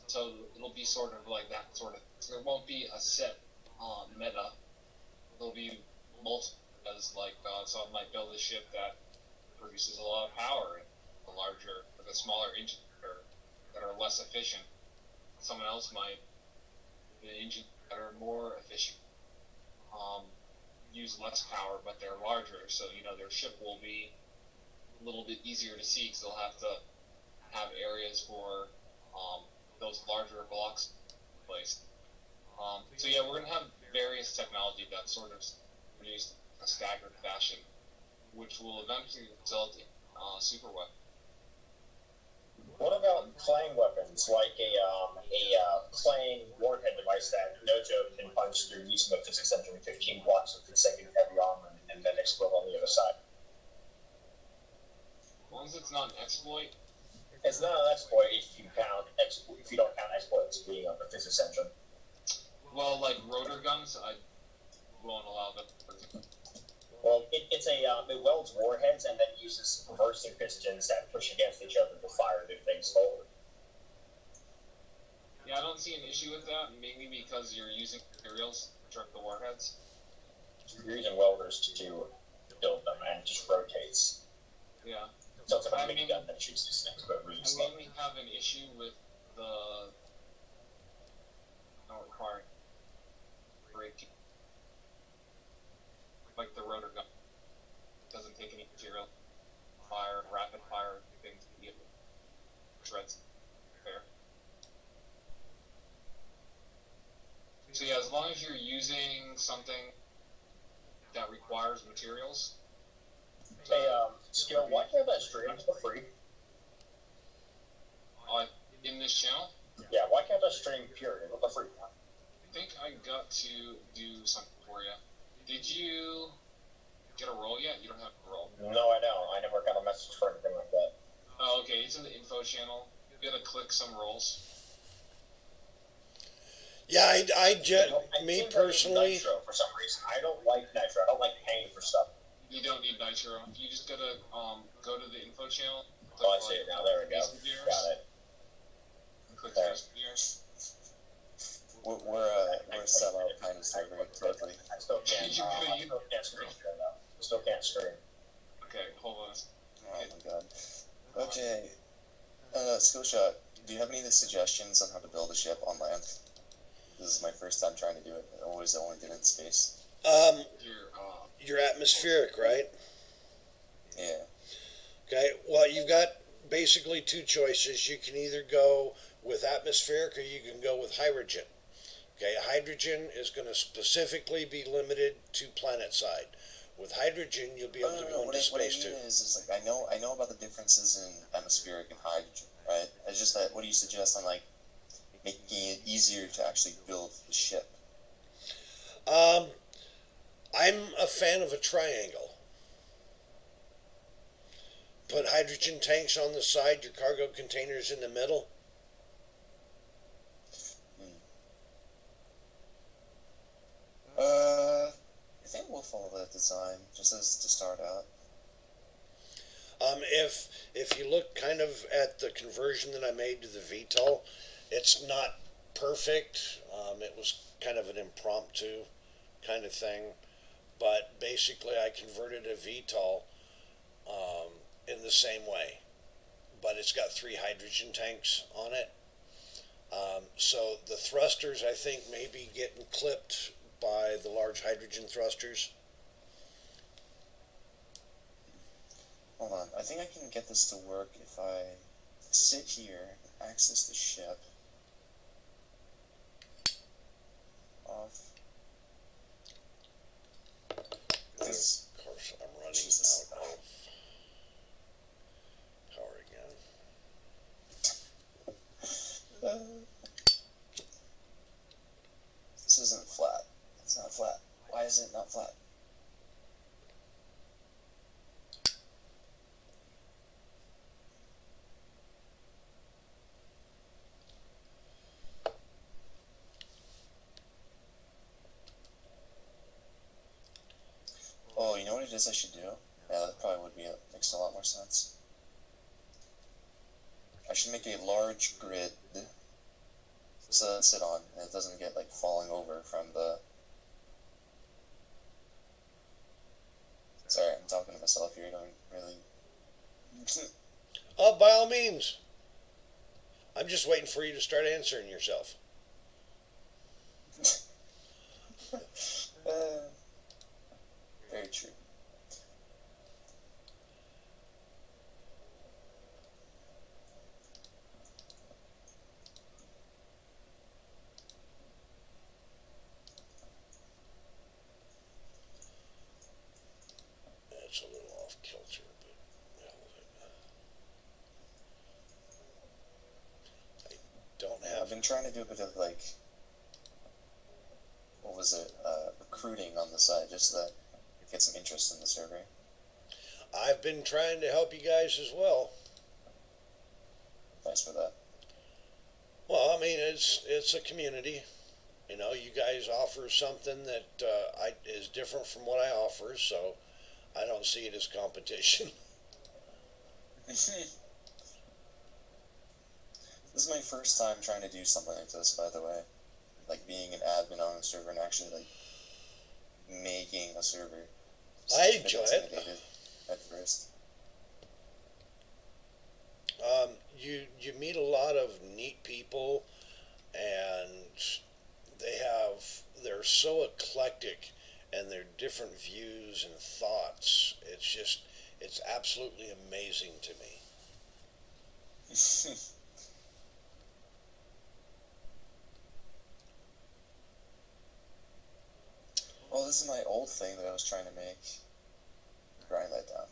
So it'll be sort of like that sort of. There won't be a set meta. There'll be multiple. Like someone might build a ship that produces a lot of power and a smaller engine that are less efficient. Someone else might the engines that are more efficient. You use less power, but they're larger, so their ship will be a little bit easier to see because they'll have to have areas for those larger blocks placed. So yeah, we're gonna have various technology that sort of produced a staggered fashion, which will eventually result in super weapons. What about playing weapons, like a playing warhead device that Nojo can punch through using the physics engine 15 blocks of consecutive heavy armor and then explode on the other side? As long as it's not an exploit, It's not an exploit if you don't count exploits being on the physics engine. well, like rotor guns, I won't allow them. Well, it welds warheads and then uses reversing pistons that push against each other to fire the things forward. Yeah, I don't see an issue with that, mainly because you're using materials to direct the warheads. You're using welders to build them and it just rotates. Yeah. So it's like a minigun that shoots these things, but really I slow. mainly have an issue with the not requiring braking, like the rotor gun. It doesn't take any material, fire, rapid fire things to be able to shreds there. So yeah, as long as you're using something that requires materials. Hey, Skill, why can't that stream for free? In this channel, Yeah, why can't that stream period for free? I think I got to do something for you. Did you get a roll yet? You don't have a roll. No, I know. I never got a message for anything like that. Oh, okay. It's in the info channel. You gotta click some rolls. Yeah, I me think I need personally. Nitro for some reason. I don't like Nitro. I don't like paying for stuff. You don't need nitro. You just gotta go to the info channel. Oh, I see it now. There we go. Got it. Click There. Perseverance. We're set up kind of server totally. I still can't. Screen share though. Still can't screen. Okay, hold on. Oh my god. Okay. Skillshot, do you have any suggestions on how to build a ship on land? This is my first time trying to do it. I always only did it in space. Your You're atmospheric, right? Yeah. Okay. Well, you've got basically two choices. You can either go with atmospheric or you can go with hydrogen. Okay, hydrogen is going to specifically be limited to planet side. With hydrogen, you'll be able to go into space too. What I mean is like I know about the differences in atmospheric and hydrogen, right? It's just that what do you suggest on like making it easier to actually build the ship? I'm a fan of a triangle. Put hydrogen tanks on the side, your cargo containers in the middle. I think we'll follow that design just as to start out. If you look kind of at the conversion that I made to the VTOL, it's not perfect. It was kind of an impromptu kind of thing, but basically I converted a VTOL in the same way, but it's got 3 hydrogen tanks on it. So the thrusters I think may be getting clipped by the large hydrogen thrusters. Hold on, I think I can get this to work if I sit here, access the ship, off. This. Of course, I'm running Jesus. out of power again. This isn't flat. It's not flat. Why is it not flat? Oh, you know what it is I should do? Yeah, that probably would makes a lot more sense. I should make a large grid so that I sit on and it doesn't get like falling over from the. Sorry, I'm talking to myself here. I don't really. Oh, by all means. I'm just waiting for you to start answering yourself. it's a little off kilter, but hell with it. I don't Yeah, I've have. been trying to do a bit of like, what was it, recruiting on the side, just so that get some interest in the server. I've been trying to help you guys as well. Thanks for that. Well, I mean, it's a community. You know, you guys offer something that is different from what I offer, so I don't see it as competition. This is my first time trying to do something like this, by the way. Like being an admin on a server and actually like making a server. So I I'm a bit enjoy it. intimidated at first. You meet a lot of neat people, and they're so eclectic, and their different views and thoughts. It's absolutely amazing to me. Well, this is my old thing that I was trying to make. Grind that down.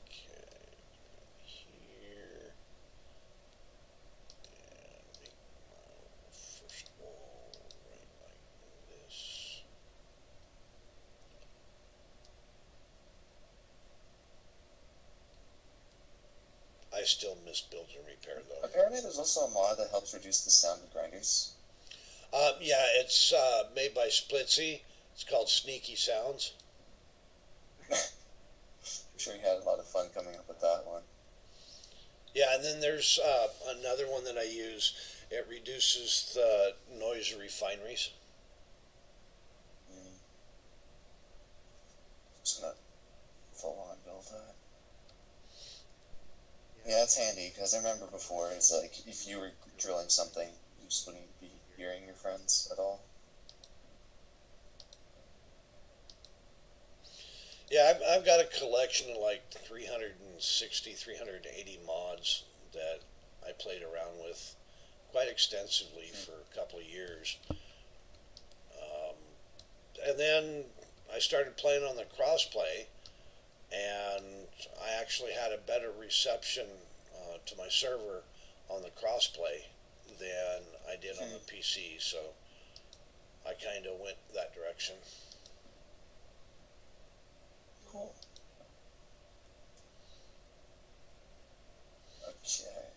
Okay, here, and make my first wall right like this. I still miss build and repair though. Apparently, there's also a mod that helps reduce the sound of grinders. Yeah, it's made by Splitsy. It's called Sneaky Sounds. I'm sure you had a lot of fun coming up with that one. Yeah, and then there's another one that I use. It reduces the noise of refineries. Just gonna full on build that. Yeah, it's handy because I remember before it's like if you were drilling something, you just wouldn't be hearing your friends at all. Yeah, I've got a collection of like 360, 380 mods that I played around with quite extensively for a couple of years. And then I started playing on the crossplay, and I actually had a better reception to my server on the crossplay than I did on the PC, so I kind of went that direction. Cool. Okay.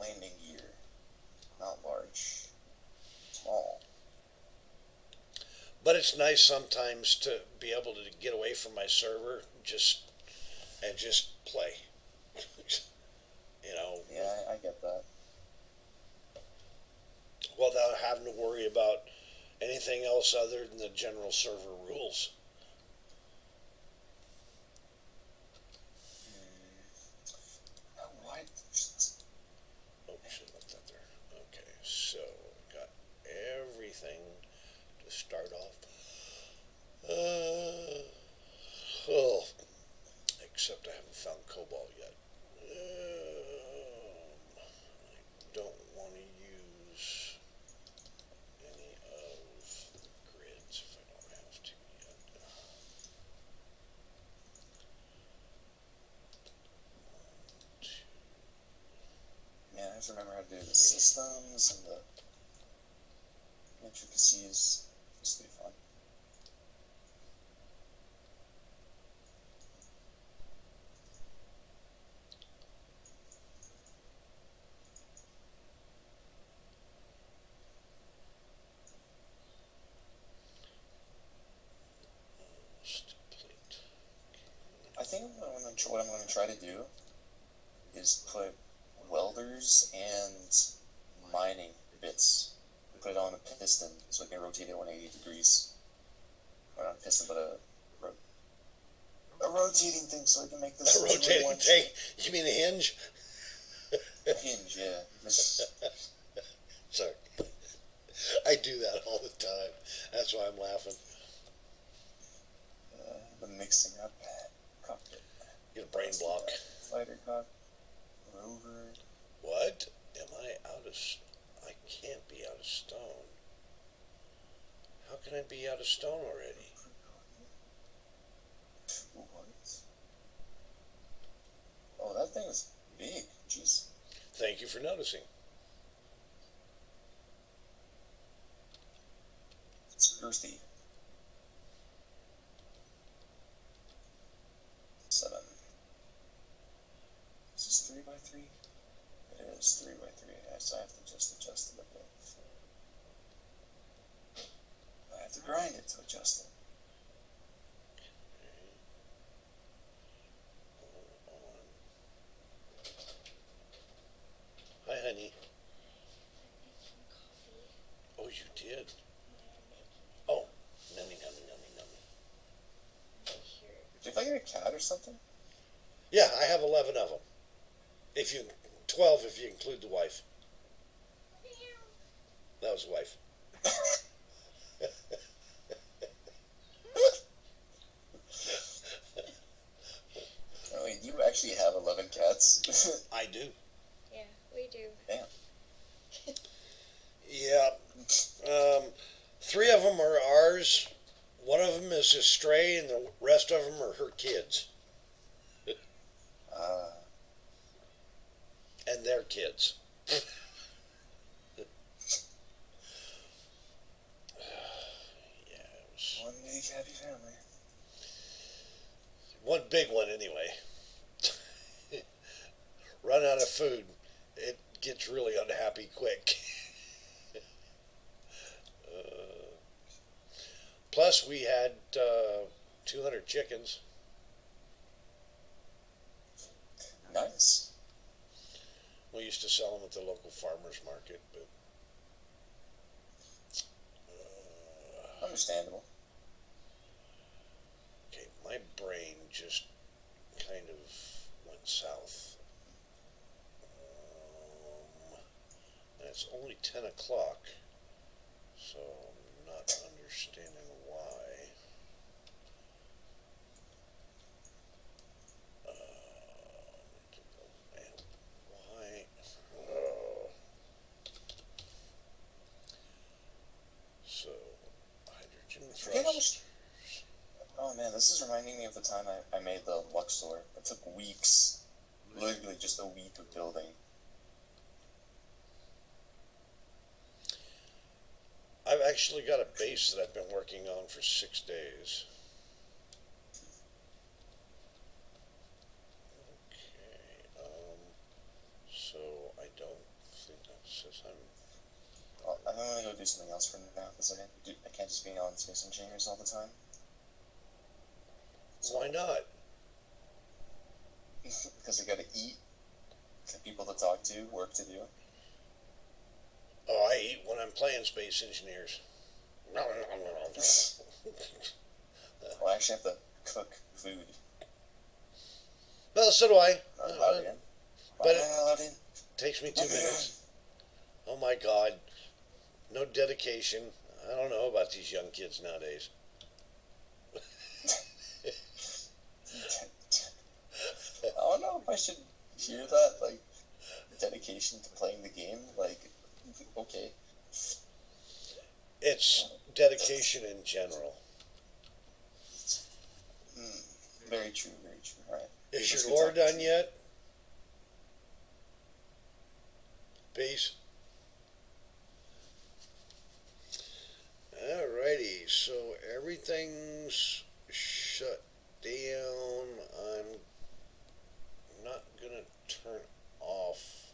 Landing gear. Not large. Small. But it's nice sometimes to be able to get away from my server and just play. You know, Yeah, I get that. without having to worry about anything else other than the general server rules. Why? Oh, should have left that there. Okay, so got everything to start off. Oh, except I haven't found cobalt yet. I don't want to use any of the grids if I don't have to yet. Yeah, I have to remember how to do the systems and the intricacies. This will be fun. I think what I'm going to try to do is put welders and mining bits, put it on a piston so it can rotate it 180 degrees. Or not a piston, but a rotating thing so I can make this A rotating one thing? You mean a hinge? hinge. Yeah, this, Sorry. I do that all the time. That's why I'm laughing. the mixing up cockpit. Get a brain block. Fighter cock, rover. What? Am I out of... I can't be out of stone. How can I be out of stone already? What? Oh, that thing is big. Jeez. Thank you for noticing. It's earthy. 7. Is this 3 by 3? It is 3 by 3. Yeah, so I have to just adjust it a bit. I have to grind it to adjust it. Hi, honey. Oh, you did? Oh, nummy, nummy, nummy, nummy. If I get a cat or something? Yeah, I have 11 of them. 12 if you include the wife. That was the wife. Oh, wait, you actually have 11 cats? I do. Yeah, we do. Damn. Yeah. 3 of them are ours. 1 of them is a stray, and the rest of them are her kids Ah. and their kids. Yeah, it was One big happy family. one big one anyway. Run out of food, it gets really unhappy quick. Plus, we had 200 chickens. Nice. We used to sell them at the local farmers market, but Understandable. okay, my brain just kind of went south. And it's only 10 o'clock, so I'm not understanding why. And why? So, hydrogen Forget how thrust. much. Oh man, this is reminding me of the time I made the Luxor. It took weeks. Literally just a week of building. I've actually got a base that I've been working on for 6 days. Okay, so I don't think that says I'm gonna go do something else for now because I can't just be on Space Engineers all the time. why not? Because I gotta eat, got people to talk to, work to do. Oh, I eat when I'm playing Space Engineers. Well, I actually have to cook food. Well, so do I. Not allowed in. Why but am I allowed in? Takes me 2 minutes. Oh my God. No dedication. I don't know about these young kids nowadays. I don't know if I should hear that, like, dedication to playing the game. Like, okay. It's dedication in general. Very true, very true. Alright. Is Let's your go lore talk done to- yet? Peace. Alrighty, so everything's shut down. I'm not gonna turn off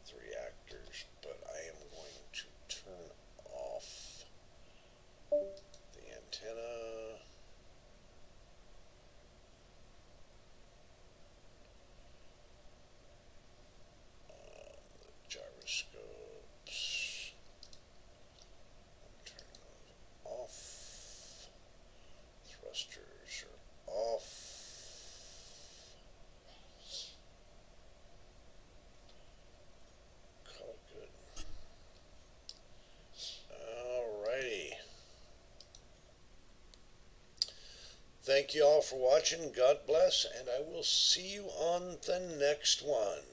the reactors, but I am going to turn off the antenna. The gyroscopes. Turn those off. Thrusters are off. Call it good. Alrighty. Thank you all for watching. God bless, and I will see you on the next one.